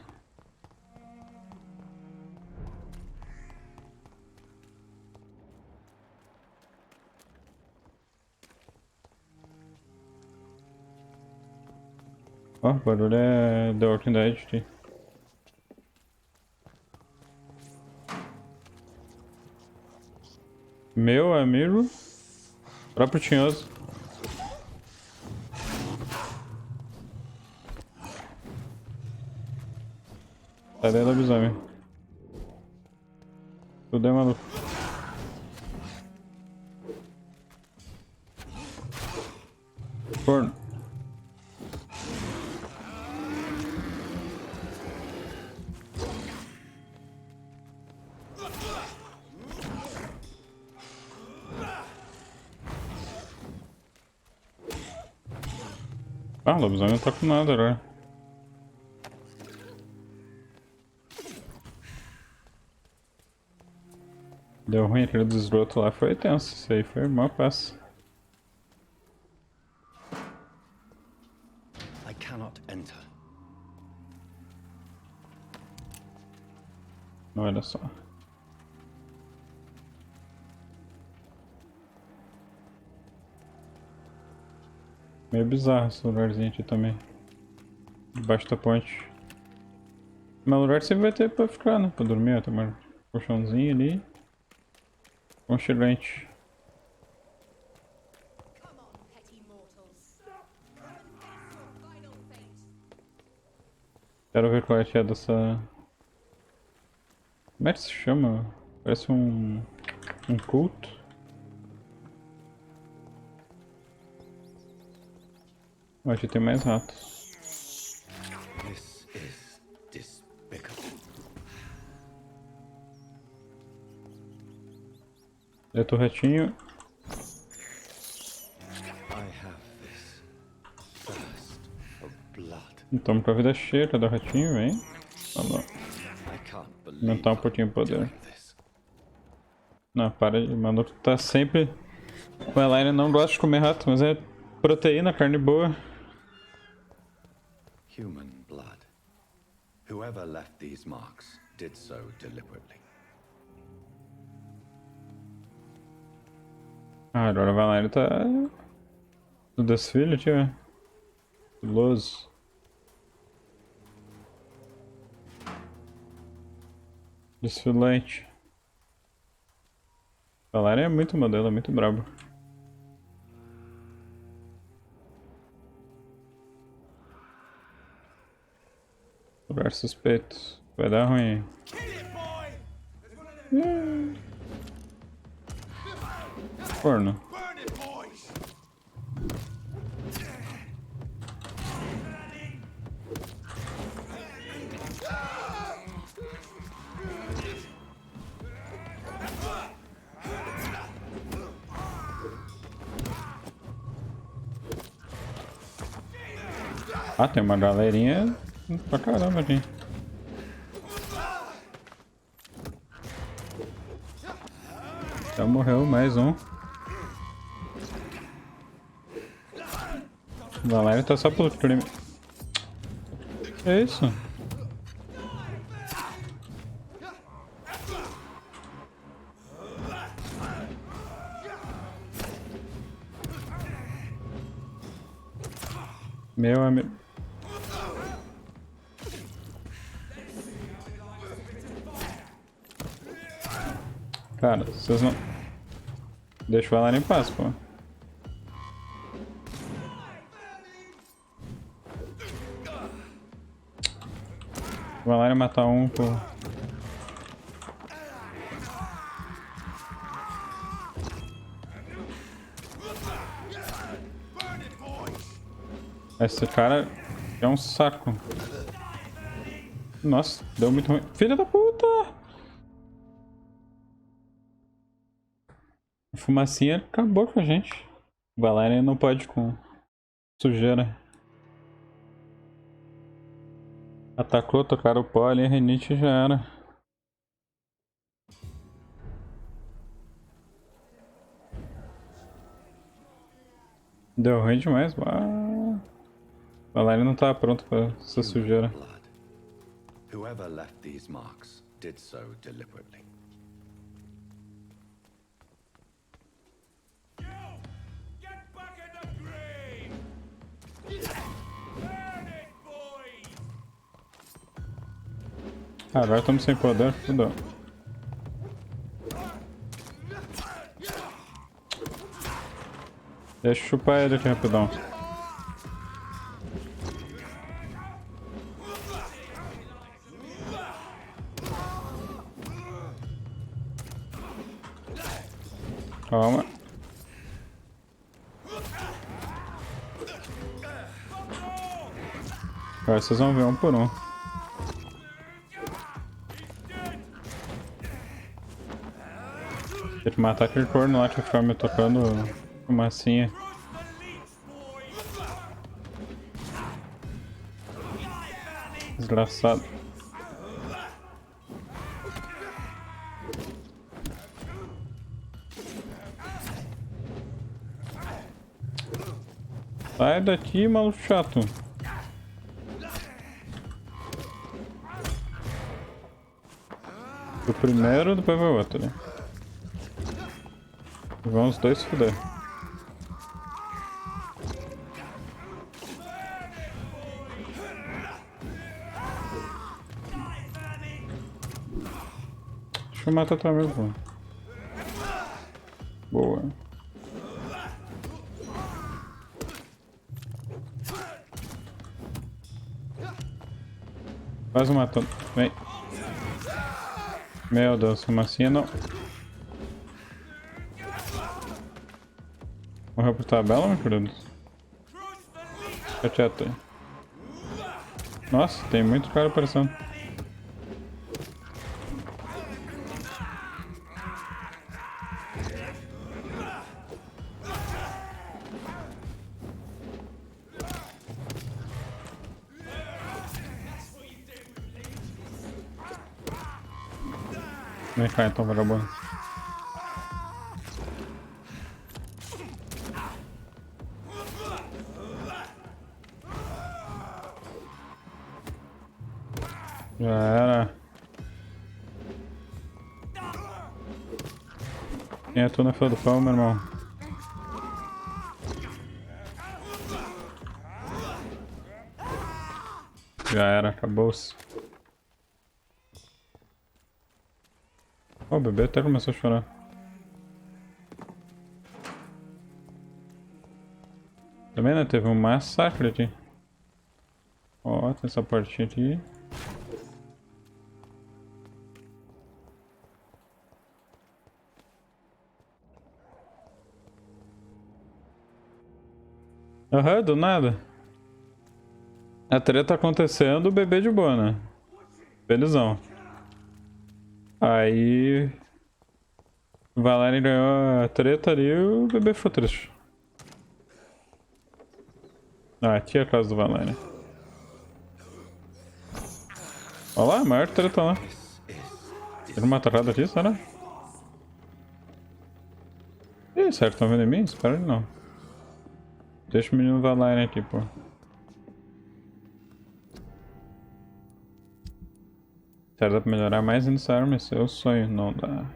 Ó, o barulho é The Walking Dead aqui. Meu amigo, próprio tinhoso. Sai daí, lobisomem. Tudo é maluco. Forno. Ah, o lobisomem não tá com nada agora. Deu ruim aquele do esgoto lá, foi tenso. Isso aí foi mó passo. I cannot enter. Olha só. Meio bizarro esse lugarzinho aqui também. Debaixo da ponte. Mas lugar sempre vai ter pra ficar, né? Pra dormir, tomar um colchãozinho ali. Aconchegante. Quero ver qual é que é dessa... Como é que se chama? Parece um culto. Aqui tem mais ratos. This is despicable. É torretinho. I have this thirst for blood. Então pra vida cheia, cadê o ratinho? Vem. Olha lá. Aumentar um pouquinho o poder. Não, para de. O maluco tá sempre. O Elaine não gosta de comer rato, mas é proteína, carne boa. Human blood. Whoever left these marks did so deliberately. Ah, agora vai lá, ele tá no desfile, tio. Estiloso. Desfilante. A Lara é muito modelo, é muito brabo. Lugar suspeito. Vai dar ruim. Forno. Ah, tem uma galerinha pra caramba aqui. Já morreu mais um. Valéria tá só pelo crime. Que é isso? Meu amigo. Cara, vocês não... Deixa eu falar em paz, pô. Vai lá e matar um, pô. Esse cara é um saco. Nossa, deu muito ruim. Filha da puta! A fumacinha acabou com a gente. Valéria não pode com sujeira. Atacou, tocaram o pó ali, a renite já era. Deu ruim demais. Valéria não tá pronto pra essa sujeira. Whoever left these marks did so deliberately. Agora estamos sem poder, fudeu. Deixa eu chupar ele aqui rapidão. Calma. Agora vocês vão ver um por um. Tem que matar aquele corno lá que fica me tocando fumacinha. Desgraçado. Sai daqui, maluco chato. O primeiro, depois vai o outro, né? Vão os dois se fuder. Deixa eu matar teu amigo, pô. Boa. Quase matando. Vem. Meu Deus, fumacinha não. Morreu por tabela, meu querido? Fica quieto aí. Nossa, tem muito cara aparecendo. Vem cá então, vagabundo. Já era. Quem é tu na fila do pão, meu irmão? Já era, acabou-se. Oh, o bebê até começou a chorar. Também, né? Teve um massacre aqui. Ó, tem essa portinha aqui. Aham, do nada. A treta acontecendo, o bebê de boa, né? Felizão. Aí... Valéria ganhou a treta ali e o bebê ficou triste. Ah, aqui é a casa do Valéria. Olha lá, a maior treta lá. Teve uma atrada aqui, será? Ih, certo, estão vendo em mim? Espero que não. Deixa o menino Valerian aqui, pô. Será que dá pra melhorar mais nessa arma? Esse é o sonho. Não dá.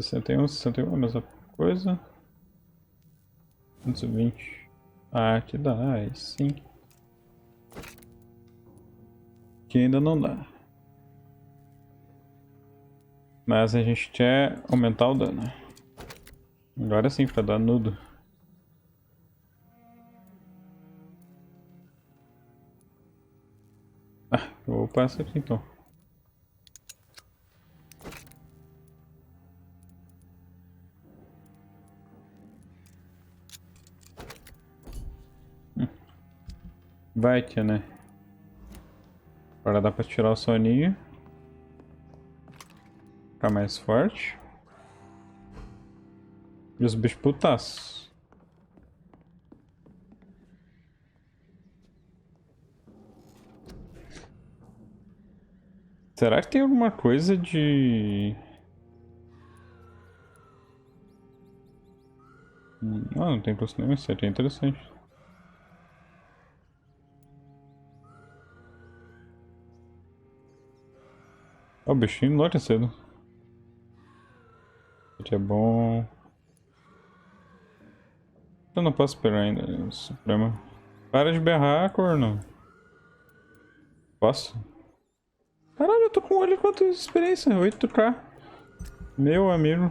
61, 61, a mesma coisa. 120. Ah, aqui dá, aí sim. Aqui ainda não dá. Mas a gente quer aumentar o dano. Agora sim, pra dar nudo. Ah, eu vou passar aqui então. Vai que, né? Agora dá pra tirar o soninho. Ficar mais forte. E os bichos putaços. Será que tem alguma coisa de... não tem custo nenhum, isso aqui é interessante. Ó, o bichinho enlouquecido. Isso aqui é bom. Eu não posso esperar ainda, Supremo. Para de berrar, corno. Posso? Caralho, eu tô com olho quanto experiência, 8K. Meu amigo.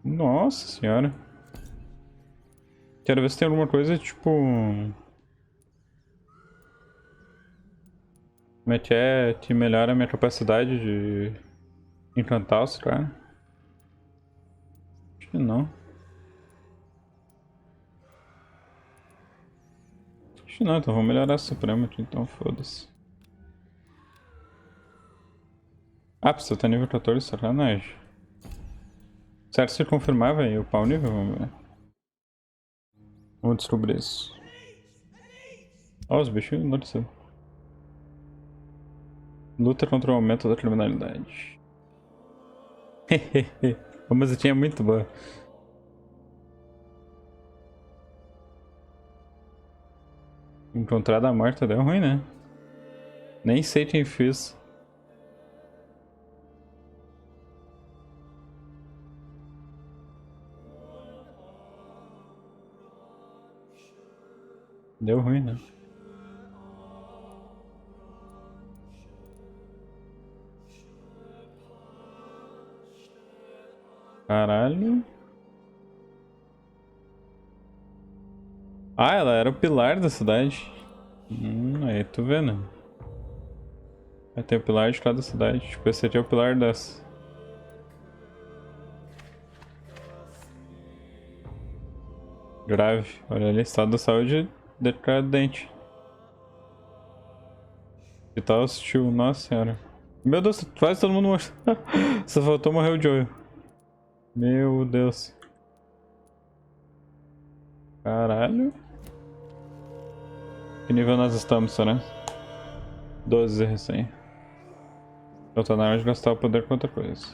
Nossa senhora. Quero ver se tem alguma coisa tipo... Como é que melhora a minha capacidade de encantar os caras? Acho que não. Acho que não, então vou melhorar a Suprema aqui, então foda-se. Ah, precisa estar nível 14, sacanagem. Certo, se confirmar, velho, upar o nível, vamos ver. Vamos descobrir isso. Ó, os bichos enlouqueceram. Luta contra o aumento da criminalidade. Hehehe. A musiquinha é muito boa. Encontrada morta deu ruim, né? Nem sei quem fez. Deu ruim, né? Caralho. Ah, ela era o pilar da cidade. Aí tu vê, né? Aí tem o pilar de cada cidade. Tipo, esse aqui é o pilar dessa. Grave. Olha ali, estado da saúde decadente. Que tal hostil? Nossa senhora. Meu Deus, quase todo mundo morreu. Só faltou morrer o Joel. Meu Deus. Caralho. Que nível nós estamos, será? 12 recém. Então tá na hora de gastar o poder com outra coisa.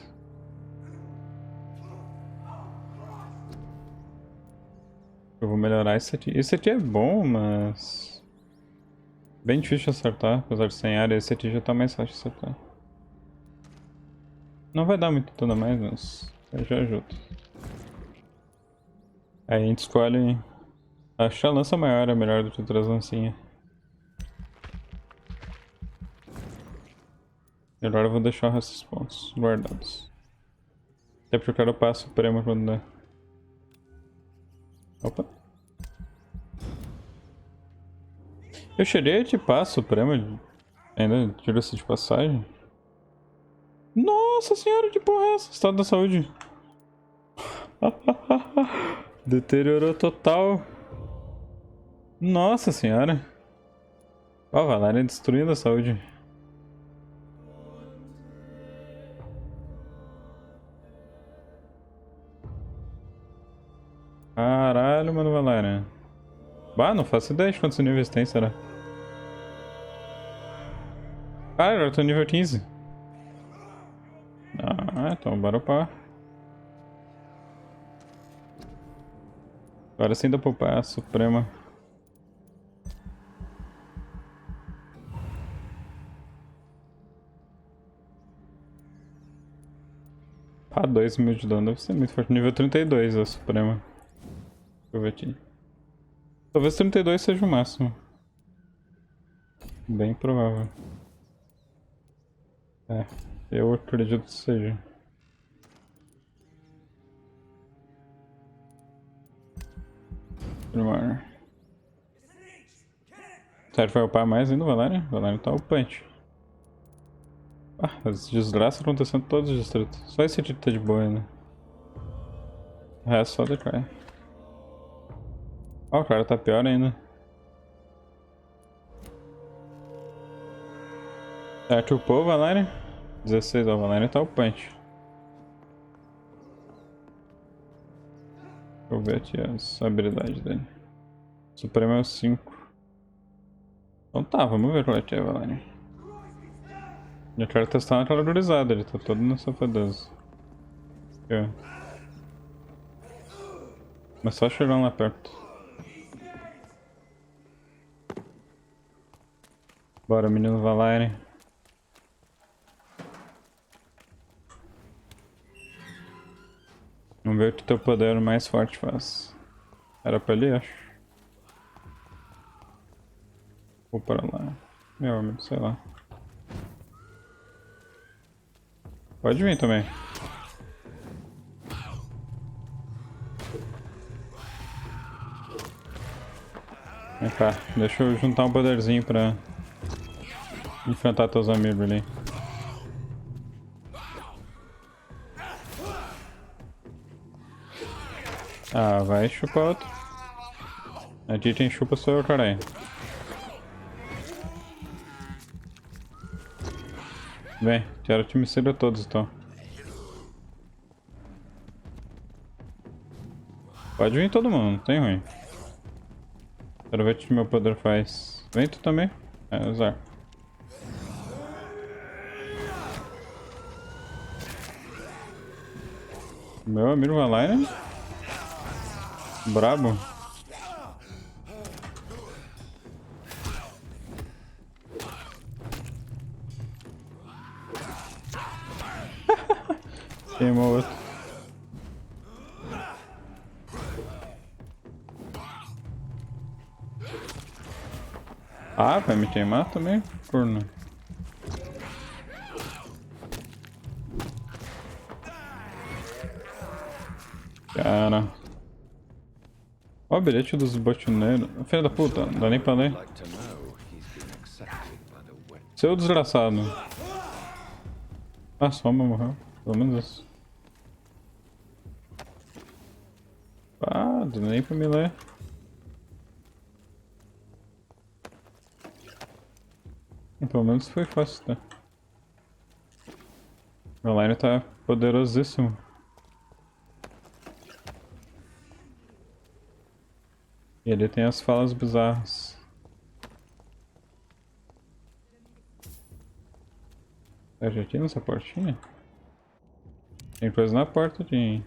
Eu vou melhorar esse aqui. Esse aqui é bom, mas... bem difícil de acertar, apesar de sem área. Esse aqui já tá mais fácil de acertar. Não vai dar muito tudo mais, mas... eu já ajudo. Aí a gente escolhe... acho que a lança maior é melhor do que outras lancinhas. E agora eu vou deixar esses pontos guardados. Até porque eu quero upar a Suprema quando der. Opa. Eu cheguei a equipar a Suprema. Ainda diga-se de passagem. Nossa senhora, que porra é essa? Estado da saúde. Deteriorou total. Nossa senhora. Ó, a Valéria destruindo a saúde. Caralho, mano, Valéria. Bah, não faço ideia de quantos níveis tem, será? Ah, agora eu tô nível 15. Ah, então bora upar. Agora sim dá pra upar a Suprema. Ah, 2.000 de dano deve ser muito forte. Nível 32 a Suprema. Deixa eu ver aqui. Talvez 32 seja o máximo. Bem provável. É, eu acredito que seja. Primeiro. Sério, vai upar mais ainda o Valério? O Valério tá upante. Ah, as desgraças acontecendo em todos os distritos. Só esse dito tá de boa ainda. O resto só decai. Ó, o cara tá pior ainda. Certo, upou o Valério? 16, ó, o Valério tá upante. Deixa eu ver aqui as habilidades dele. Supremo é o 5. Então tá, vamos ver qual é que é, Valério. Eu quero testar na calorizada, ele tá todo na safadeza. Aqui, ó. Mas só chegando lá perto. Bora, menino Valério. Vamos ver o que teu poder mais forte faz. Era pra ali, acho. Vou para lá. Meu amigo, sei lá. Pode vir também. Vem cá, deixa eu juntar um poderzinho pra enfrentar teus amigos ali. Ah, vai chupar outro. A gente tem chupa só eu, caralho. Vem, quero te me a todos então. Pode vir todo mundo, não tem ruim. Quero ver o que meu poder faz. Vem tu também. É, azar. Meu amigo Valério. Brabo. Queimou outro. Ah, vai me queimar também? Corno. Cara. Ó o bilhete dos botineiros. Filha da puta, não dá nem pra ler. Seu desgraçado. Ah, só uma morreu. Pelo menos isso. Ah, não dá nem pra me ler. Pelo menos foi fácil, tá? O line tá poderosíssimo. E ele tem as falas bizarras. Já tinha nessa portinha? Tem coisa na porta aqui.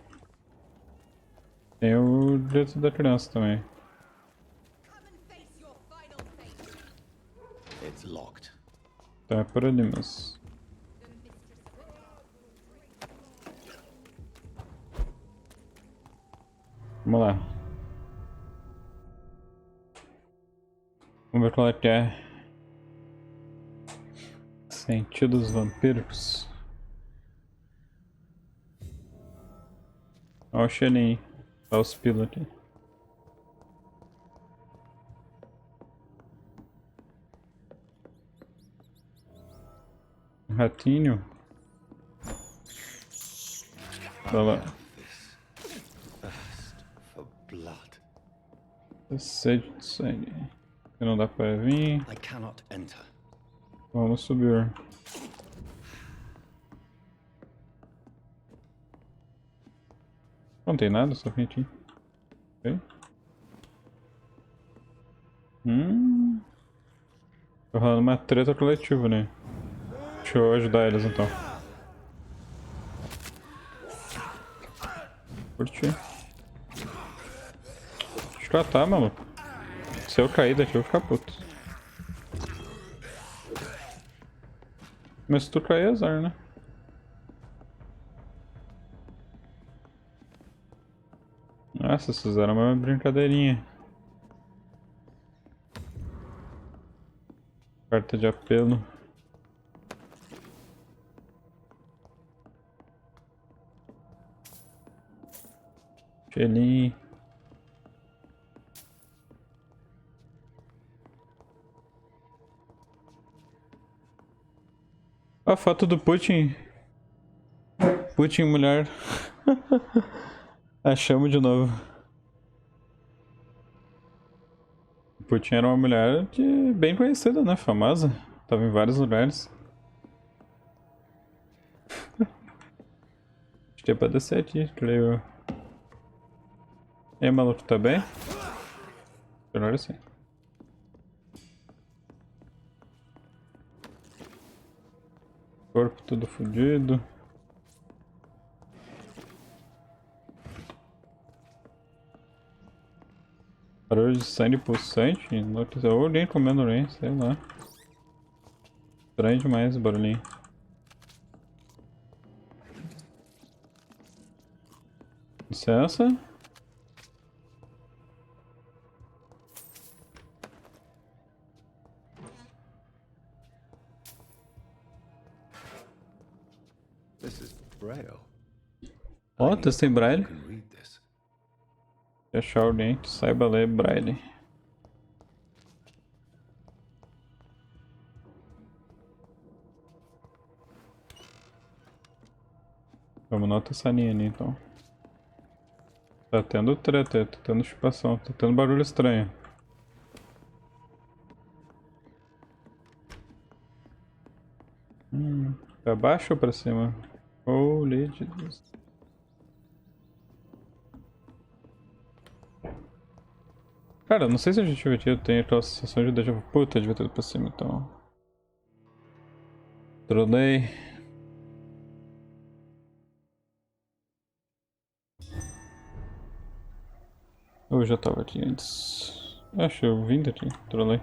Tem o direito da criança também. Tá por ali, mas... Vamos lá. Vamos ver qual é que é. Sentidos vampíricos. Olha o cheirinho. Olha os pilos aqui. Ratinho. Olha lá. Sede de sangue. Não dá pra vir. Vamos subir. Não tem nada, só vim aqui. Ok. Tô rolando uma treta coletiva, né? Deixa eu ajudar eles então. Curti. tratar, maluco. Se eu cair daqui, eu vou ficar puto. Mas se tu cair, é azar, né? Nossa, vocês fizeram uma brincadeirinha. Carta de apelo. Gelinho. A foto do Putin. Putin mulher. Achamos de novo. Putin era uma mulher bem conhecida, né? Famosa. Tava em vários lugares. Acho que é pra descer aqui, creio. E aí, maluco, tá bem? Melhor assim. Corpo tudo fodido. Barulho de sangue pulsante? Ou alguém comendo alguém, sei lá. Estranho demais o barulhinho. Licença. This is Braille. Ó, texto em braille. Se achar alguém que saiba ler braille. Vamos notar essa linha ali então. Tá tendo treta, tá tendo chupação, tá tendo barulho estranho. Pra baixo ou pra cima? Holy Jesus. Cara, não sei se a gente vai ter, eu tenho aquela sensação de déjà vu. Puta, devia ter ido pra cima então. Trolei. Eu já tava aqui antes. Acho eu vim daqui, trolei.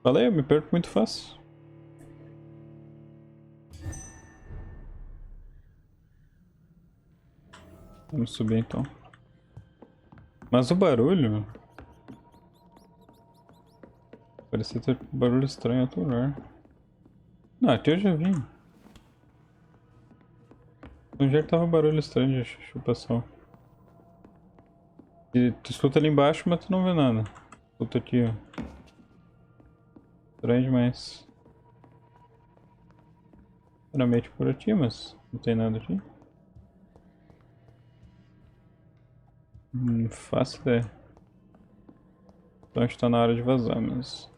Falei, eu me perco muito fácil. Vamos subir então. Mas o barulho... Parecia ter barulho estranho em outro lugar. Não, aqui eu já vim. Onde é que tava barulho estranho de chupação? E tu escuta ali embaixo, mas tu não vê nada. Escuta aqui, ó. Estranho demais. Geralmente por aqui, mas não tem nada aqui. Faço ideia. Então acho que tá na hora de vazar, mas...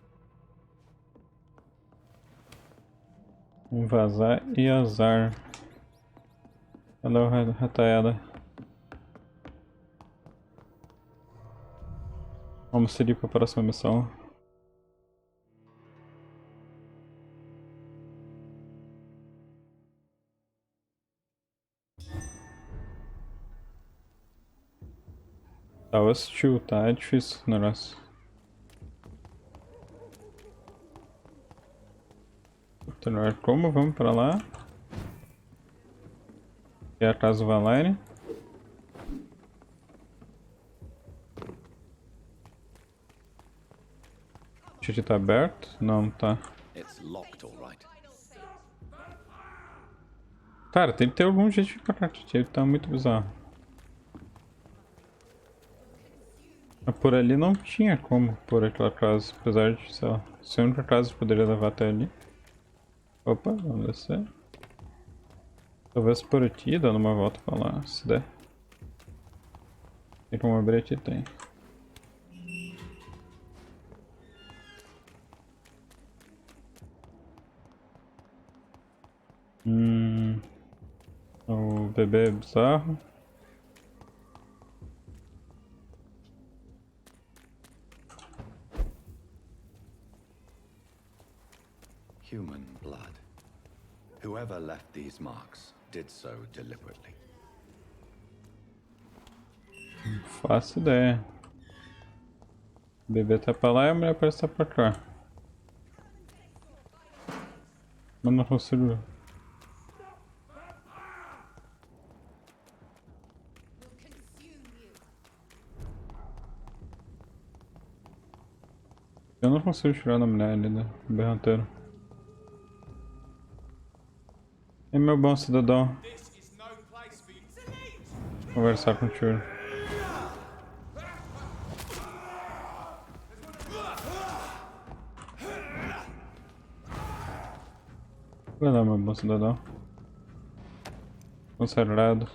Vazar e azar. Valeu, rataiada. Vamos seguir para a próxima missão. Tá hostil, tá? É difícil o negócio. Como? Vamos pra lá. É a casa do Valkyrie. O tiro tá aberto? Não, tá. Cara, tem que ter algum jeito de ficar aqui. Ele tá muito bizarro. Mas por ali não tinha como por aquela casa. Apesar de, sei lá, se a única casa poderia levar até ali. Opa, vamos descer. Talvez por aqui, dando uma volta pra lá, se der. Tem como abrir aqui? Tem. O bebê é bizarro. Human blood. Whoever left these marks did so deliberately. faço ideia. O bebê tá pra lá e a mulher parece estar pra cá. Mas não consigo. Eu não consigo tirar na mulher ali, né? Berranteiro. E meu bom cidadão. Conversar contigo. Vai lá, meu bom cidadão. Consagrado.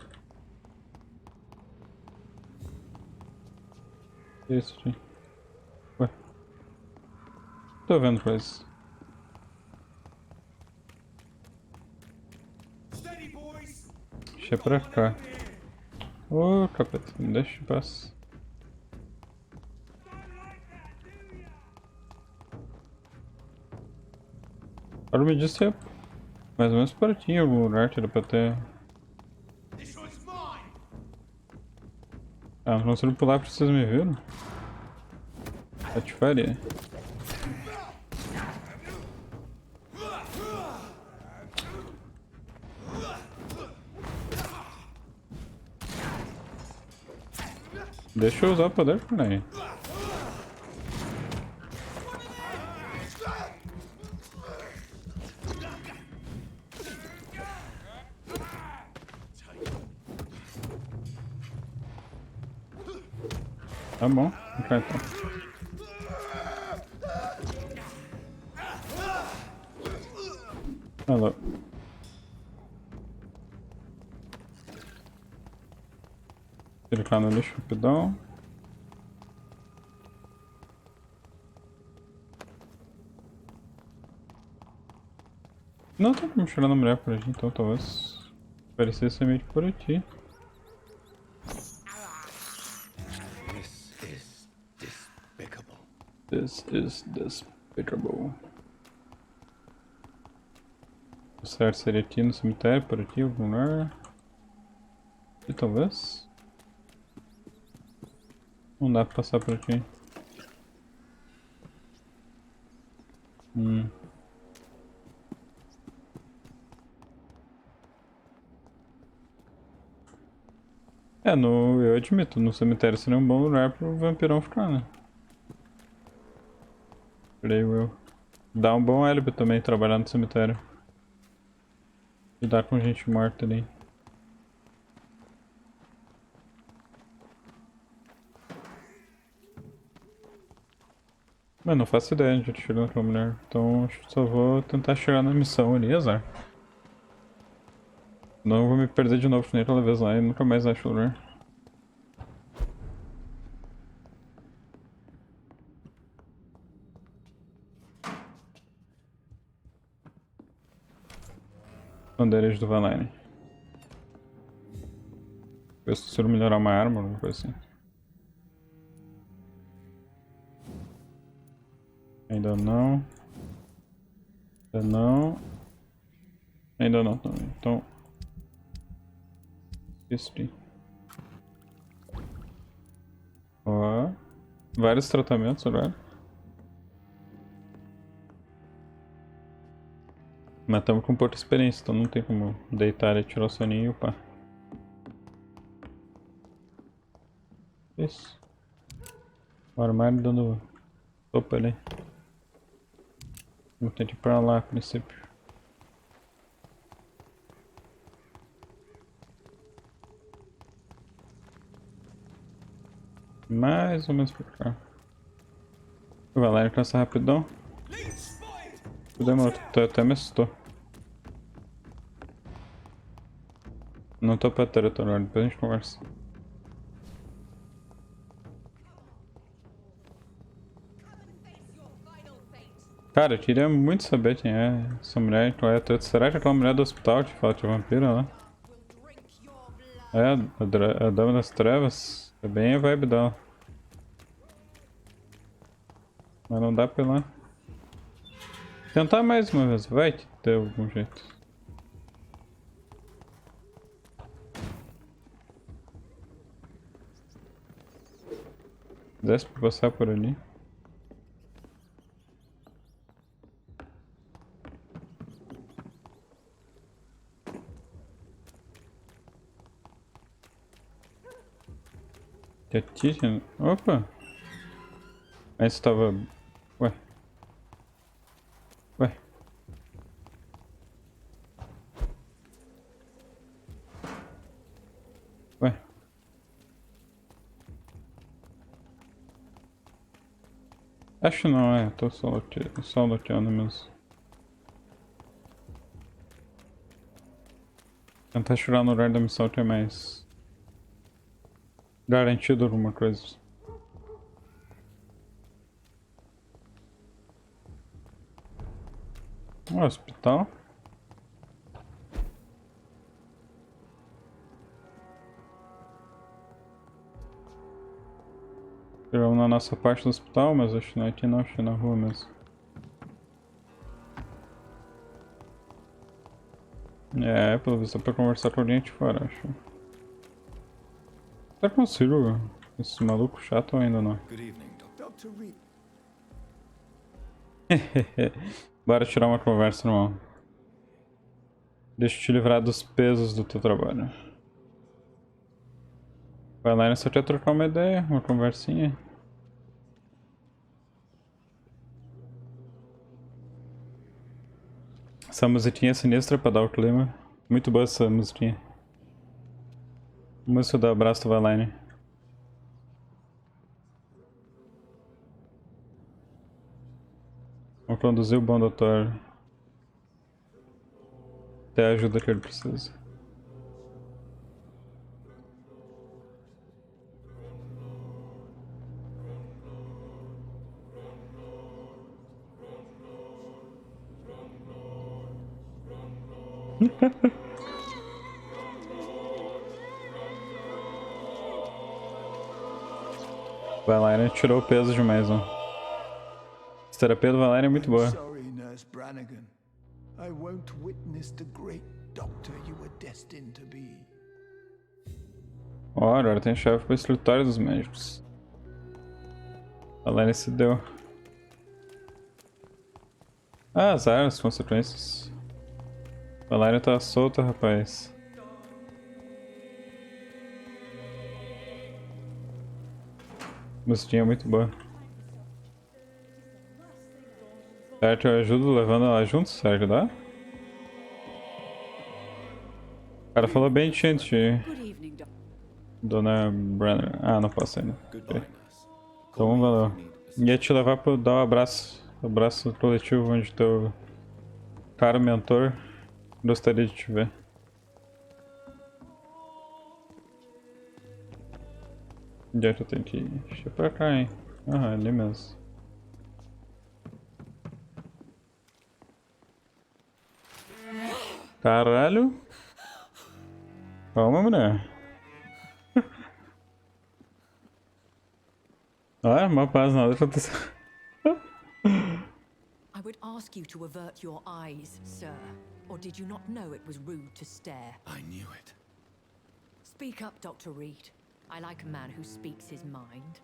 Isso, gente. Ué. Tô vendo coisas. Deixa pra cá. Ô, capeta, me deixa em paz. Agora me disse é mais ou menos pertinho em algum lugar que era pra ter. Ah, não consigo pular porque vocês me viram. Patifaria. Deixa eu usar o poder, peraí. Tá bom, vou cá então. Alô. Clicar no lixo rapidão. Não tem como chegar na mulher por aqui, então talvez parecesse ser meio que por aqui. This is despicable. O certo seria aqui no cemitério, por aqui, algum lugar. E talvez. Não dá pra passar por aqui. É, eu admito, no cemitério seria um bom lugar pro vampirão ficar, né? Creio eu. Dá um bom álibi também trabalhar no cemitério. Lidar com gente morta ali. Mas não faço ideia de onde chegar naquela mulher. Então acho que só vou tentar chegar na missão ali, azar. Não vou me perder de novo nem aquela vez lá e nunca mais acho o lugar. Bandeiras do Valene. Ver se consigo melhorar uma arma ou alguma coisa assim. Ainda não. Ainda não. Ainda não também. Então. Isso. Ó. Vários tratamentos agora. Mas estamos com pouca experiência, então não tem como deitar e tirar o soninho e upar. Isso. O armário dando sopa ali. Vou ter que ir pra lá a princípio. Mais ou menos pra cá. Vai lá e alcança rapidão. Demorou, até me assustou. Não tô pra território, depois a gente conversa. Cara, eu queria muito saber quem é essa mulher. Será que é aquela mulher do hospital que fala que é vampira lá? É, a Dama das Trevas. É bem a vibe dela. Mas não dá pra ir lá. Tentar mais uma vez, vai que tem algum jeito. Desse pra passar por ali. Tietchan? Opa! Mas estava... Ué. Ué. Ué. Acho não, é. Tô só loteando mesmo. Tentar chorar no horário da missão que é mais... garantido alguma coisa. Hospital. Chegamos na nossa parte do hospital, mas acho que não é aqui não, acho que é na rua mesmo. É, pelo visto é pra conversar com alguém aqui fora, acho. Será que consigo esse maluco chato ou ainda não? Bora tirar uma conversa, irmão. Deixa eu te livrar dos pesos do teu trabalho. Vai lá e só quer trocar uma ideia, uma conversinha. Essa musiquinha é sinistra pra dar o clima. Muito boa essa musiquinha. Música do abraço do Valine. Vamos conduzir o bom doutor até a ajuda que ele precisa. Valine tirou o peso demais, ó. Essa terapia do Valine é muito boa. Sorry, Nurse Brannigan. I won't witness the great doctor you were destined to be. Ó, agora tem chave para o escritório dos médicos. Valine se deu. Ah, azar, as consequências. Valine tá solta, rapaz. Musiquinha muito boa. Certo, eu ajudo levando ela junto, certo? Dá? O cara falou bem de gente. Dona Brenner. Ah, não posso ainda. Okay. Então vamos lá. Ia te levar pra dar um abraço. Abraço coletivo onde teu caro mentor gostaria de te ver. Onde é que eu tenho que ir? Deixa eu ir pra cá, hein? Ah, ali mesmo. Caralho. Calma, mulher. Ah, uma paz, nada aconteceu. I would ask you to avert your eyes, sir. Or did you not know it was rude to stare? I knew it. Speak up, Dr. Reed. I like a man who speaks his mind.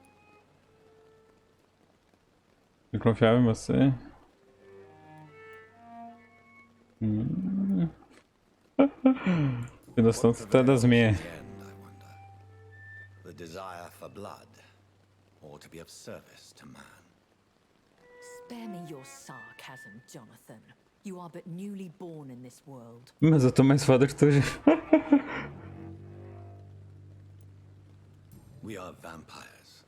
Eu confiava em você. Ainda estão até das minhas. The desire for blood, or to be of service to man. Spare me your sarcasm, Jonathan. You are but newly born in this world. Mas eu tô mais foda que tu. We are vampires.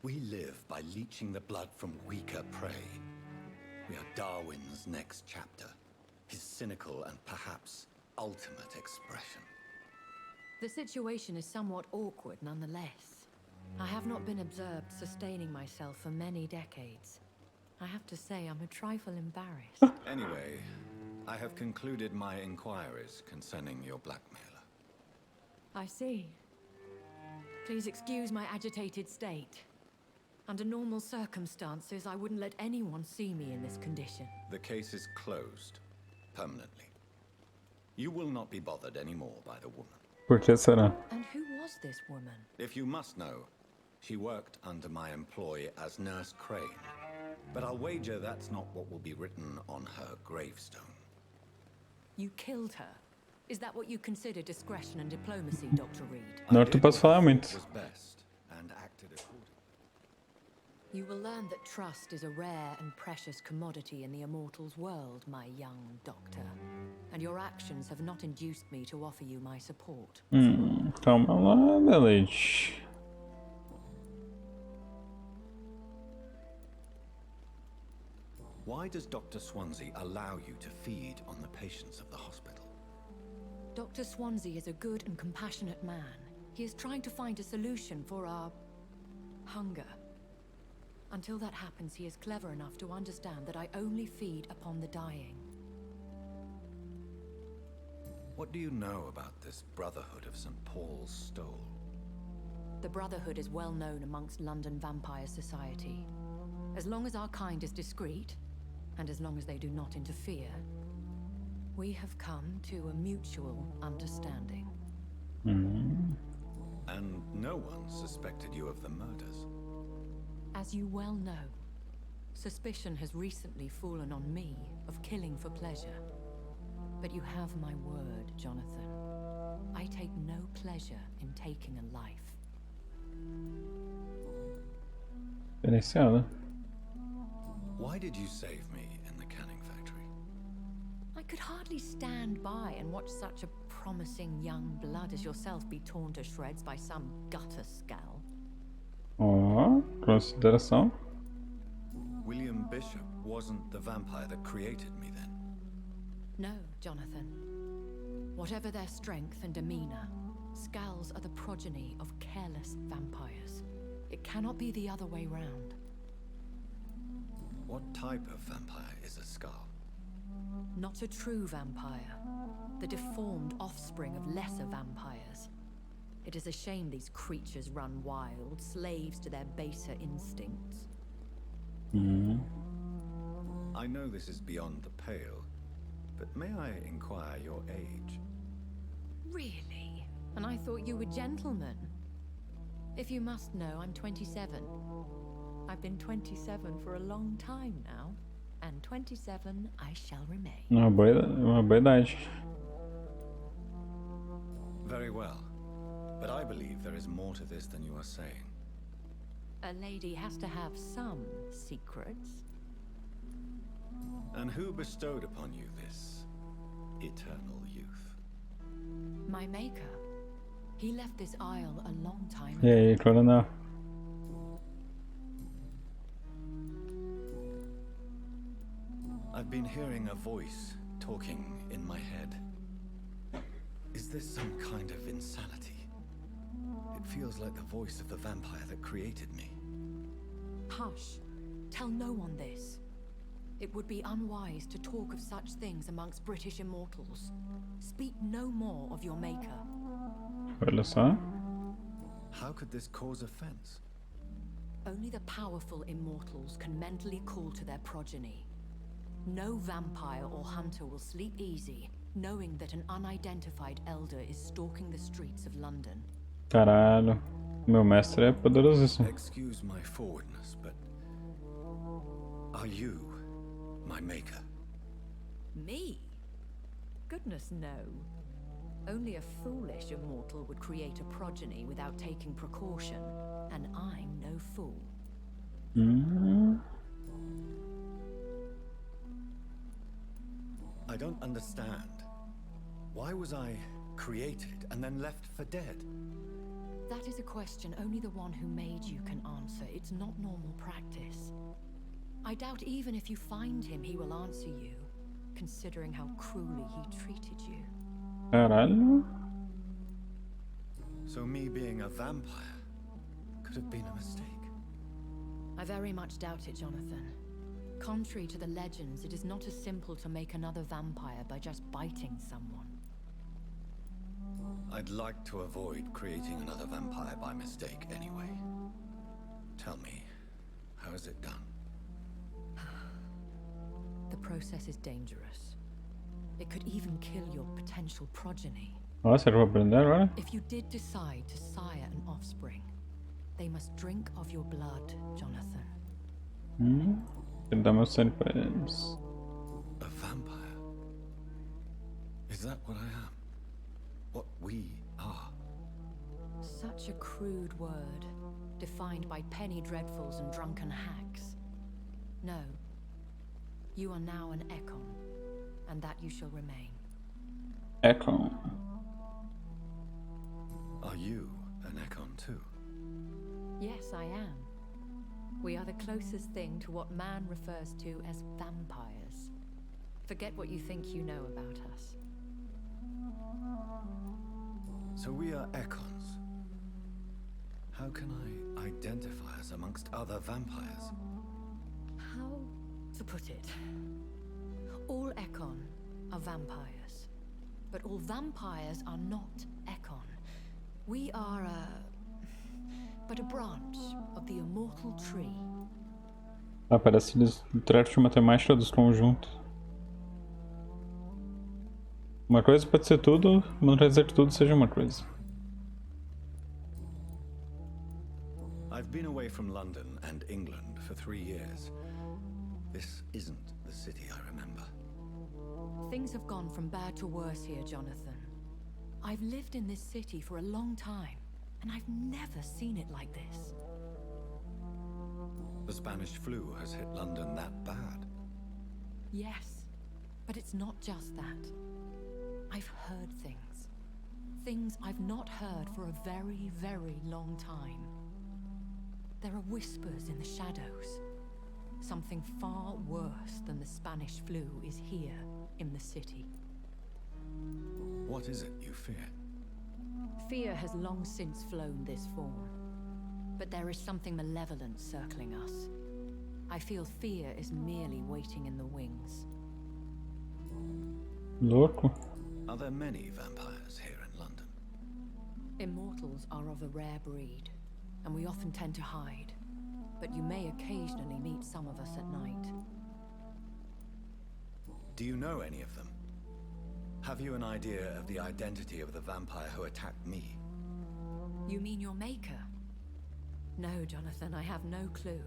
We live by leeching the blood from weaker prey. We are Darwin's next chapter, his cynical and perhaps ultimate expression. The situation is somewhat awkward nonetheless. I have not been observed sustaining myself for many decades. I have to say I'm a trifle embarrassed. Anyway, I have concluded my inquiries concerning your blackmailer. I see. Please excuse my agitated state. Under normal circumstances, I wouldn't let anyone see me in this condition. The case is closed, permanently. You will not be bothered anymore by the woman. Por que será? And who was this woman? If you must know, She worked under my employ as Nurse Crane, but I'll wager that's not what will be written on her gravestone. You killed her. Is that what you consider discretion and diplomacy, Dr. Reed? Não te posso falar muito. Was best and acted accordingly. You will learn that trust is a rare and precious commodity in the Immortals world, my young doctor. And your actions have not induced me to offer you my support. Calma lá, Village. Why does Dr. Swansea allow you to feed on the patients of the hospital? Dr. Swansea is a good and compassionate man. He is trying to find a solution for our hunger. Until that happens, he is clever enough to understand that I only feed upon the dying. What do you know about this Brotherhood of St. Paul's Stole? The Brotherhood is well known amongst London vampire society. As long as our kind is discreet, and as long as they do not interfere, we have come to a mutual understanding. And no one suspected you of the murders? As you well know, suspicion has recently fallen on me of killing for pleasure. But you have my word, Jonathan. I take no pleasure in taking a life. Diferenciada. Why did you save me in the canning factory? I could hardly stand by and watch such a promising young blood as yourself be torn to shreds by some gutter scowl. Ó, consideração. William Bishop wasn't the vampire that created me then? No, Jonathan. Whatever their strength and demeanor, Scowls are the progeny of careless vampires. It cannot be the other way round. What type of vampire is a Skull? Not a true vampire. The deformed offspring of lesser vampires. It is a shame these creatures run wild, slaves to their baser instincts. I know this is beyond the pale, but may I inquire your age? Really? And I thought you were gentlemen. If you must know, I'm 27. I've been 27 for a long time now, and 27 I shall remain. Uma boa idade. Very well, but I believe there is more to this than you are saying. A lady has to have some secrets. And who bestowed upon you this eternal youth? My maker. He left this isle a long time E ago. aí, coronel? I've been hearing a voice talking in my head. Is this some kind of insanity? It feels like the voice of the vampire that created me. Hush. Tell no one this. It would be unwise to talk of such things amongst British immortals. Speak no more of your maker. Olha só. How could this cause offense? Only the powerful immortals can mentally call to their progeny. No vampire or hunter will sleep easy, knowing that an unidentified elder is stalking the streets of London. Caralho. Meu mestre é poderosíssimo. Excuse my forwardness, but are you my maker? Me? Goodness, no. Only a foolish immortal would create a progeny without taking precaution, and I'm no fool. I don't understand. Why was I created and then left for dead? That is a question only the one who made you can answer. It's not normal practice. I doubt even if you find him, he will answer you, considering how cruelly he treated you. Caralho. So me being a vampire could have been a mistake. I very much doubt it, Jonathan. Contrary to the legends, it is not as simple to make another vampire by just biting someone. I'd like to avoid creating another vampire by mistake anyway. Tell me, how is it done? The process is dangerous. It could even kill your potential progeny. Nossa, eu vou aprender agora? If you did decide to sire an offspring, They must drink of your blood, Jonathan. Ele dá meu sangue pra eles. A vampire? Is that what I am? What we are? Such a crude word, defined by penny dreadfuls and drunken hacks. No. You are now an Ekon, and that you shall remain. Ekon. Are you an Ekon too? Yes, I am. We are the closest thing to what man refers to as vampires. Forget what you think you know about us. So we are Ekons. How can I identify us amongst other vampires? How to put it? All Ekon are vampires. But all vampires are not Ekon. We are but a branch of the immortal tree. Parece literato de matemática dos conjuntos. Uma coisa pode ser tudo, mas não quer dizer que tudo seja uma coisa. I've been away from London and England for 3 years. This isn't the city I remember. Things have gone from bad to worse here, Jonathan. I've lived in this city for a long time, and I've never seen it like this. The Spanish flu has hit London that bad. Yes, but it's not just that. I've heard things. Things I've not heard for a very, very long time. There are whispers in the shadows. Something far worse than the Spanish flu is here in the city. What is it you fear? Fear has long since flown this form. But there is something malevolent circling us. I feel fear is merely waiting in the wings. Louco. Are there many vampires here in London? Immortals are of a rare breed, and we often tend to hide. But you may occasionally meet some of us at night. Do you know any of them? Have you an idea of the identity of the vampire who attacked me? You mean your maker? No, Jonathan, I have no clue.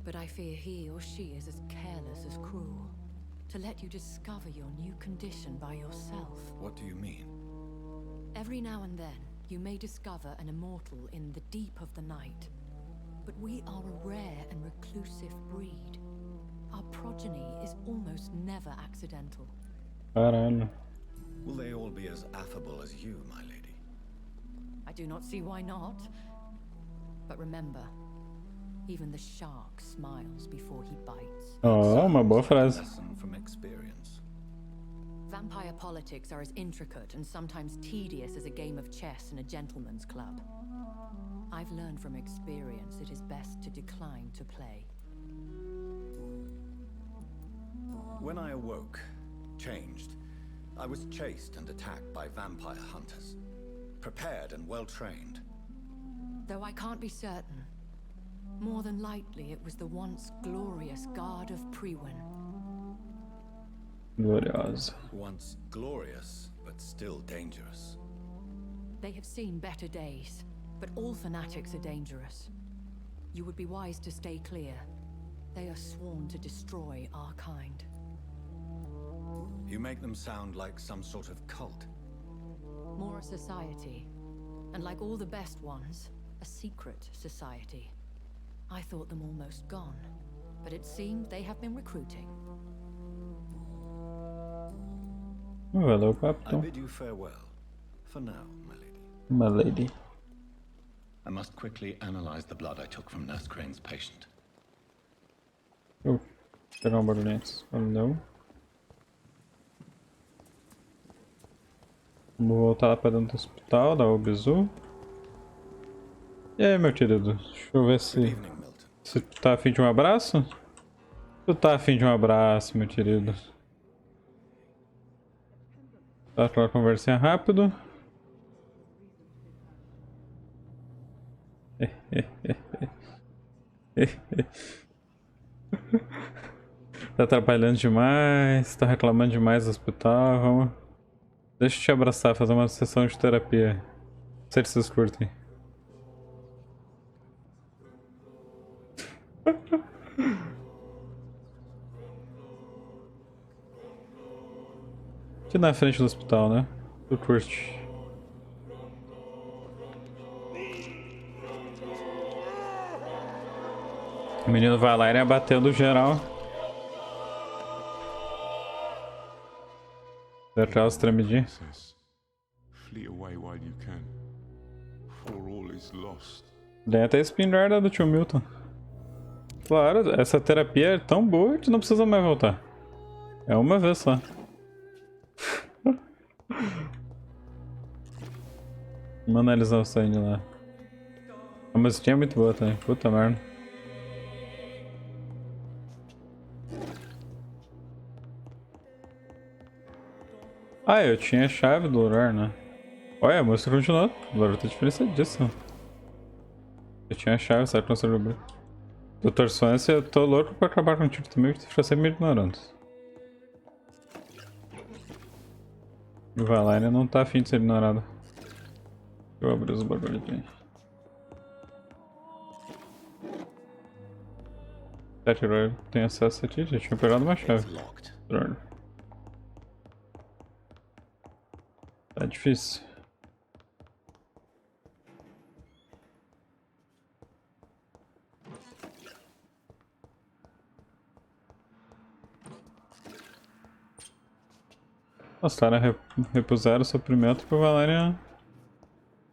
But I fear he or she is as careless as cruel. To let you discover your new condition by yourself. What do you mean? Every now and then, you may discover an immortal in the deep of the night. But we are a rare and reclusive breed. Our progeny is almost never accidental. Caralho. Will they all be as affable as you, my lady? I do not see why not. But remember, even the shark smiles before he bites. Oh, uma boa frase. Lesson from experience. Vampire politics are as intricate and sometimes tedious as a game of chess in a gentleman's club. I've learned from experience it is best to decline to play. When I awoke, changed, I was chased and attacked by vampire hunters. Prepared and well-trained. Though I can't be certain, more than likely it was the once glorious Guard of Priwen. Gloriosa. Once glorious, but still dangerous. They have seen better days, but all fanatics are dangerous. You would be wise to stay clear. They are sworn to destroy our kind. You make them sound like some sort of cult. More a society, and like all the best ones, a secret society. I thought them almost gone, but it seemed they have been recruiting. Hello, I Captain. bid you farewell. For now, my lady. My lady. I must quickly analyze the blood I took from Nurse Crane's patient. Oh, pegar barulho antes. Valeu. Vamos voltar lá pra dentro do hospital, dar o bizu. E aí, meu querido? Deixa eu ver se tu tá afim de um abraço? Tu tá afim de um abraço, meu querido. Tá aquela conversinha rápido. Tá atrapalhando demais, tá reclamando demais do hospital, vamos. Deixa eu te abraçar, fazer uma sessão de terapia. Não sei se vocês curtem. Aqui na frente do hospital, né? Tu curte. O menino vai lá e batendo geral. Derrar os tremidinhos. Flee away while you can, for all is lost. Daí até a espingarda do tio Milton. Claro, essa terapia é tão boa que não precisa mais voltar. É uma vez só. Vamos analisar o sangue lá. A musiquinha é muito boa também. Puta merda. Ah, eu tinha a chave do lugar, né? Olha, a música continuou. Agora tá diferenciadíssimo. Eu tinha a chave, será que não serviu bem? Dr. Swansea, eu tô louco pra acabar contigo também, porque tu fica sempre me ignorando. O Valéria não tá afim de ser ignorado. Eu abri os bagulhos aqui. Tem acesso aqui, já tinha pegado uma chave. Droga. Tá difícil. Os caras repuseram o suprimento pra Valéria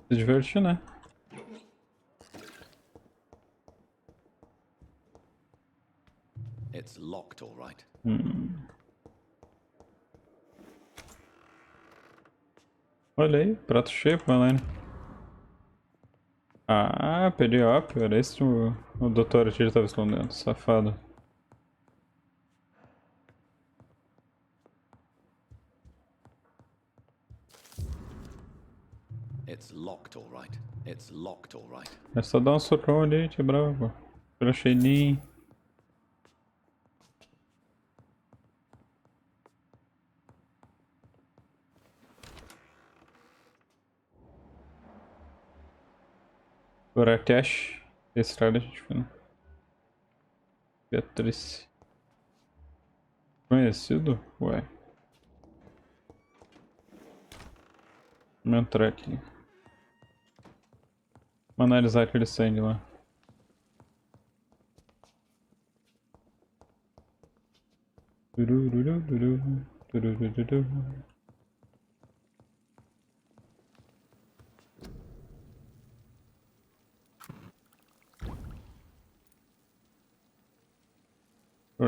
se divertir, né? It's locked, all right. Olha aí, prato cheio pra Valéria. Ah, periópio, era esse o doutor aqui tava escondendo, safado. It's locked, all right. It's locked, all right. É só dar um socão ali, que bravo. Pelo cheirinho. Urakesh. Esse cara a gente viu, né? Beatriz. Conhecido? Ué. Vamos entrar aqui. Vamos analisar aquele sangue lá. Vigor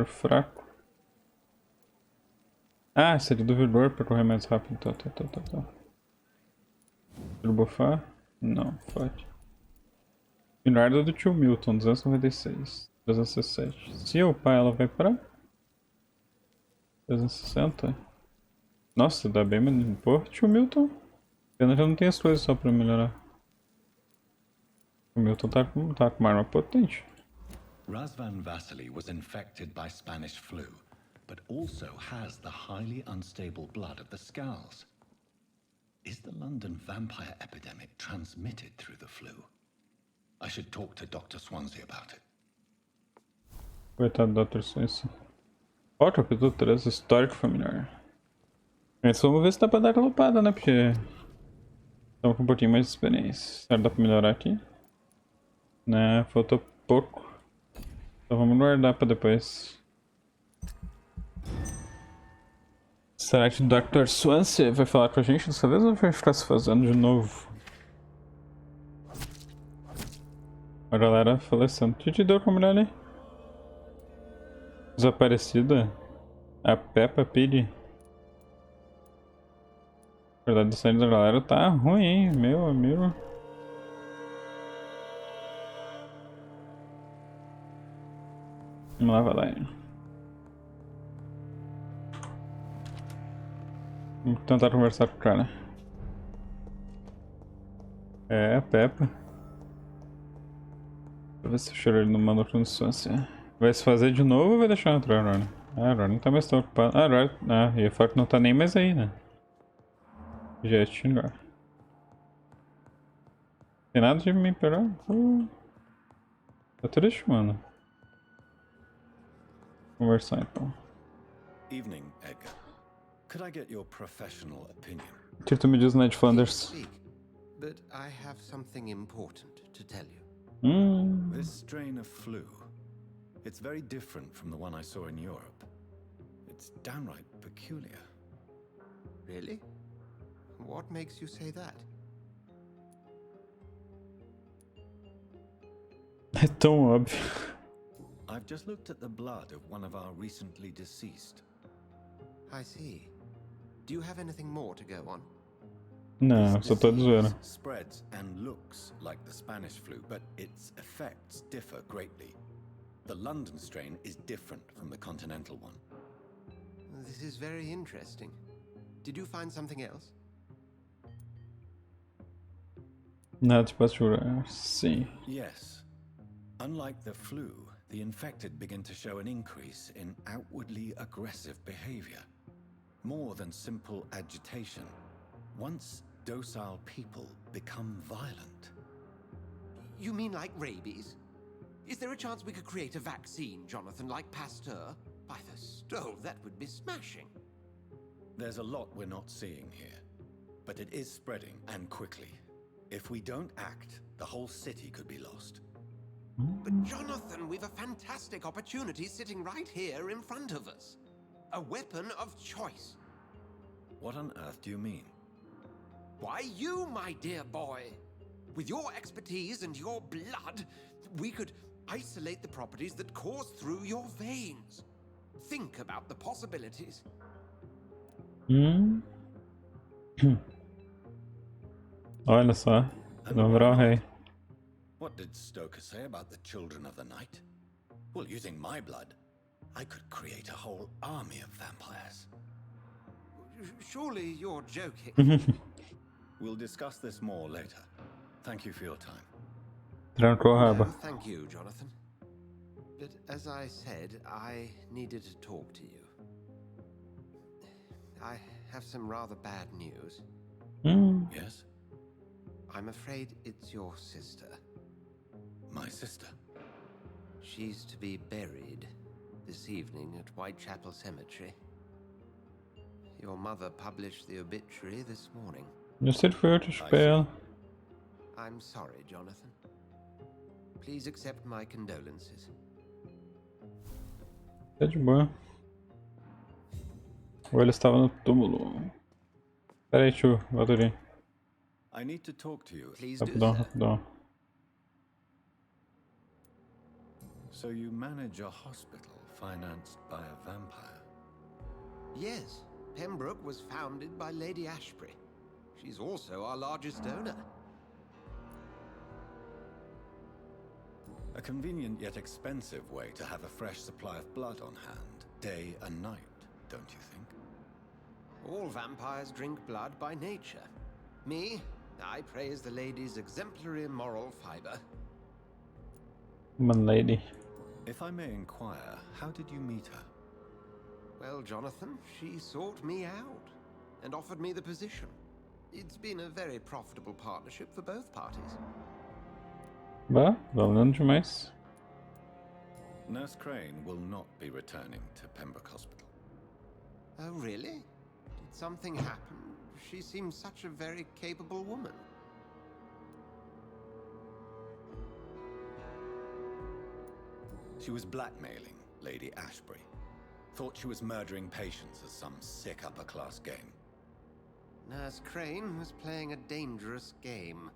fraco. Ah, esse aqui do vigor pra correr mais rápido. Tá. Turbofar? Não, pode. Guarda do tio Milton, 296. 317. Se eu upar, ela vai pra 360. Nossa, dá bem menos. Pô, tio Milton. Pena que eu não tenho as coisas só pra melhorar. O Milton tá com uma arma potente. Razvan Vasily was infected by Spanish flu, but also has the highly unstable blood of the Skulls. Is the London vampire epidemic transmitted through the flu? I should talk to Dr. Swansea about it. Coitado do Dr. Swansea. Ó, capítulo 3, histórico familiar. Mas vamos ver se dá pra dar aquela lupada, né? Porque estamos com um pouquinho mais de experiência. Será que dá pra melhorar aqui? Né, faltou pouco. Então vamos guardar pra depois. Será que o Dr. Swansea vai falar com a gente dessa vez ou vai ficar se fazendo de novo? A galera falecendo. O que te deu com a mulher ali? Desaparecida? A Peppa Pig? A verdade do sangue da galera tá ruim, hein, meu amigo. Vamos lá, Valéria. Vamos tentar conversar com o cara. É, a Peppa. Deixa eu ver se eu cheiro ele no mano com distância. Vai se fazer de novo ou vai deixar eu entrar agora? Ah, agora não tá mais tão ocupado. Ah, agora. Ah, ia falar que não tá nem mais aí, né? Já ia te xingar. Tem nada de me pegar? Tá triste, mano. Conversar então. Evening, Edgar. Could I get your professional opinion? O que tu me diz, Ned Flanders? But I have something important to tell you. This strain of flu, it's very different from the one I saw in Europe. It's downright peculiar. Really? What makes you say that? É tão óbvio. I've just looked at the blood of one of our recently deceased. I see. Do you have anything more to go on? Não, só tô de zoeira. Spreads and looks like the Spanish flu, but its effects differ greatly. The London strain is different from the continental one. This is very interesting. Did you find something else? Nada te posso jurar. Sim. Yes. Unlike the flu, the infected begin to show an increase in outwardly aggressive behavior. More than simple agitation. Once docile people become violent. You mean like rabies? Is there a chance we could create a vaccine, Jonathan, like Pasteur? By the stove, that would be smashing. There's a lot we're not seeing here. But it is spreading, and quickly. If we don't act, the whole city could be lost. But Jonathan, we've a fantastic opportunity sitting right here in front of us. A weapon of choice. What on earth do you mean? Why, you, my dear boy. With your expertise and your blood, we could isolate the properties that course through your veins. Think about the possibilities. Olha só. Não virou rei. What did Stoker say about the children of the night? Well, using my blood, I could create a whole army of vampires. Surely you're joking. We'll discuss this more later. Thank you for your time. Tranquilo, Thank you, Jonathan. But as I said, I needed to talk to you. I have some rather bad news. Yes? I'm afraid it's your sister. My sister? She's to be buried this evening at Whitechapel Cemetery. Your mother published the obituary this morning. Just said for to spell. I'm sorry, Jonathan. Please accept my condolences. Tá de boa. Ou ele estava no túmulo. Pera aí, tio. Volta ali. I need to talk to you. Please Rapidão, rapidão. So you manage a hospital financed by a vampire? Yes. Pembroke was founded by Lady Ashbury. She's also our largest donor. A convenient yet expensive way to have a fresh supply of blood on hand, day and night, don't you think? All vampires drink blood by nature. Me, I praise the lady's exemplary moral fiber. Man lady. If I may inquire, how did you meet her? Well, Jonathan, she sought me out and offered me the position. It's been a very profitable partnership for both parties. Bah, valendo demais. Nurse Crane will not be returning to Pembroke Hospital. Oh, really? Did something happen? She seems such a very capable woman. She was blackmailing Lady Ashbury. Thought she was murdering patients as some sick upper-class game. Nurse Crane was playing a dangerous game.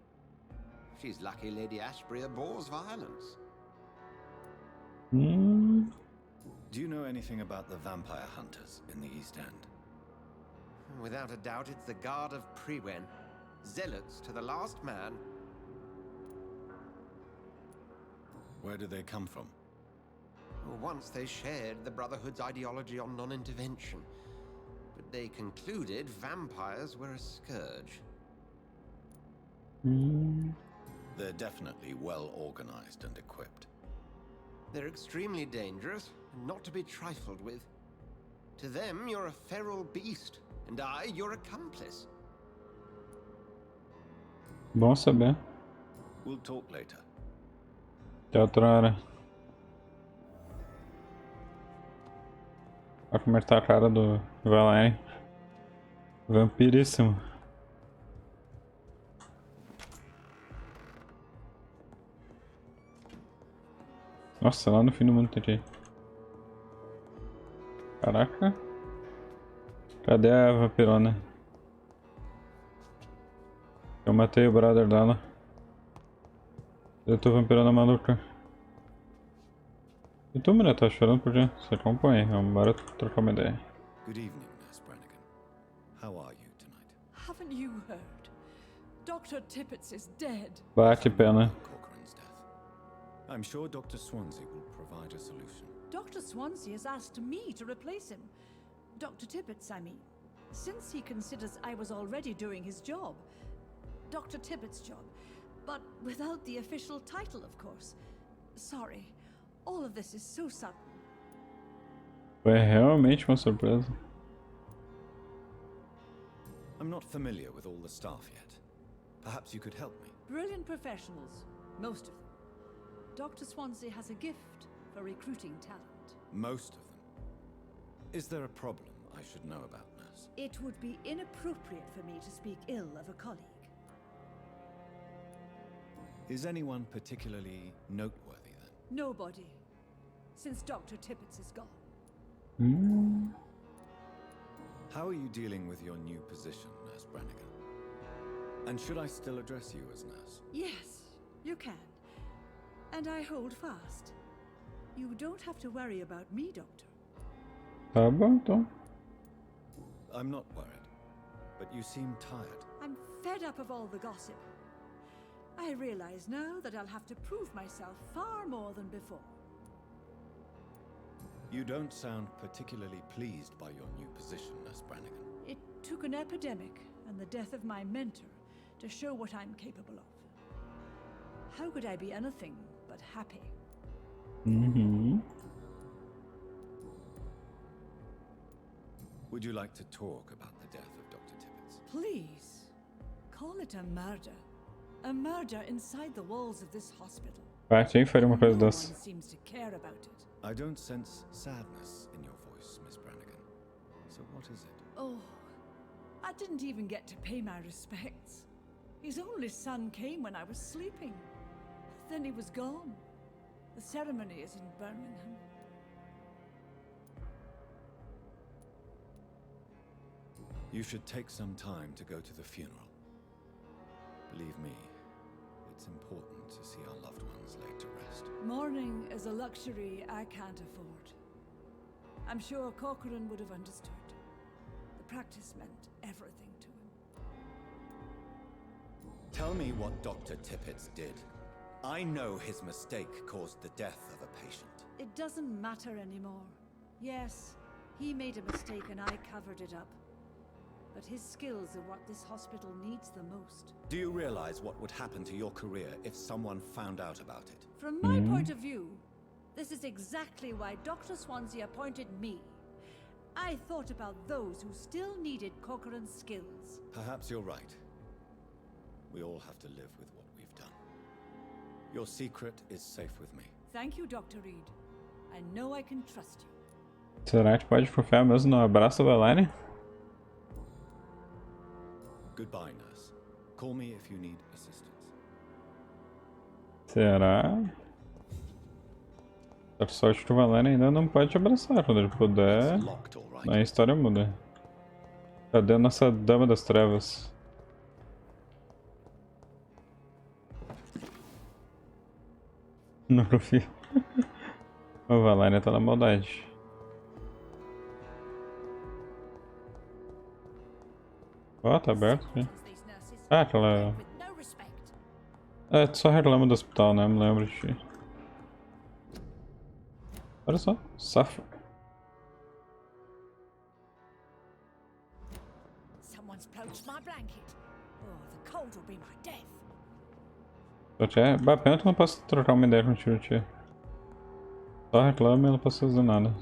She's lucky Lady Ashbury abhors violence. Do you know anything about the vampire hunters in the East End? Without a doubt, it's the Guard of Prewen. Zealots to the last man. Where do they come from? Once they shared the Brotherhood's ideology on non-intervention, but they concluded vampires were a scourge. They're definitely well organized and equipped. They're extremely dangerous and not to be trifled with. To them, you're a feral beast, and I, your accomplice. Bom saber. We'll talk later. Até outra hora. Olha como é que tá a cara do Valene. Vampiríssimo. Nossa, lá no fim do mundo tem que ir. Caraca. Cadê a vampirona? Eu matei o brother dela. Eu tô vampirona maluca. E tu, mulher, tá chorando por quê? Você acompanha, vamos embora trocar uma ideia. Good evening, Nurse Brannigan. How are you tonight? Haven't you heard? Dr. Tibbetts is dead. Bah, que pena. Corcoran's death. I'm sure Dr. Swansea will provide a solution. Dr. Swansea has asked me to replace him. Dr. Tibbetts, I mean. Since he considers I was already doing his job. Dr. Tibbetts' job. But without the official title, of course. Sorry. All of this is so sudden. Foi realmente uma surpresa. I'm not familiar with all the staff yet. Perhaps you could help me. Brilliant professionals. Most of them. Dr. Swansea has a gift for recruiting talent. Most of them. Is there a problem I should know about, Nurse? It would be inappropriate for me to speak ill of a colleague. Is anyone particularly noteworthy then? Nobody. Since Dr. Tibbetts is gone. How are you dealing with your new position, Nurse Brannigan? And should I still address you as nurse? Yes, you can. And I hold fast. You don't have to worry about me, Doctor. Tá bom, então. I'm not worried, but you seem tired. I'm fed up of all the gossip. I realize now that I'll have to prove myself far more than before. You don't sound particularly pleased by your new position, Nurse Brannigan. It took an epidemic and the death of my mentor to show what I'm capable of. How could I be anything but happy? Would you like to talk about the death of Dr. Tibbetts? Please, call it a murder. A murder inside the walls of this hospital. Vai, quem faria uma coisa No one dessa? seems to care about it. I don't sense sadness in your voice, Miss Brannigan. So what is it? Oh, I didn't even get to pay my respects. His only son came when I was sleeping. Then he was gone. The ceremony is in Birmingham. You should take some time to go to the funeral. Believe me, it's important to see our loved ones laid to rest. Mourning is a luxury I can't afford. I'm sure Corcoran would have understood. The practice meant everything to him. Tell me what Dr. Tibbetts did. I know his mistake caused the death of a patient. It doesn't matter anymore. Yes, he made a mistake and I covered it up. But his skills are what this hospital needs the most. Do you realize what would happen to your career if someone found out about it? From my point of view, this is exactly why Dr. Swansea appointed me. I thought about those who still needed Corcoran's skills. Perhaps you're right. We all have to live with what we've done. Your secret is safe with me. Thank you, Dr. Reed. I know I can trust you. Será que pode confiar mesmo no abraço da Valene? Goodbye, nurse. Call me if you need assistance. Será? A sorte que o Valene ainda não pode te abraçar. Quando ele puder, a história muda. Cadê a nossa Dama das Trevas? No profil. O Valene tá na maldade. Ó, tá aberto aqui. Ah, aquela... É, tu só reclama do hospital, né? Me lembro de... Olha só, safa. Someone's poached my blanket. Oh, the cold will be my death. Bah, pena que eu não posso trocar uma ideia contigo, tia. Só reclama e não posso fazer nada.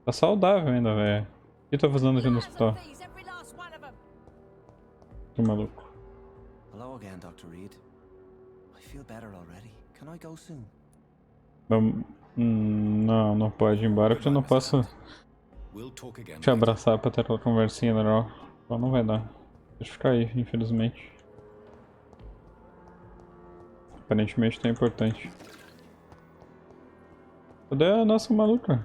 Tá saudável ainda, velho. O que tá fazendo aqui no hospital? Que maluco. Hello again, Dr. Reed. I feel better already. Can I go soon? Não, não pode ir embora porque eu não posso te abraçar pra ter aquela conversinha legal. Então não vai dar. Deixa eu ficar aí, infelizmente. Aparentemente tá importante. Cadê a nossa maluca?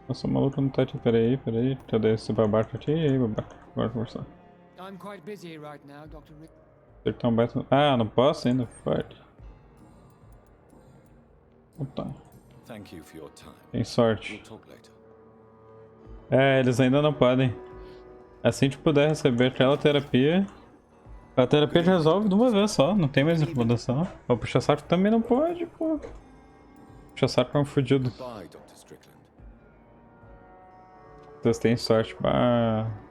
Nossa maluca não tá aqui, peraí. Cadê esse babaca aqui? E aí, babaca, bora conversar. I'm quite busy right now, Dr. Rick. Acertar um baita... Ah, não posso ainda? Fuck. Tá. Tem sorte. É, eles ainda não podem. Assim que puder receber aquela terapia, a terapia já resolve de uma vez só, não tem mais recomendação. O puxa-saco também não pode, pô. Puxa-saco é um fudido. Vocês têm sorte,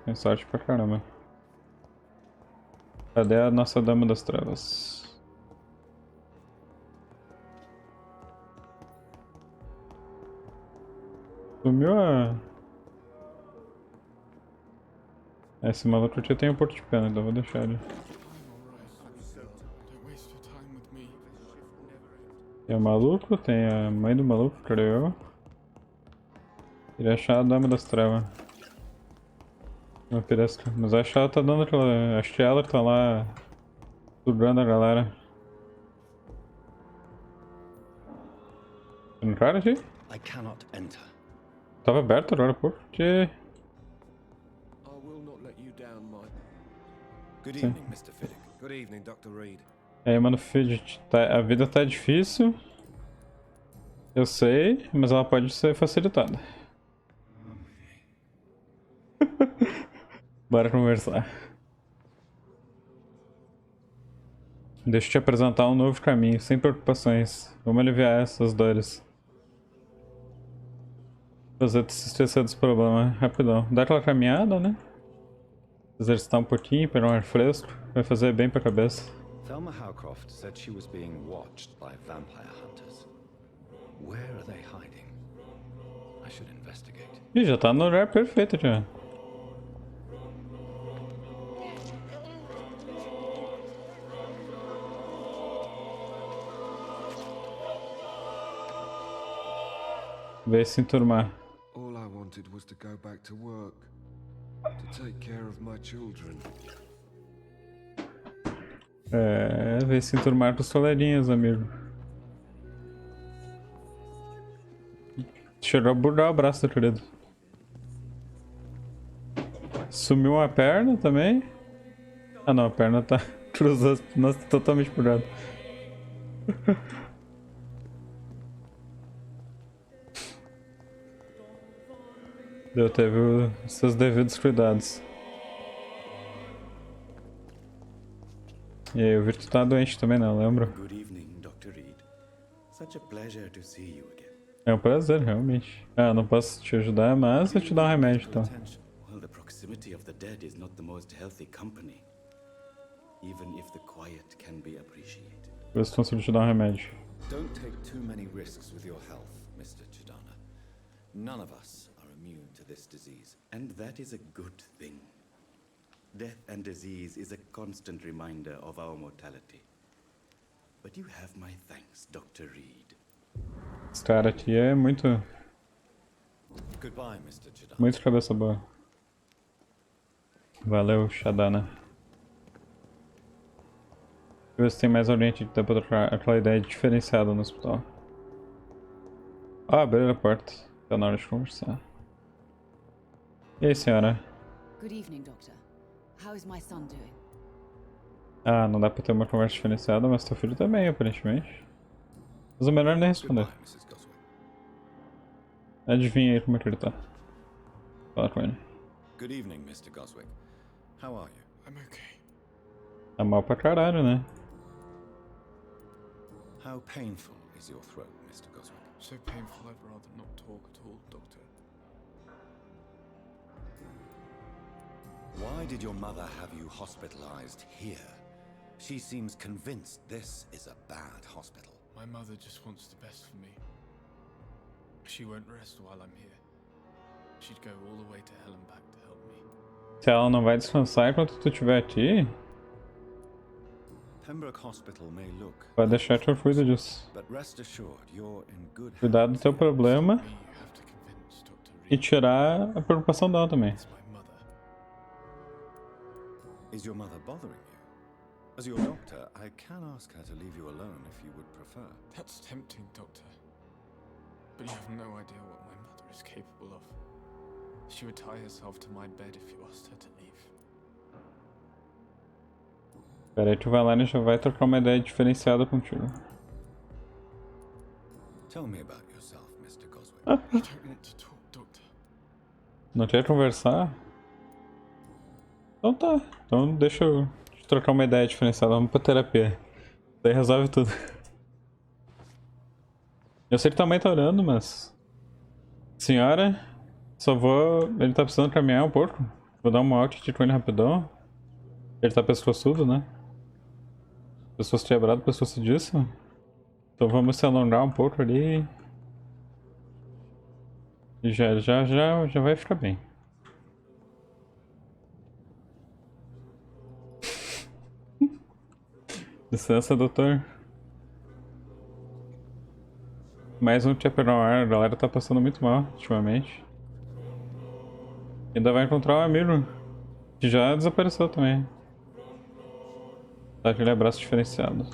tem sorte pra caramba. Cadê a nossa Dama das Trevas? Sumiu a... Esse maluco aqui tem um porto de pena, então vou deixar ele. Tem o maluco, tem a mãe do maluco, creio eu. Queria achar a Dama das Trevas. Vampiresca. Mas acho que ela tá dando aquela... Acho que ela tá lá... sugando a galera. Tem um cara aqui? Tava aberto agora, pô, porque... Good evening, Mr. Fiddick. Good evening, Dr. Reed. É, mano, Fidget, a vida tá difícil. Eu sei, mas ela pode ser facilitada. Bora conversar. Deixa eu te apresentar um novo caminho, sem preocupações. Vamos aliviar essas dores. Fazer tu se esquecer dos problemas, rapidão. Dá aquela caminhada, né? Exercitar um pouquinho, pegar um ar fresco. Vai fazer bem pra cabeça. Thelma Howcroft said she was being watched by vampire hunters. Where are they hiding? I should investigate. Ih, já tá no lugar perfeito já. Vê se enturmar. All I wanted was to go back to work, to take care of my children. É, vê se enturmar com os coleguinhas, amigo. Chegou a bugar o braço do querido. Sumiu uma perna também. Ah não, a perna tá cruzada, nossa, totalmente bugada. Teve os seus devidos cuidados. E aí, eu vi que tu tá doente também, não lembro? Good evening, Dr. Reed. Such a pleasure to see you again. É um prazer, realmente. Ah, não posso te ajudar, mas eu te dar um remédio, então. Well, the proximity of the dead is not the most healthy company, even if the quiet can be appreciated. Vê se consigo te dar um remédio. Don't take too many risks with your health, Mr. Chidana. None of us are immune to this disease, and that is a good thing. Death and disease is a constant reminder of our mortality. But you have my thanks, Dr. Reed. Esse cara aqui é muito... Goodbye, Mr. Chidana. Muito cabeça boa. Valeu, Chadana. Deixa eu ver se tem mais alguém aqui que dá pra trocar aquela ideia diferenciada no hospital. Ah, abriram a porta. Tá na hora de conversar. E aí, senhora? Good evening, Doctor. How is my son doing? Ah, não dá pra ter uma conversa diferenciada, mas teu filho tá bem, aparentemente. Mas é melhor nem responder. Adivinha aí como é que ele tá. Fala com ele. Good evening, Mr. Goswick. How are you? I'm okay. Tá mal pra caralho, né? How painful is your throat, Mr. Goswick? So painful I'd rather not talk at all, Doctor. Why did your mother have you hospitalized here? She seems convinced this is a bad hospital. My mother just wants the best for me. She won't rest while I'm here. She'd go all the way to hell and back to help me. Se ela não vai descansar enquanto tu estiver aqui... Pembroke Hospital may look, Vai deixar que eu cuido disso. but rest assured, you're in good Cuidar do teu problema e tirar a preocupação dela também. Is your mother bothering you? As your doctor, I can ask her to leave you alone if you would prefer. That's tempting, Doctor. But you have no idea what my mother is capable of. She would tie herself to my bed if you asked her to leave. Pera aí, tu vai lá e já vai trocar uma ideia diferenciada contigo. Tell me about yourself, Mr. Goswick. I don't want to talk, Doctor. Não quer conversar? Então tá. Então deixa eu trocar uma ideia diferenciada. Vamos pra terapia. Daí resolve tudo. Eu sei que tua mãe tá orando, mas... Senhora, só vou... Ele tá precisando caminhar um pouco. Vou dar uma out com ele rapidão. Ele tá pescoçudo, né? Pescoço quebrado, pescoço disso. Então vamos se alongar um pouco ali. E já vai ficar bem. Licença, doutor. Mais um que ia pegar um ar. A galera tá passando muito mal ultimamente. Ainda vai encontrar um amigo que já desapareceu também. Tá aquele abraço diferenciado.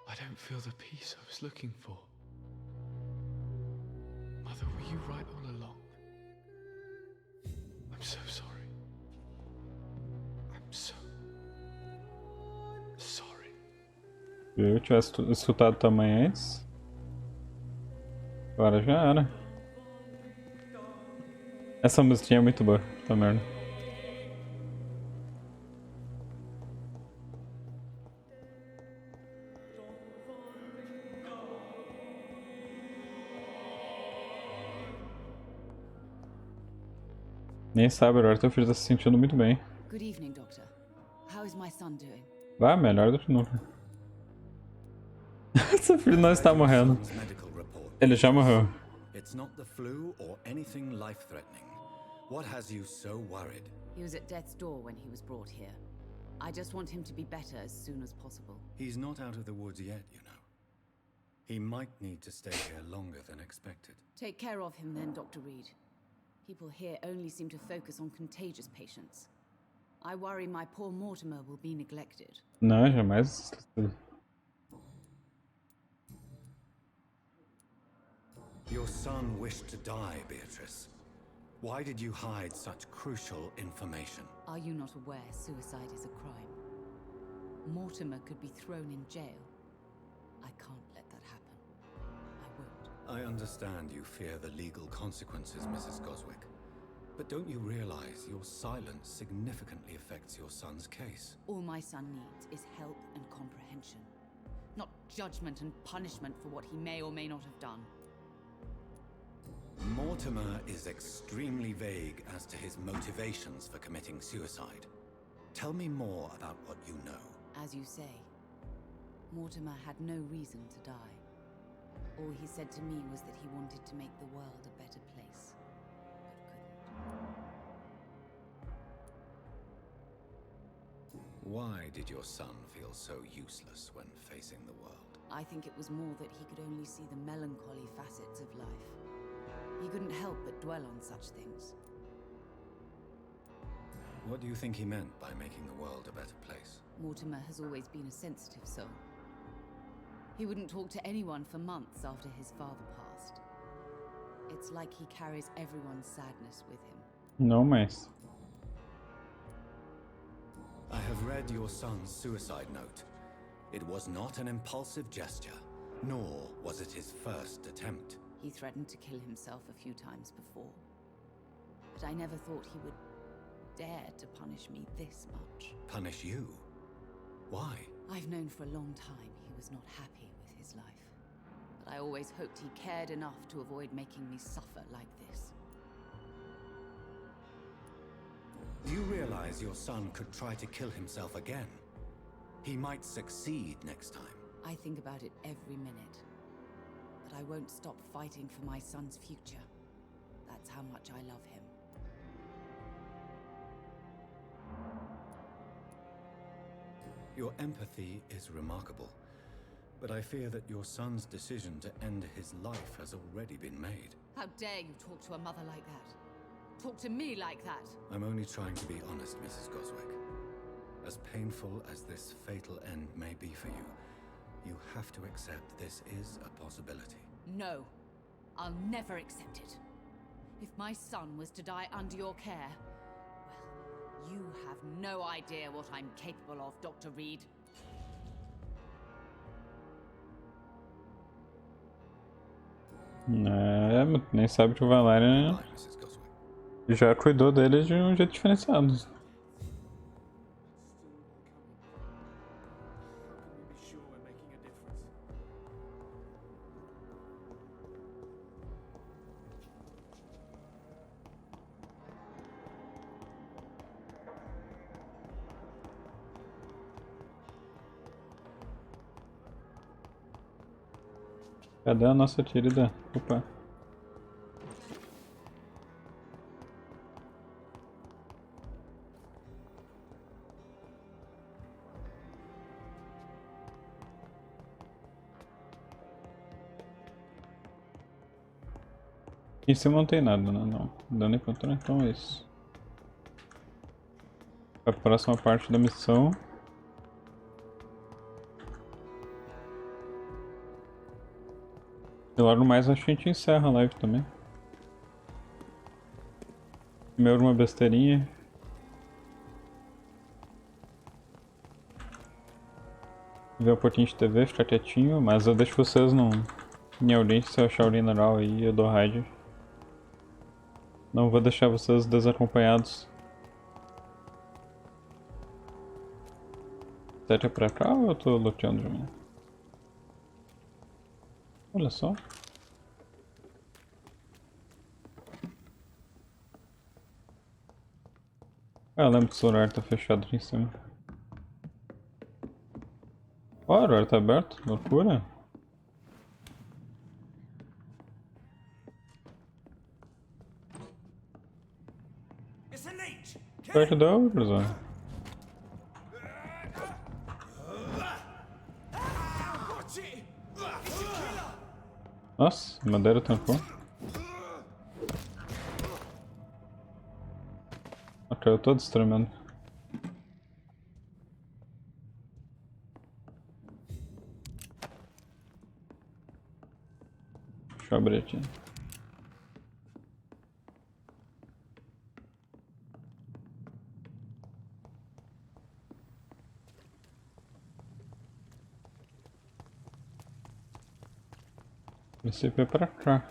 I don't feel the peace I was looking for. Mother, were you right all along? I'm so sorry. I'm so sorry. Se eu tivesse escutado tua mãe antes, agora já era. Essa musiquinha é muito boa, tá merda. Nem sabe, agora teu filho tá se sentindo muito bem. Good evening, Doctor. How is my son doing? Vai, melhor do que nunca. Seu filho não está morrendo. Ele já morreu. It's not the flu or anything life-threatening. What has you so worried? He was at death's door when he was brought here. I just want him to be better as soon as possible. He's not out of the woods yet, you know. He might need to stay here longer than expected. Take care of him then, Dr. Reed. People here only seem to focus on contagious patients. I worry my poor Mortimer will be neglected. Não, jamais. Your son wished to die, Beatrice. Why did you hide such crucial information? Are you not aware suicide is a crime? Mortimer could be thrown in jail. I can't let that happen. I won't. I understand you fear the legal consequences, Mrs. Goswick. But don't you realize your silence significantly affects your son's case? All my son needs is help and comprehension. Not judgment and punishment for what he may or may not have done. Mortimer is extremely vague as to his motivations for committing suicide. Tell me more about what you know. As you say, Mortimer had no reason to die. All he said to me was that he wanted to make the world a better place, but couldn't. Why did your son feel so useless when facing the world? I think it was more that he could only see the melancholy facets of life. He couldn't help but dwell on such things. What do you think he meant by making the world a better place? Mortimer has always been a sensitive soul. He wouldn't talk to anyone for months after his father passed. It's like he carries everyone's sadness with him. Não mais. I have read your son's suicide note. It was not an impulsive gesture, nor was it his first attempt. He threatened to kill himself a few times before. But I never thought he would dare to punish me this much. Punish you? Why? I've known for a long time he was not happy with his life. But I always hoped he cared enough to avoid making me suffer like this. Do you realize your son could try to kill himself again? He might succeed next time. I think about it every minute. but I won't stop fighting for my son's future. That's how much I love him. Your empathy is remarkable, but I fear that your son's decision to end his life has already been made. How dare you talk to a mother like that? Talk to me like that? I'm only trying to be honest, Mrs. Goswick. As painful as this fatal end may be for you, you have to accept this is a possibility. No, I'll never accept it. If my son was to die under your care, well, you have no idea what I'm capable of, Dr. Reed. É, nem sabe que o Valerian já cuidou dele de um jeito diferenciado. Cadê a nossa querida? Opa. Aqui em cima não tem nada, né? Não. Dando encontrar, então é isso. A próxima parte da missão. E logo mais acho que a gente encerra a live também. Primeiro uma besteirinha. Ver um pouquinho de TV, ficar quietinho, mas eu deixo vocês em alguém, se eu achar alguém legal aí, eu dou raid. Não vou deixar vocês desacompanhados. Será que é pra cá ou eu tô luteando de mim? Olha só. Ah, eu lembro que o celular tá fechado aqui em cima. Ó, o horário tá aberto? Loucura. Será que deu, Cruzão? Nossa, a madeira tampou. Ok, eu tô destremendo. Deixa eu abrir aqui. O princípio é pra cá.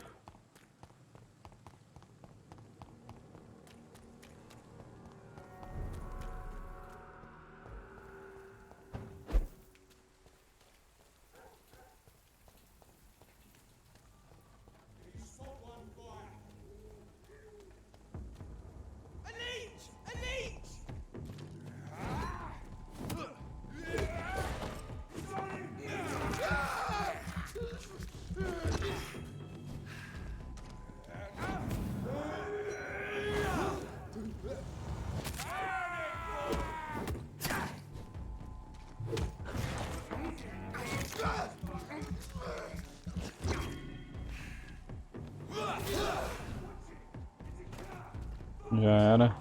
Já era.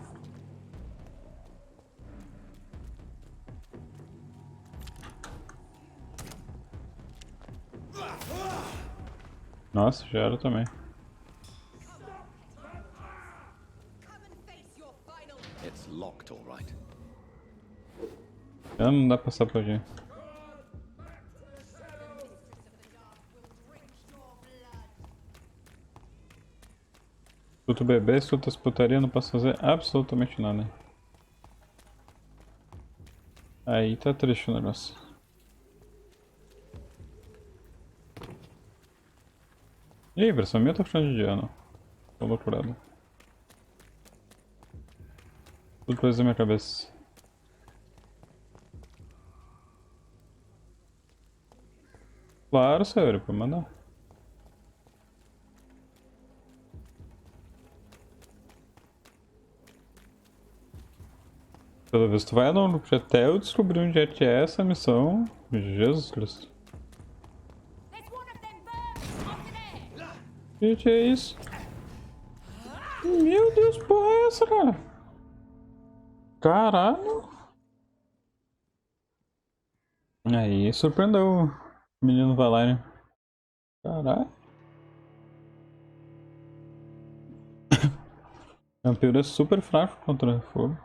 Nossa, já era também. It's locked, all right. Já não dá pra passar por aqui. Escuto bebê, escuto as putaria, não posso fazer absolutamente nada. Aí tá triste o negócio. Ih, versão minha tá ficando de dia, não. Tô loucurado. Tudo coisa da minha cabeça. Claro, senhor, pode mandar. Pelo visto vai não, até eu descobrir onde é que é essa missão. Jesus Cristo. Que é isso? Meu Deus, porra é essa, cara? Caralho. Aí surpreendeu o menino Valyrian. Caralho. Vampyr é super fraco contra fogo.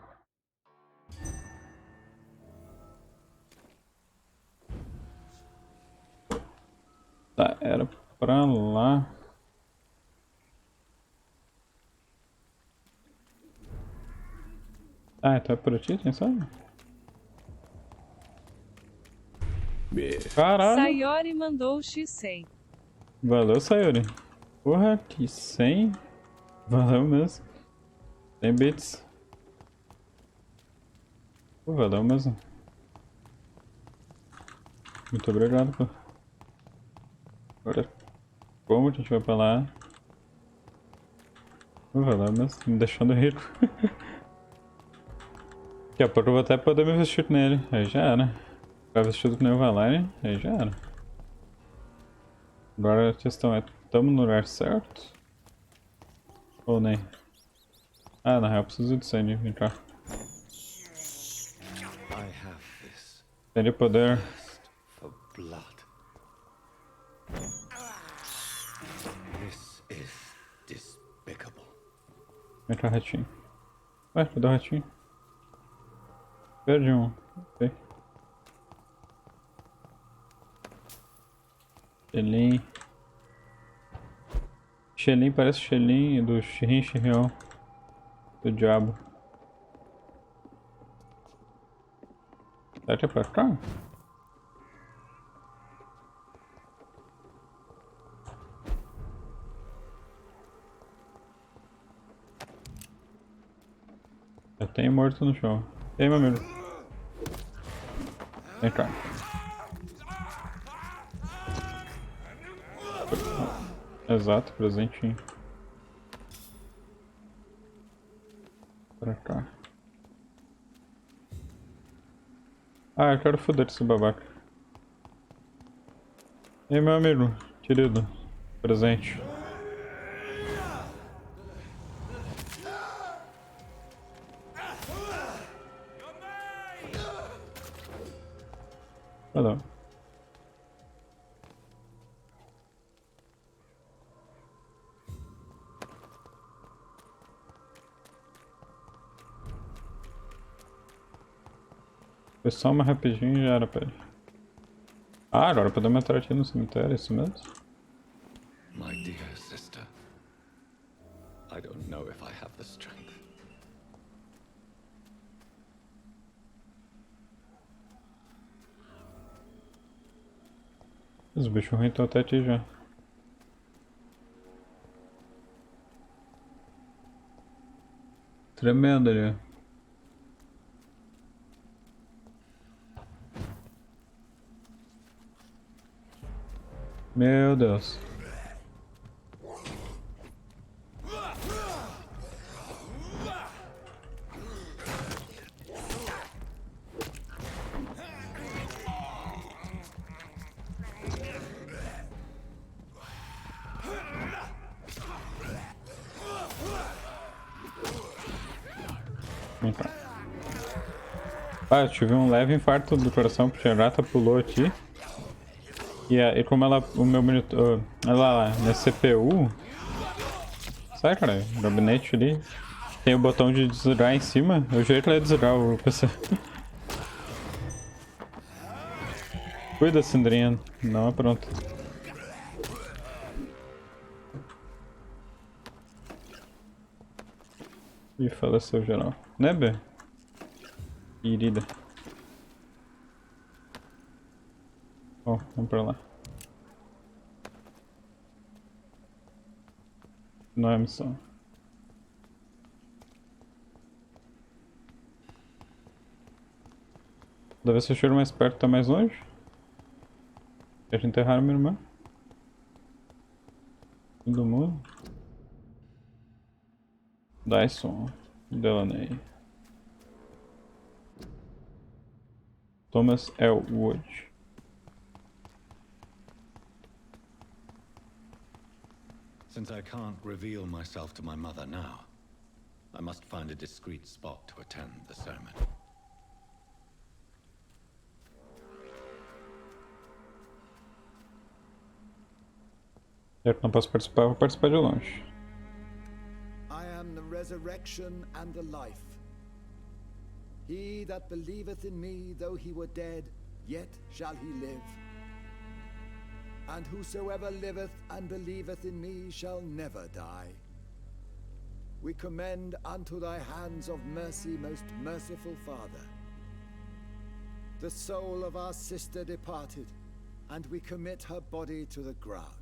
Tá, era pra lá. Ah, então é por aqui, quem sabe? Caralho! Sayori mandou X100. Valeu, Sayori. Porra, que 100. Valeu mesmo. 100 bits. Pô, valeu mesmo. Muito obrigado, pô. Agora, como a gente vai pra lá? Pô, valeu mesmo. Me deixando rico. Daqui a pouco eu vou até poder me vestir nele. Aí já era. Ficar vestido que nem o Valyrian. Aí já era. Agora a questão é, estamos no lugar certo? Ou nem? Ah, na real eu preciso de sangue, vem cá. Sangue poder. Vem cá, ratinho. Ué, cadê o ratinho? Perdi um. Ok. Xelin. Xelin parece Xelin do Xirrião. Do diabo. Será que é pra cá? Já tem morto no chão. E aí, meu amigo? Vem cá. Exato, presentinho. Pra cá. Ah, eu quero foder esse babaca. E aí, meu amigo, querido, presente. Valeu. Foi só uma rapidinho e já era pra ele. Ah, agora podemos entrar aqui no cemitério, é isso mesmo? My dear sister, I don't know if I have the strength. Os bichos ruins estão até aqui já. Tremendo ali. Meu Deus. Vem cá. Ah, eu tive um leve infarto do coração porque a gata pulou aqui. E como ela, o meu monitor, olha lá, minha CPU, sabe, cara, o gabinete ali, tem o botão de desligar em cima, eu jurei que ela ia desligar o PC. Cuida, Cindrinha, não é pronto. Ih, faleceu geral. Né, B? Querida. Bom, vamos pra lá. Não é missão. Cada vez que eu chego mais perto, tá mais longe. Quer enterrar minha irmã? Todo mundo? Dyson. Delaney. Thomas Elwood. Since I can't reveal myself to my mother now, I must find a discreet spot to attend the sermon. Já que não posso participar, vou participar de longe. I am the resurrection and the life. He that believeth in me, though he were dead, yet shall he live. And whosoever liveth and believeth in me shall never die. We commend unto thy hands of mercy, most merciful Father, the soul of our sister departed, and we commit her body to the ground.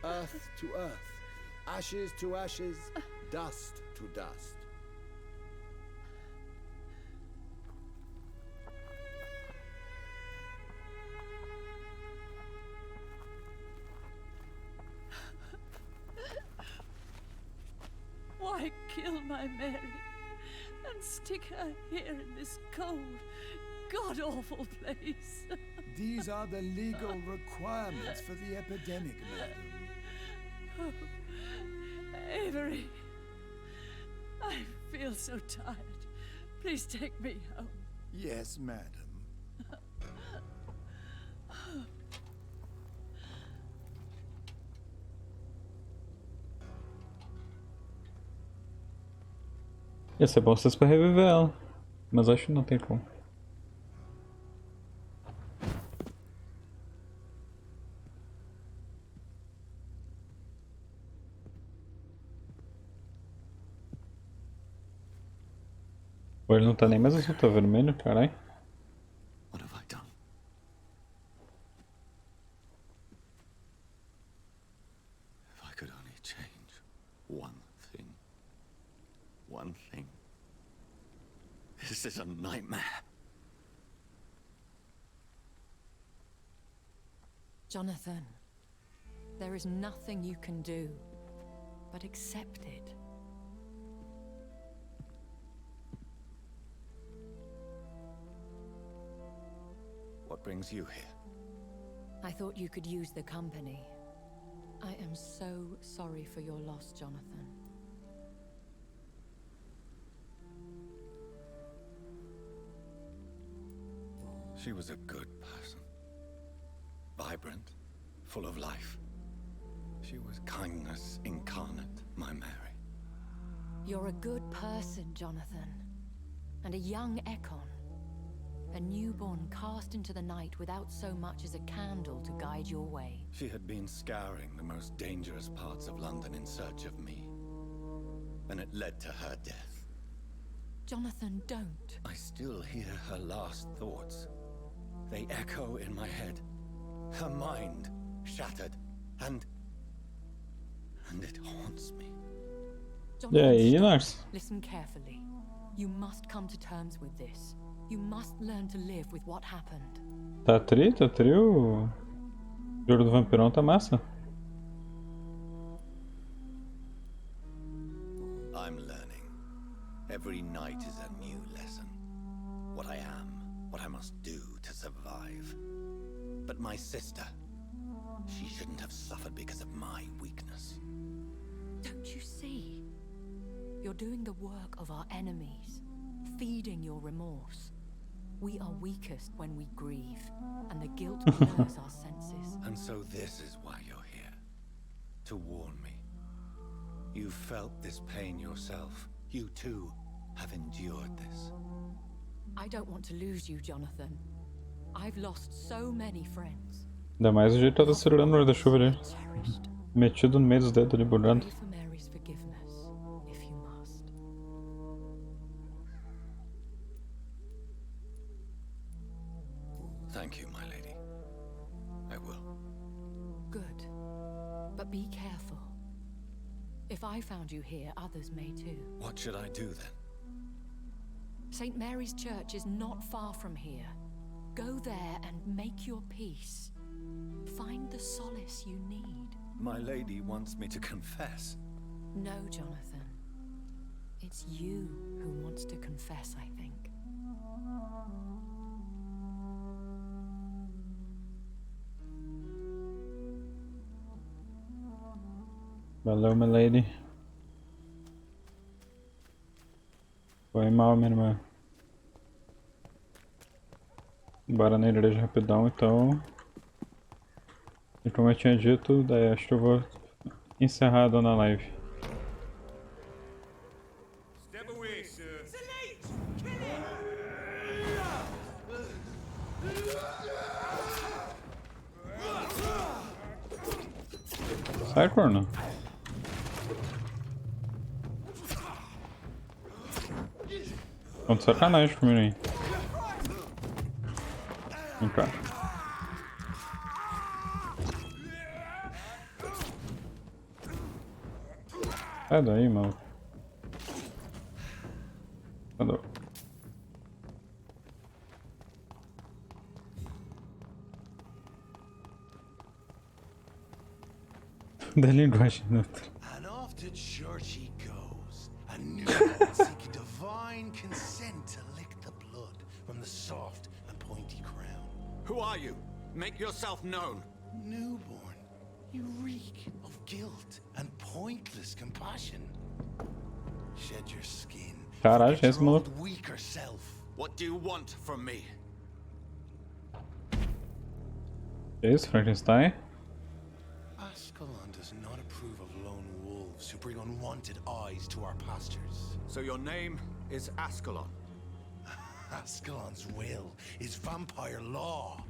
Earth to earth, ashes to ashes, dust to dust. Why kill my Mary and stick her here in this cold, god-awful place? These are the legal requirements for the epidemic, madam. Oh, Avery, I feel so tired. Please take me home. Yes, madam. Ia ser bom vocês pra reviver ela, mas acho que não tem como. Pô, ele não tá nem mais azul, tá vermelho, caralho. What have I done? If I could only change one thing. One thing. This is a nightmare. Jonathan, there is nothing you can do but accept it. What brings you here? I thought you could use the company. I am so sorry for your loss, Jonathan. She was a good person. Vibrant, full of life. She was kindness incarnate, my Mary. You're a good person, Jonathan. And a young Ekon. A newborn cast into the night without so much as a candle to guide your way. She had been scouring the most dangerous parts of London in search of me. And it led to her death. Jonathan, don't. I still hear her last thoughts. They echo in my head. Her mind shattered, and it haunts me. Jonathan, listen carefully. You must come to terms with this. You must learn to live with what happened. Tá tri, o jogo do Vampirão tá massa. I'm learning. Every night is a new lesson. What I am, what I must do to survive. But my sister, she shouldn't have suffered because of my weakness. Don't you see? You're doing the work of our enemies, feeding your remorse. We are weakest when we grieve, and the guilt blurs our senses. And so this is why you're here. To warn me. You felt this pain yourself. You too have endured this. I don't want to lose you, Jonathan. I've lost so many friends. Ainda mais o jeito que ela tá segurando no guarda-chuva ali. Metido no meio dos dedos ali, bordando. Pray for Mary's forgiveness, if you must. Thank you, my lady. I will. Good. But be careful. If I found you here, others may too. What should I do then? St. Mary's Church is not far from here. Go there and make your peace. Find the solace you need. My lady wants me to confess. No, Jonathan. It's you who wants to confess, I think. Valeu, milady. Foi mal, minha irmã. Bora na igreja rapidão, então. E como eu tinha dito, daí acho que eu vou encerrar a dona live. Step away, sir. Sai, corno. Tô de sacanagem comigo aí. Vem cá. Sai daí, mano. Cadê? Da linguagem neutra. And off to church he goes, a newborn seeking divine consent to lick the blood from the soft and pointy crown. Who are you? Make yourself known. Newborn, you reek of guilt and pointless compassion. Shed your skin. Caralho, Forget esse your maluco. old, weaker self. What do you want from me? Que isso, Frankenstein? Ascalon does not approve of lone wolves who bring unwanted eyes to our pastures. So your name is Ascalon? Ascalon's will is vampire law.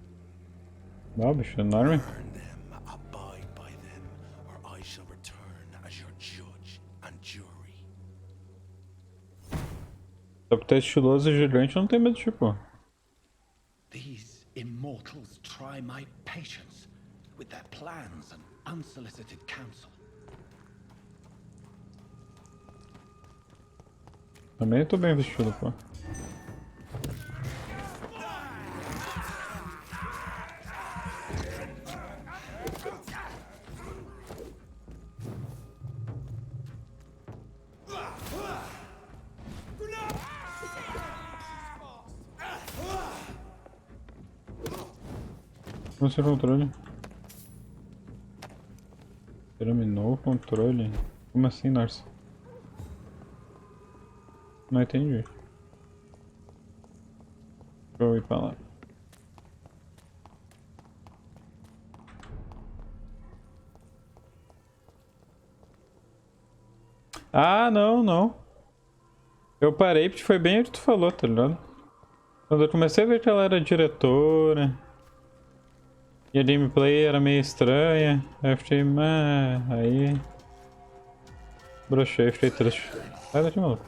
Não, bicho, enorme. Burn them, abide by them, or I shall return as your judge and jury. Só por ter estiloso e gigante, não tem medo de tipo. These immortals try my patience with their plans and unsolicited counsel. Também tô bem vestido, pô. Como é o controle? Terminou o controle? Como assim, Narcia? Não entendi. Deixa eu ir pra lá. Ah, não, não. Eu parei porque foi bem o que tu falou, tá ligado? Quando eu comecei a ver que ela era diretora e a gameplay era meio estranha, aí eu fiquei, aí... brochei, fiquei triste. Sai daqui, maluco.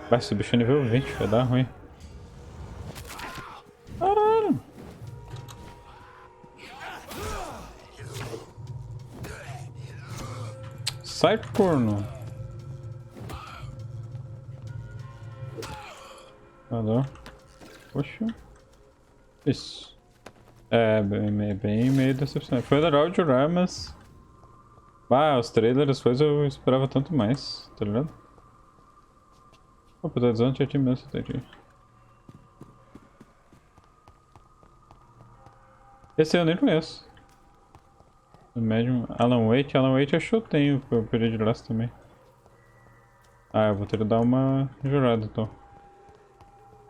Vai, esse bicho é nível 20, vai dar ruim. Caralho! Sai, corno! Valeu. Poxa. Isso. É, bem meio decepcionante. Foi legal de jogar, mas... Ah, os trailers, as coisas eu esperava tanto mais, tá ligado? Opa, tá dizendo que tinha mesmo aqui. Esse eu nem conheço. O Medium, Alan Wake acho que eu tenho pra eu pedir de graça também. Ah, eu vou ter que dar uma jurada então.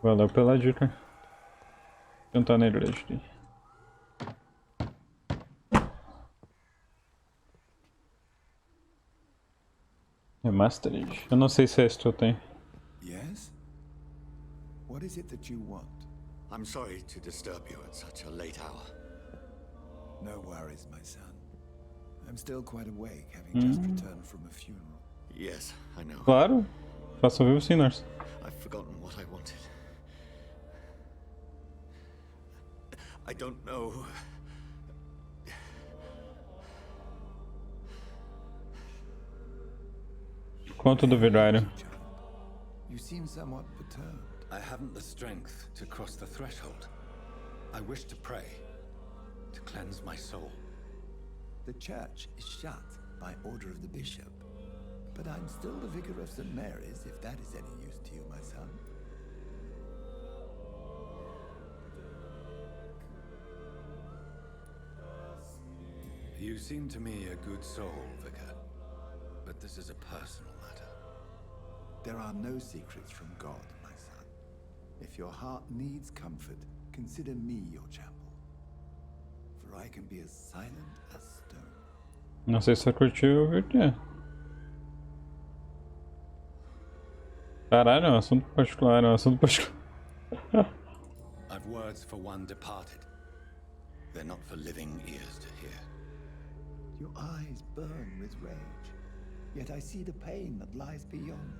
Valeu pela dica. Tentar na igreja aqui. Remastered. Eu não sei se é esse que eu tenho. Yes? What is it that you want? I'm sorry to disturb you at such a late hour. No worries, my son. I'm still quite awake, having just returned from a funeral. Yes, I know. Claro. Faça vivo sim, Nars. I've forgotten what I wanted. I don't know. Conto do vigário. You seem somewhat perturbed. I haven't the strength to cross the threshold. I wish to pray, to cleanse my soul. The church is shut by order of the bishop. But I'm still the vicar of St. Mary's, if that is any use to you, my son. You seem to me a good soul, Vicar. But this is a personal matter. There are no secrets from God, my son. If your heart needs comfort, consider me your chapel. For I can be as silent as stone. Não sei se você curtiu o vídeo. Caralho, é um assunto particular, I've words for one departed. They're not for living ears to hear. Your eyes burn with rage, yet I see the pain that lies beyond.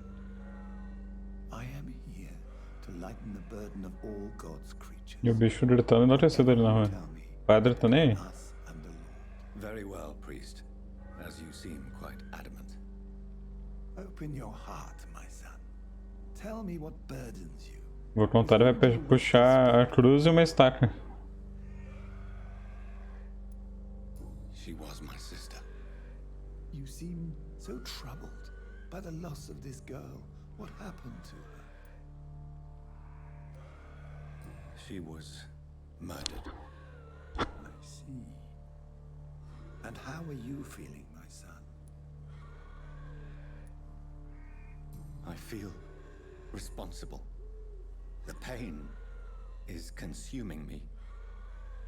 I am here to lighten the burden of all God's creatures. E o bicho gritando enlouquecido ali na rua. O padre tá nem aí. Very well, priest. As you seem quite adamant. Open your heart, my son. Tell me what burdens you. O voluntário vai puxar a cruz e uma estaca. She was my sister. You seem so troubled by the loss of this girl. What happened to her? She was murdered. I see. And how are you feeling, my son? I feel responsible. The pain is consuming me.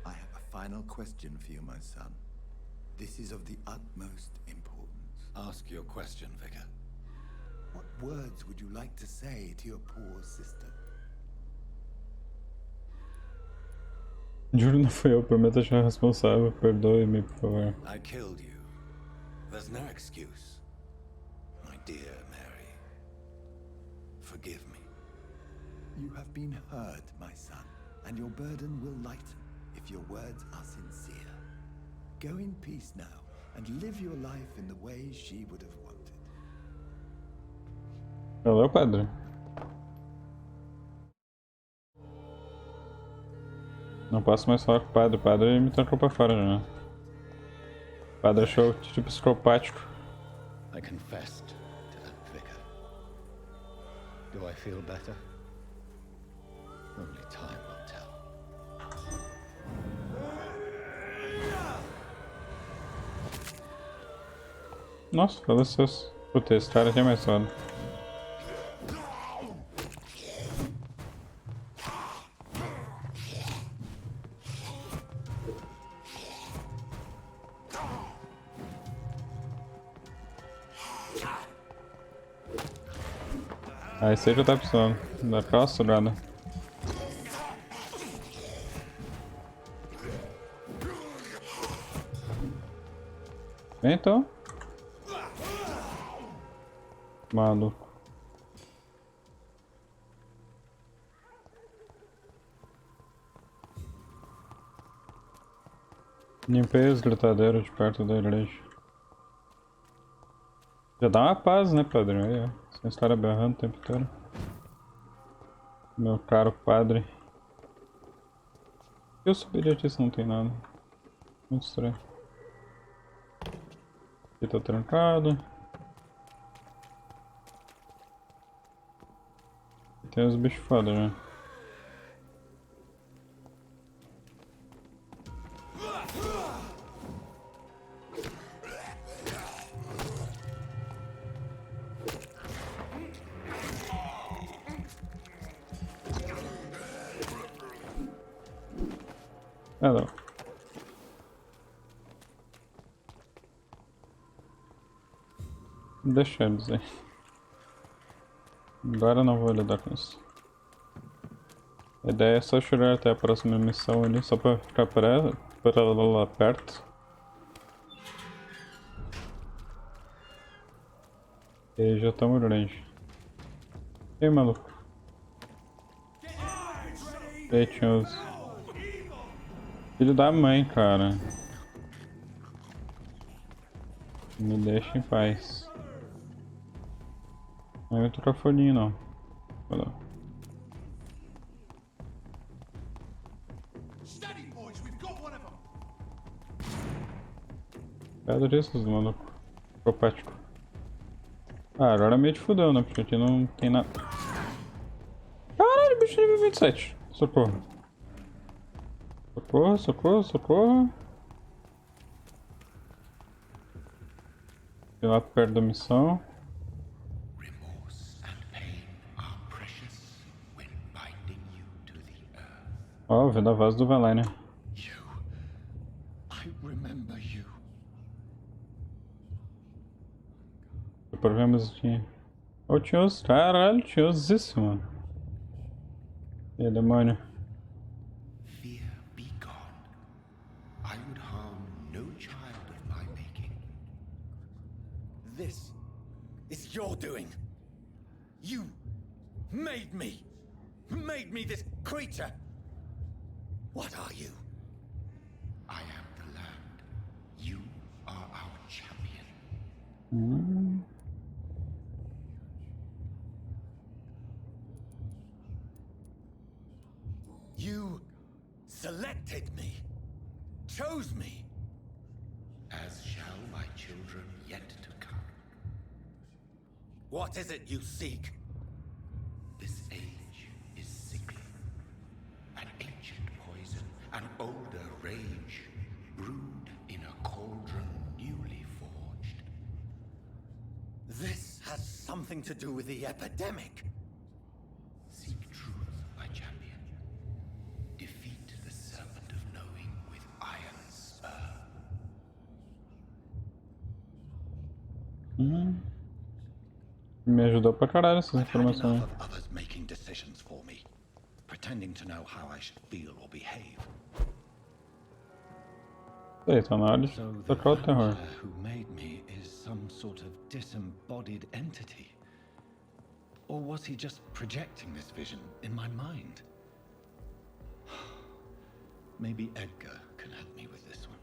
I have a final question for you, my son. This is of the utmost importance. Ask your question, Vicar. What words would you like to say to your poor sister? Juro, não foi eu, prometo achar responsável. Perdoe-me, por favor. I killed you. There's no excuse. My dear Mary, forgive me. You have been hurt, my son, and your burden will lighten if your words are sincere. Go in peace now, and live your life in the way she would have wanted. Valeu, padre. Não posso mais falar com o padre. O padre me trocou pra fora já. O padre achou tipo psicopático. I confessed to that vicar. Do I feel better? Only time will tell. Nossa, faleceu. Puta, esse cara aqui é mais foda. Ah, esse aí já tá precisando. Dá aquela sugada. Vem então. Maluco. Limpei os gritadeiros de perto da igreja. Já dá uma paz, né, padre? Aí, ó. Sem estar berrando o tempo inteiro. Meu caro padre. Eu subiria aqui se não tem nada. Muito estranho. Aqui tá trancado. Tem os bichos foda já. Não. Deixa eles aí. Agora não vou lidar com isso. A ideia é só chegar até a próxima missão ali, só pra ficar lá perto. E aí já estamos grande. E aí, maluco? E aí, tinhoso? Filho da mãe, cara. Me deixa em paz. Não vai trocar folhinho, não. Olha lá. Pedra desses, maluco. Psicopático. Ah, agora meio de fudeu, né? Porque aqui não tem nada. Caralho, bicho nível 27. Socorro. Socorro, socorro, socorro. Fui lá perto da missão. Ó, vendo a voz do Valai, né? Programas de... Oh, tinhoso. Caralho, tinhosíssimo, mano. E aí, demônio. I would harm no child of my making. This is your doing. You made me this creature. What are you? I am the land. You are our champion. You selected me. Chose me. As shall my children yet to come. What is it you seek? This age is sickly. An ancient poison, an older rage, brewed in a cauldron newly forged. This has something to do with the epidemic. Seek truth, my champion. Defeat the serpent of knowing with iron spur. Me ajudou pra caralho essas informações. Enough of others making decisions for me, pretending to know how I should feel or behave. Aí, tá na hora de tocar o terror. Who made me is some sort of disembodied entity? Or was he just projecting this vision in my mind? Maybe Edgar can help me with this one.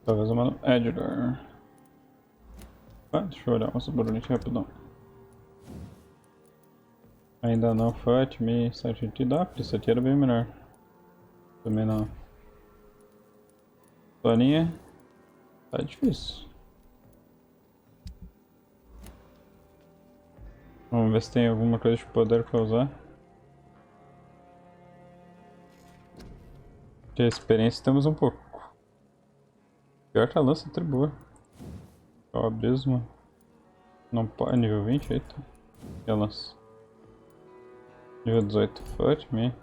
Talvez o mano Edgar. Ah, deixa eu olhar umas barulhinhas rapidão. Ainda não fight me, site de dá, isso aqui era bem melhor. Também não. Soninha. Tá difícil. Vamos ver se tem alguma coisa de poder pra usar. De experiência temos um pouco. Pior que a lança atribua. O abismo. Não pode. Nível 20, eita. E a lança. Nível 18. Fuck me.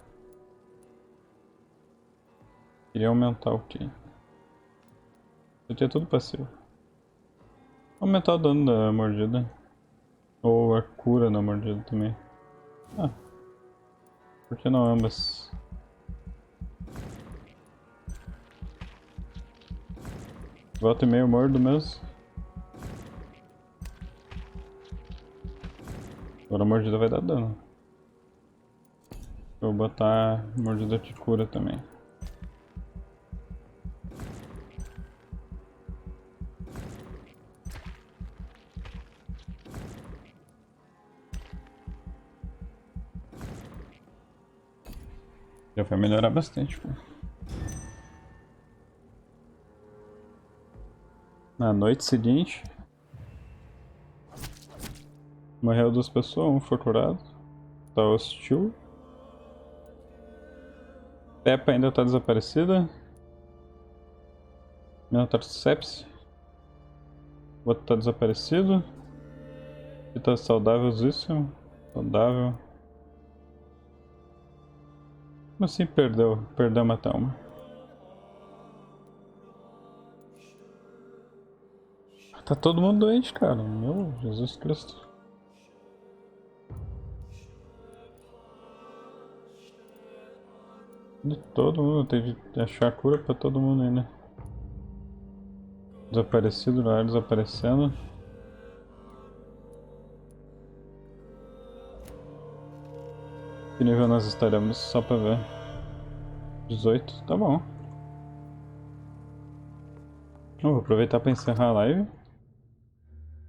Queria aumentar o que? Eu tinha tudo passivo. Aumentar o dano da mordida. Ou a cura da mordida também. Ah. Por que não ambas? Volta e meio mordo mesmo. Agora a mordida vai dar dano. Vou botar mordida de cura também. Já vai melhorar bastante, pô. Na noite seguinte, morreu 2 pessoas, um foi curado. Tá hostil. Peppa ainda tá desaparecida. Minotauro sepsi. O outro tá desaparecido. E tá saudávelzíssimo. Saudável. Como assim perdeu? Perdeu uma alma. Tá todo mundo doente, cara. Meu Jesus Cristo. De todo mundo, tem que achar cura pra todo mundo aí, né? Desaparecido, lá desaparecendo. Que nível nós estaremos? Só pra ver. 18, tá bom. Eu vou aproveitar pra encerrar a live.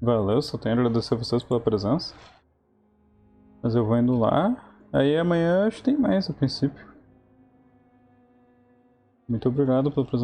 Valeu, só tenho a agradecer a vocês pela presença. Mas eu vou indo lá. Aí amanhã acho que tem mais a princípio. Muito obrigado pela presença.